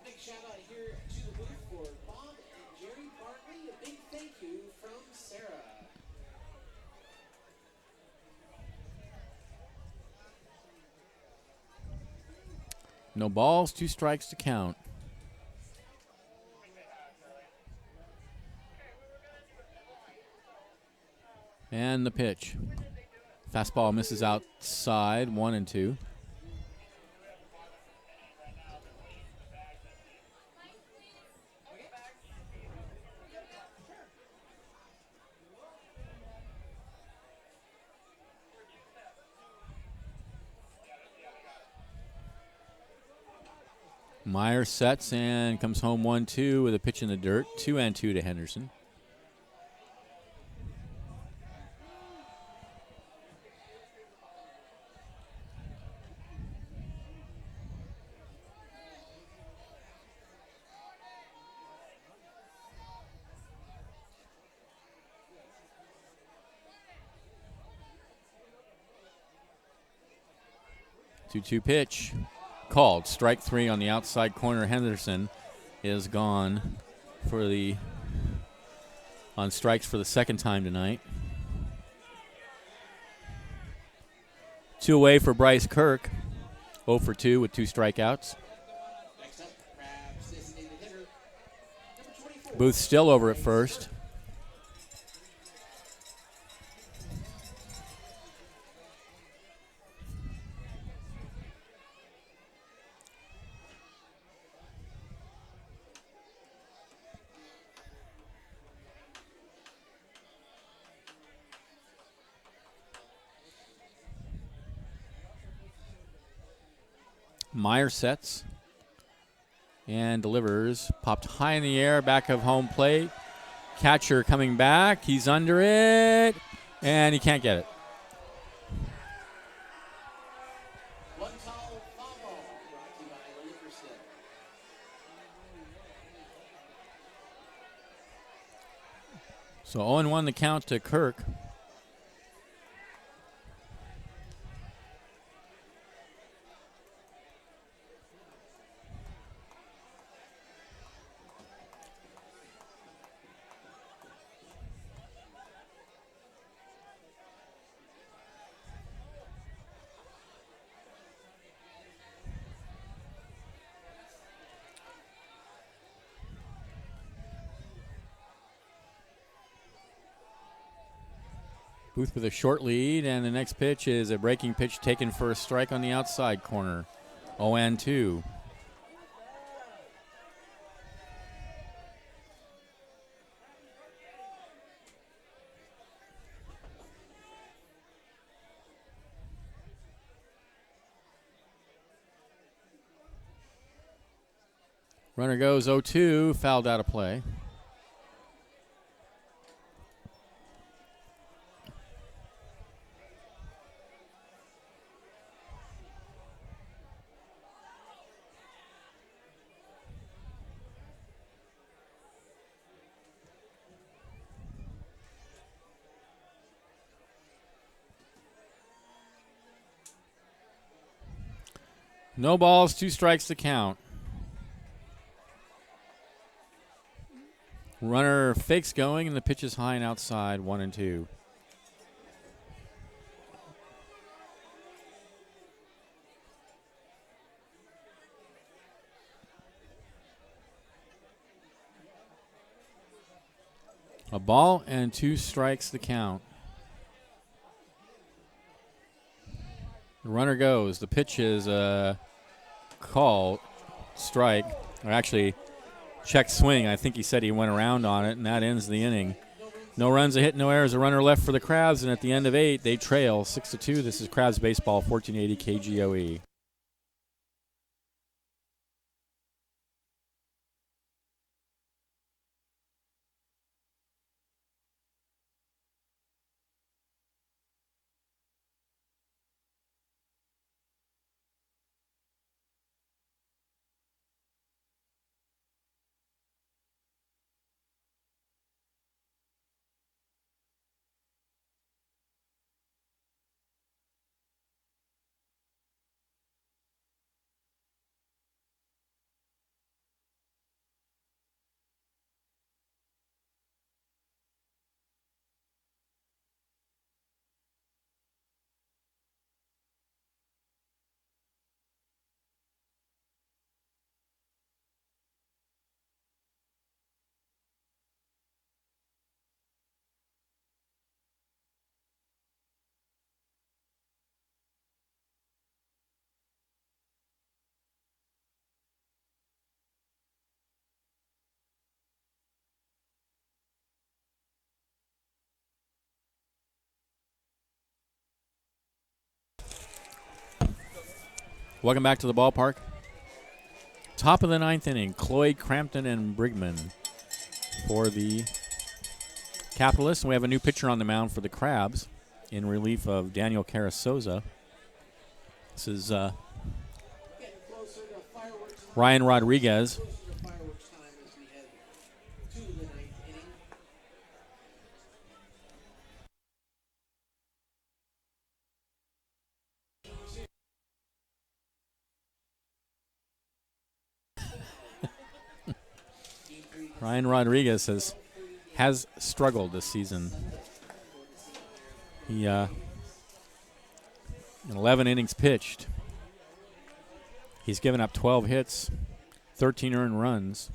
Big shout out here to the booth for Bob and Jerry Barkley. A big thank you from Sarah. No balls, 2 strikes to count. And the pitch. Fastball misses outside, 1-2. Meyer sets and comes home 1-2 with a pitch in the dirt. 2-2 to Henderson. 2-2 pitch. Called. Strike 3 on the outside corner. Henderson is gone on strikes for the second time tonight. 2 away for Bryce Kirk. 0 for 2 with 2 strikeouts. Booth still over at first. Meyer sets and delivers. Popped high in the air, back of home plate. Catcher coming back. He's under it, and he can't get it. So 0-1 the count to Kirk. Booth with a short lead, and the next pitch is a breaking pitch taken for a strike on the outside corner. 0-2. Runner goes 0-2, fouled out of play. No balls, 2 strikes to count. Runner fakes going, and the pitch is high and outside, 1-2. A ball and 2 strikes to count. The runner goes. The pitch is a call, strike, or actually check swing. I think he said he went around on it, and that ends the inning. No runs, a hit, no errors, a runner left for the Crabs, and at the end of 8, they trail 6-2. This is Crabs Baseball, 1480 KGOE. Welcome back to the ballpark. Top of the 9th inning, Cloyd, Crampton, and Brigman for the Capitalists. And we have a new pitcher on the mound for the Crabs in relief of Daniel Carasoza. This is Ryan Rodriguez. Ryan Rodriguez has struggled this season. He in 11 innings pitched, he's given up 12 hits, 13 earned runs.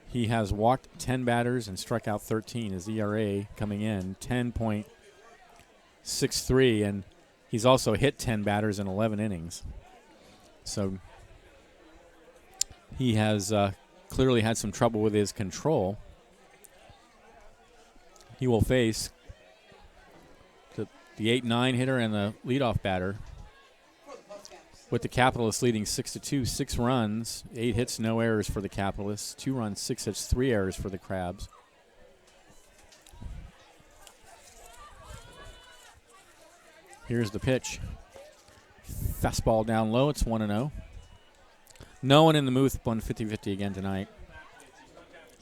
He has walked 10 batters and struck out 13. His ERA coming in 10.63, and he's also hit 10 batters in 11 innings. So he has clearly had some trouble with his control. He will face the 8-9 hitter and the leadoff batter, with the Capitalists leading 6-2, 6 runs, 8 hits, no errors for the Capitalists, 2 runs, 6 hits, 3 errors for the Crabs. Here's the pitch. Fastball down low, it's 1-0. No one in the booth, 150-50 again tonight.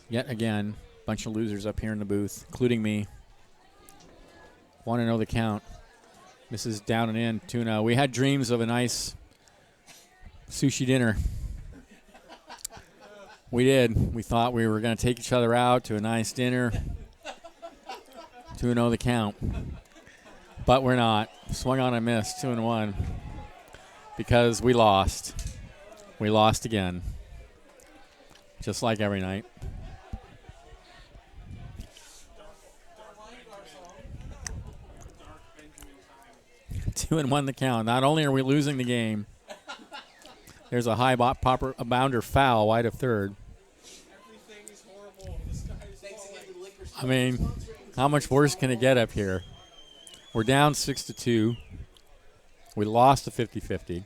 Yet again, bunch of losers up here in the booth, including me. 1-0 the count. Misses down and in, 2-0. We had dreams of a nice sushi dinner. We did. We thought we were going to take each other out to a nice dinner. 2-0 the count. But we're not. Swung on and missed, 2-1. Because we lost. We lost again. Just like every night. Two and one the count. Not only are we losing the game, there's a high bounder foul wide of third. I mean, how much worse can it get up here? We're down 6-2. We lost the 50-50.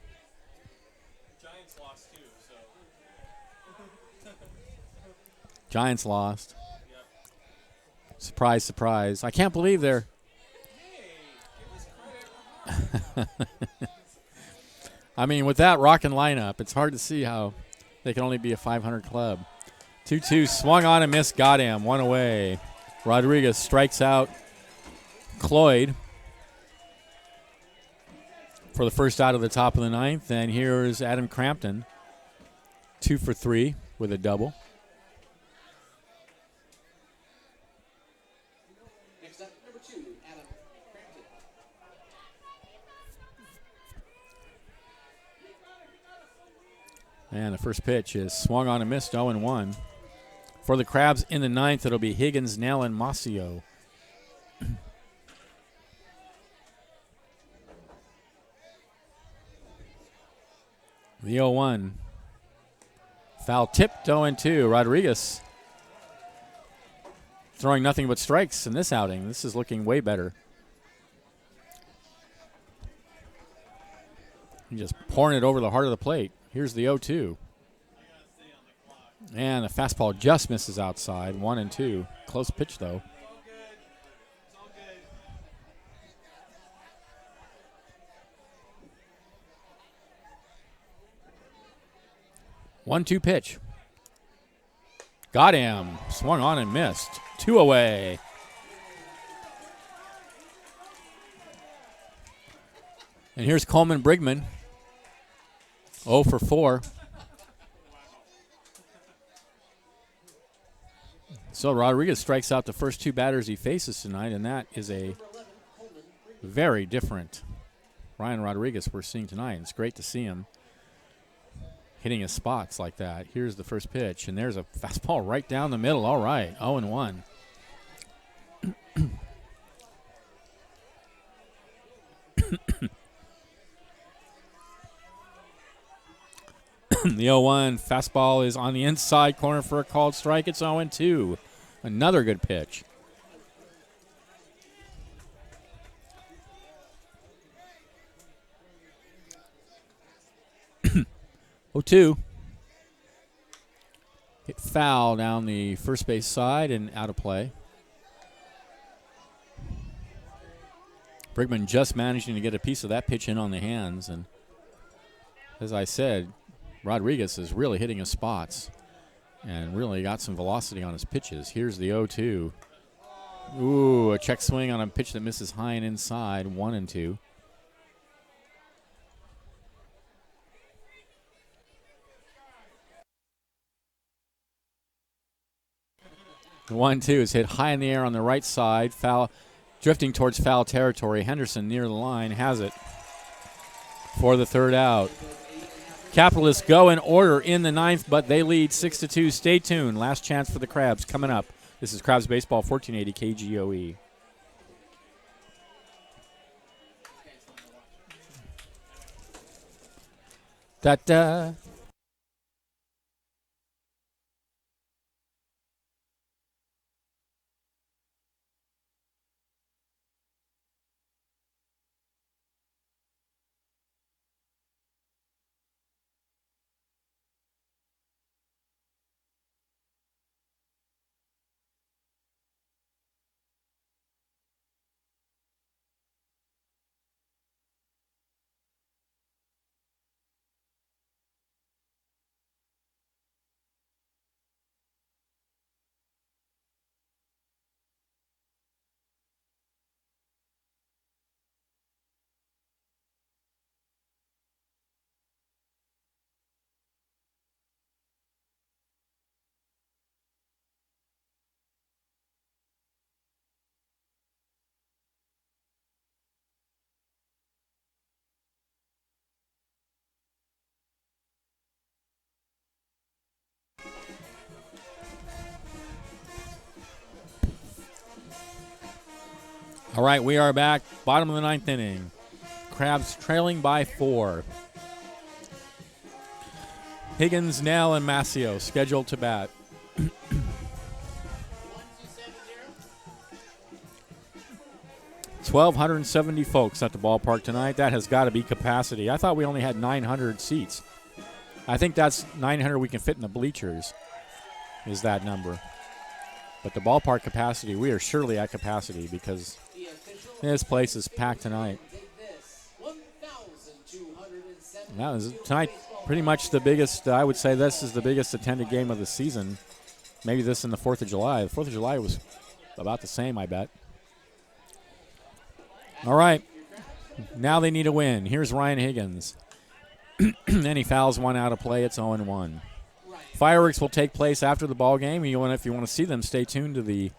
Giants lost too, so. Giants lost. Yep. Surprise, surprise. I can't believe they're. I mean, with that rocking lineup, it's hard to see how they can only be a 500 club. 2-2, swung on and missed, got him, one away. Rodriguez strikes out Cloyd for the first out of the top of the ninth, and here's Adam Crampton, 2 for 3 with a double. Next up, number 2, Adam Crampton. And the first pitch is swung on and missed, 0-1. For the Crabs in the ninth, it'll be Higgins, Nell, and Masio. The 0-1. Foul tipped, 0-2. Rodriguez throwing nothing but strikes in this outing. This is looking way better. He's just pouring it over the heart of the plate. Here's the 0-2. And the fastball just misses outside, 1-2. Close pitch, though. 1-2 pitch. Got him. Swung on and missed. 2 away. And here's Coleman Brigman. 0 for 4. So Rodriguez strikes out the first 2 batters he faces tonight, and that is a very different Ryan Rodriguez we're seeing tonight. It's great to see him hitting his spots like that. Here's the first pitch, and there's a fastball right down the middle. All right, 0-1. The 0-1 fastball is on the inside corner for a called strike. It's 0-2. Another good pitch. Oh-2. Hit foul down the first base side and out of play. Brigman just managing to get a piece of that pitch in on the hands. And as I said, Rodriguez is really hitting his spots and really got some velocity on his pitches. Here's the 0-2. Ooh, a check swing on a pitch that misses high and inside, 1-2. The 1-2 is hit high in the air on the right side. Foul, drifting towards foul territory. Henderson near the line has it for the third out. Capitalists go in order in the ninth, but they lead 6-2. Stay tuned. Last chance for the Crabs coming up. This is Crabs Baseball, 1480 KGOE. Da-da. All right, we are back. Bottom of the ninth inning. Crabs trailing by 4. Higgins, Nell, and Mascio scheduled to bat. 1,270 folks at the ballpark tonight. That has got to be capacity. I thought we only had 900 seats. I think that's 900 we can fit in the bleachers is that number. But the ballpark capacity, we are surely at capacity because this place is packed tonight. That was tonight pretty much the biggest, I would say this is the biggest attended game of the season. Maybe this and the 4th of July. The 4th of July was about the same, I bet. All right. Now they need a win. Here's Ryan Higgins. And he fouls one out of play. It's 0-1. Fireworks will take place after the ball game. If you want to see them, stay tuned to the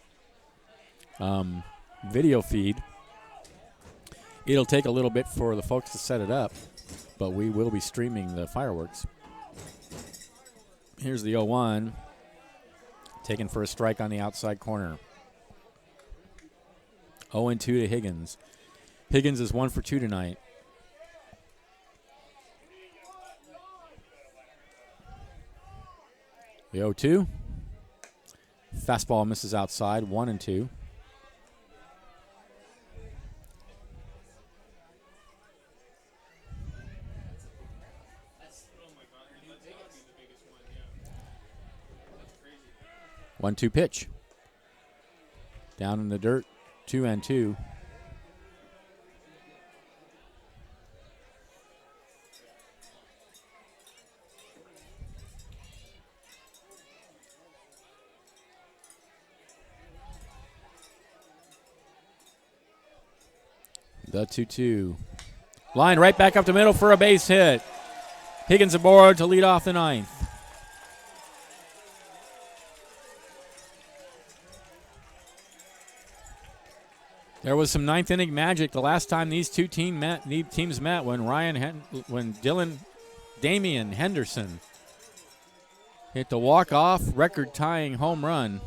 video feed. It'll take a little bit for the folks to set it up, but we will be streaming the fireworks. Here's the 0-1. Taken for a strike on the outside corner. 0-2 to Higgins. Higgins is 1 for 2 tonight. The 0-2. Fastball misses outside, 1-2. One-two pitch. Down in the dirt, 2-2. The 2-2. Line right back up the middle for a base hit. Higgins aboard to lead off the ninth. There was some ninth inning magic the last time these two teams met when Damian Henderson hit the walk-off record-tying home run.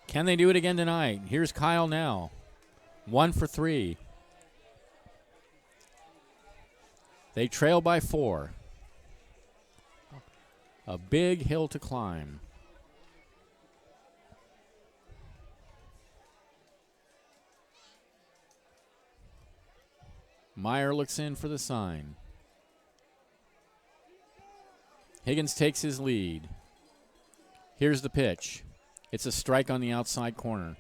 Can they do it again tonight? Here's Kyle now. 1 for 3. They trail by 4. A big hill to climb. Meyer looks in for the sign. Higgins takes his lead. Here's the pitch. It's a strike on the outside corner.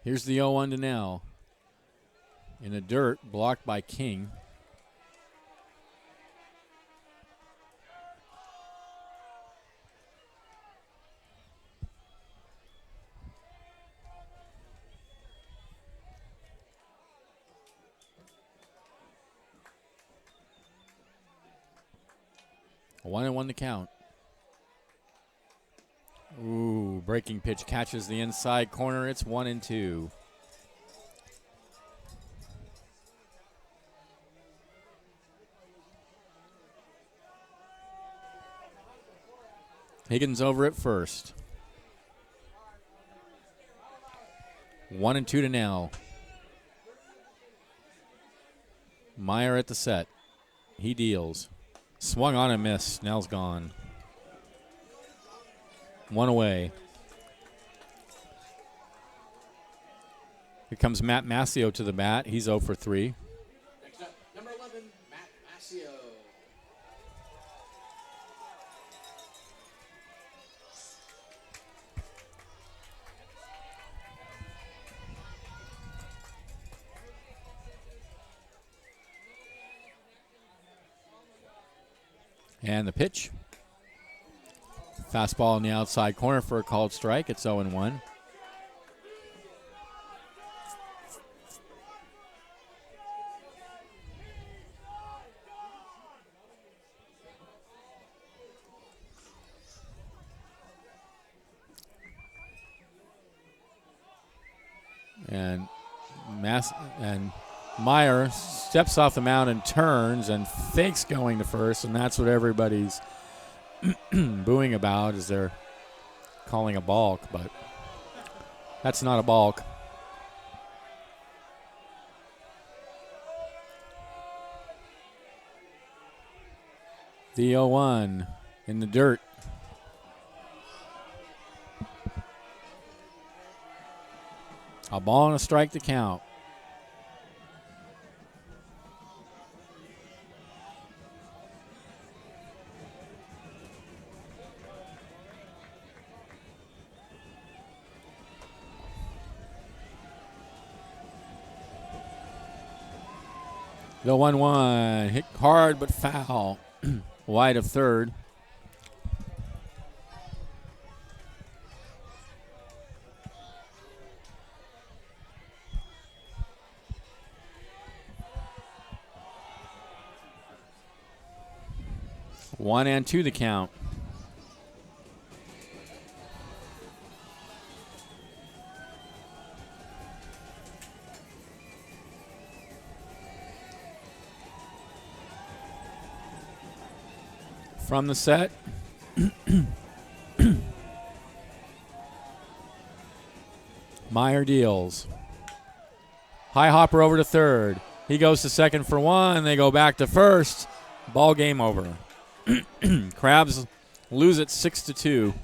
Here's the 0-1 to Nell. In the dirt, blocked by King. 1-1 to count. Ooh, breaking pitch catches the inside corner. It's 1-2. Higgins over at first. 1-2 to Nell. Meyer at the set. He deals. Swung on and missed. Nell's gone. 1 away. Here comes Matt Mascio to the bat. He's 0 for 3. Next up, number 11, Matt Mascio. And the pitch. Fastball in the outside corner for a called strike. It's 0-1. And Meyer steps off the mound and turns and fakes going to first, and that's what everybody's booing about as they're calling a balk, but that's not a balk. The 0-1 in the dirt. A ball and a strike to count. The 1-1 hit hard but foul. Wide of third. One and two the count. From the set. Meyer deals. High hopper over to third. He goes to second for one. They go back to first. Ball game over. Crabs lose it 6-2.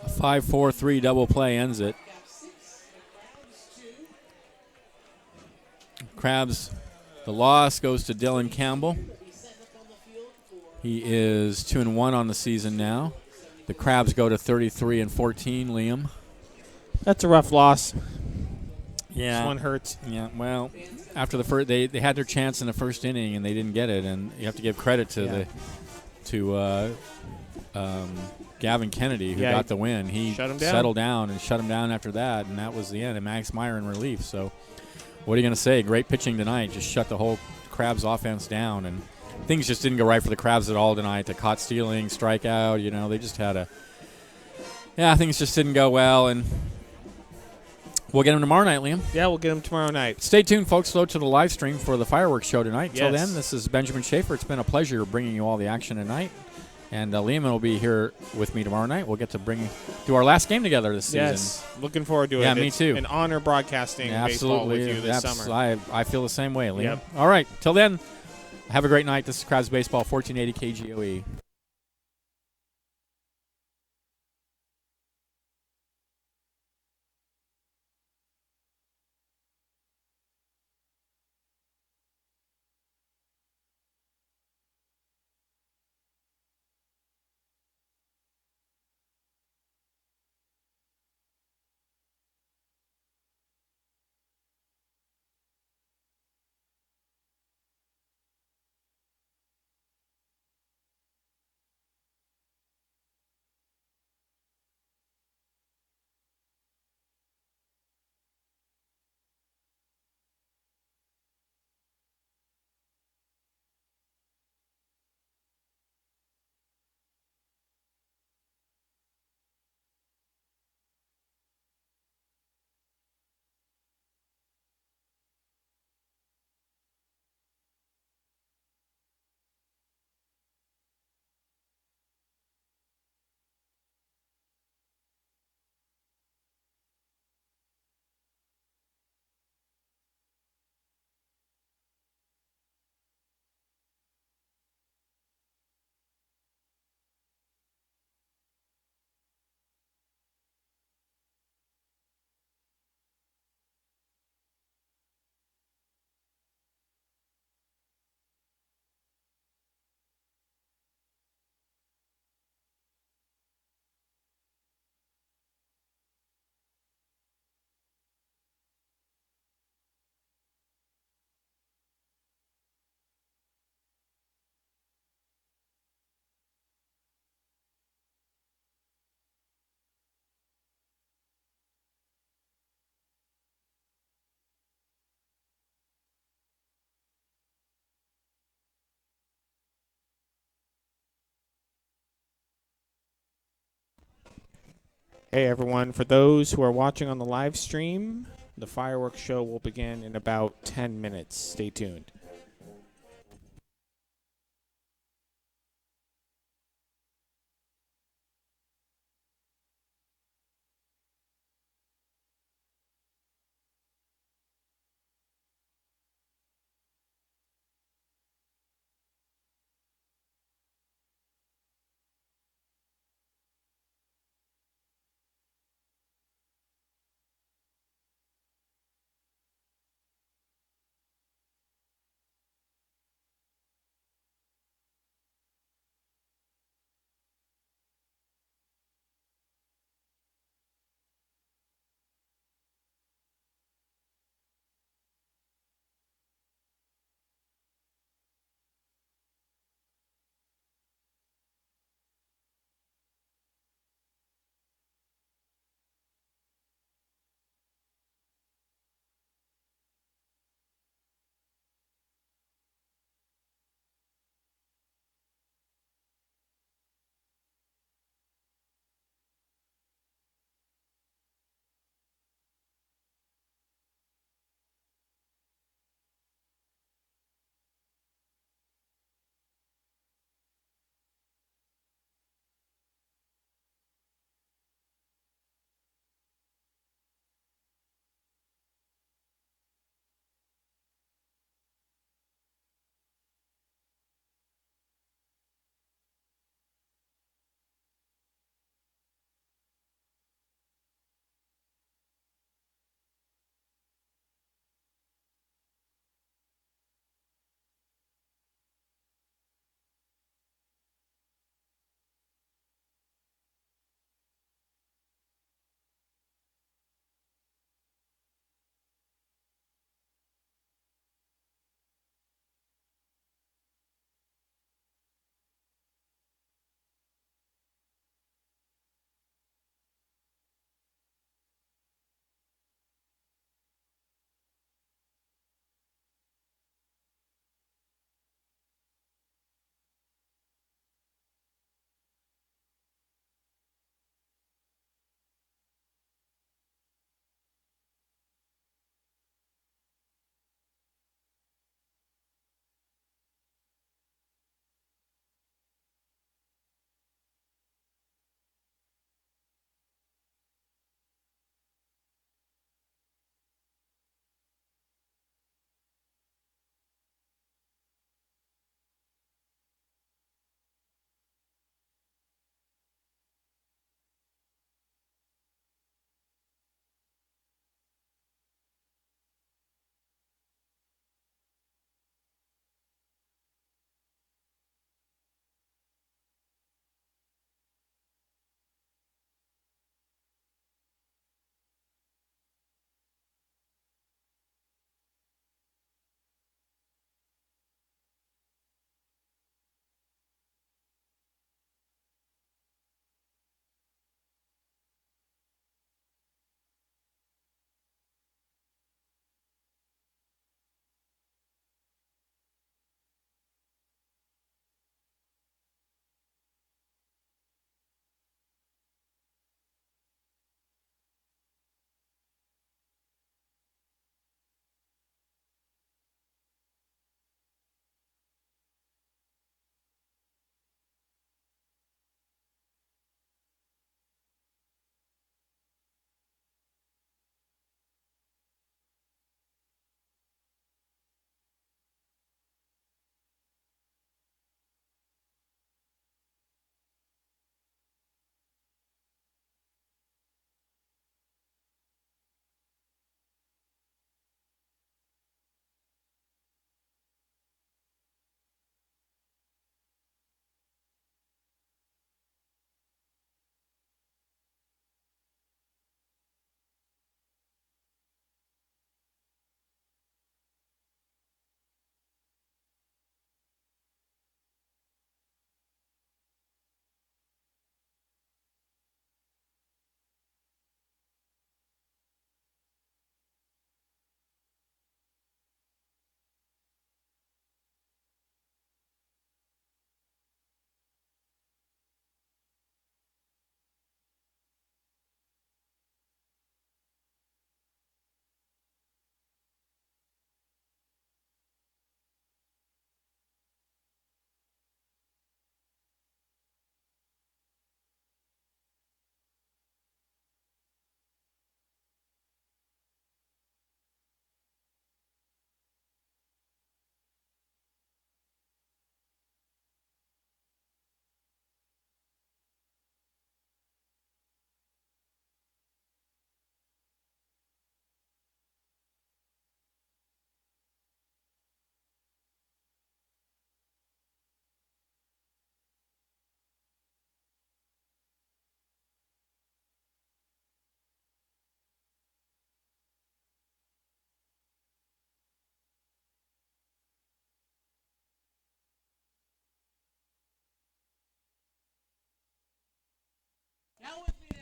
A 5-4-3 double play ends it. Crabs, the loss goes to Dylan Campbell. He is 2-1 on the season now. The Crabs go to 33-14. Liam, That's a rough loss. yeah, This one hurts. yeah. Well, after the first, they had their chance in the first inning and they didn't get it, and you have to give credit to Gavin Kennedy, who got the win. He shut him down. settled down and shut him down after that, and that was the end. And Max Meyer in relief. So, what are you going to say? Great pitching tonight. Just shut the whole Crabs offense down, and things just didn't go right for the Crabs at all tonight. The caught stealing, strikeout. They just had things just didn't go well, and we'll get them tomorrow night, Liam. Yeah, we'll get them tomorrow night. Stay tuned, folks. Go to the live stream for the fireworks show tonight. Till Yes. then, this is Benjamin Schaefer. It's been a pleasure bringing you all the action tonight. And Liam will be here with me tomorrow night. We'll get to do our last game together this season. Yes, looking forward to it. Yeah, me It's too. an honor broadcasting baseball with you this summer. I feel the same way, Liam. Yep. All right. Till then, have a great night. This is Crabs Baseball, 1480 KGOE. Hey everyone, for those who are watching on the live stream, the fireworks show will begin in about 10 minutes. Stay tuned.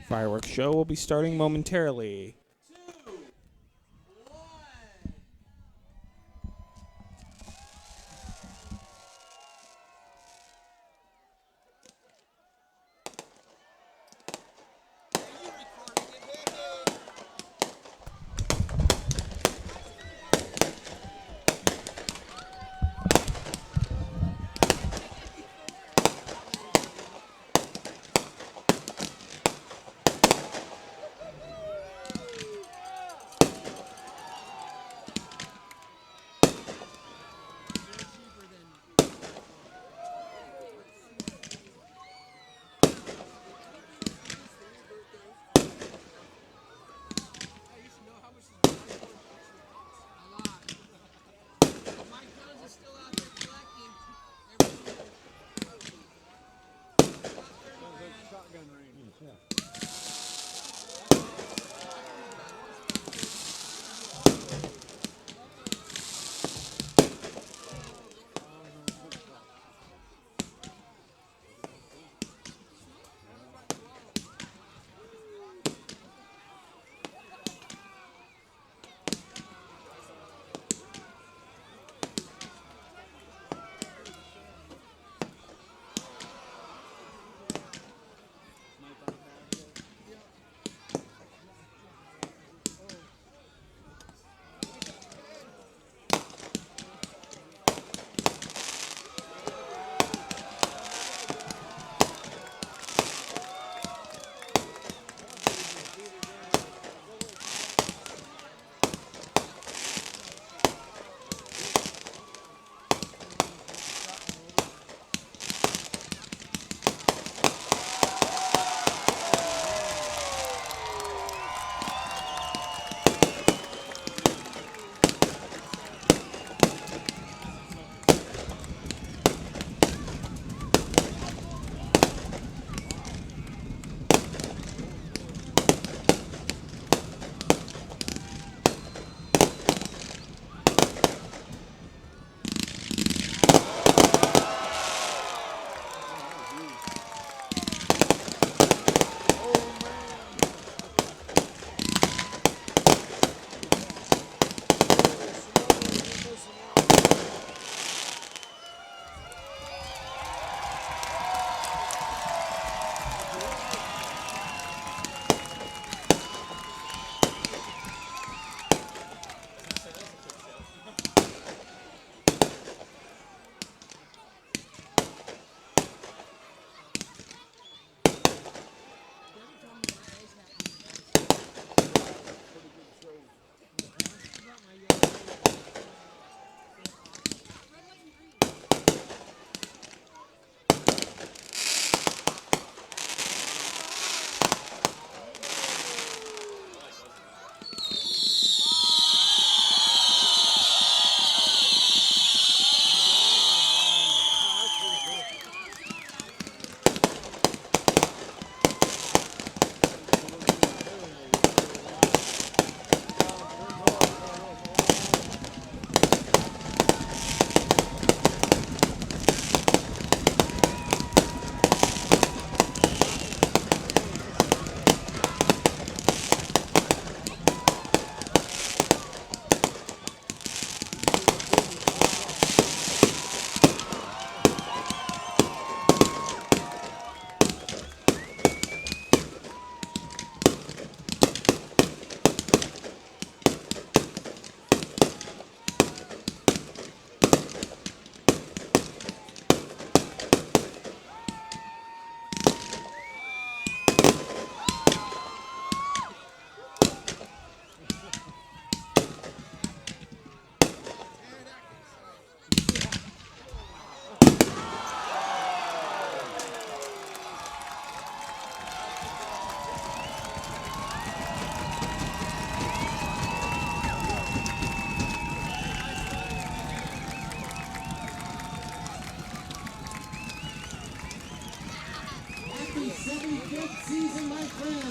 Fireworks show will be starting momentarily. Happy 75th season, my friends.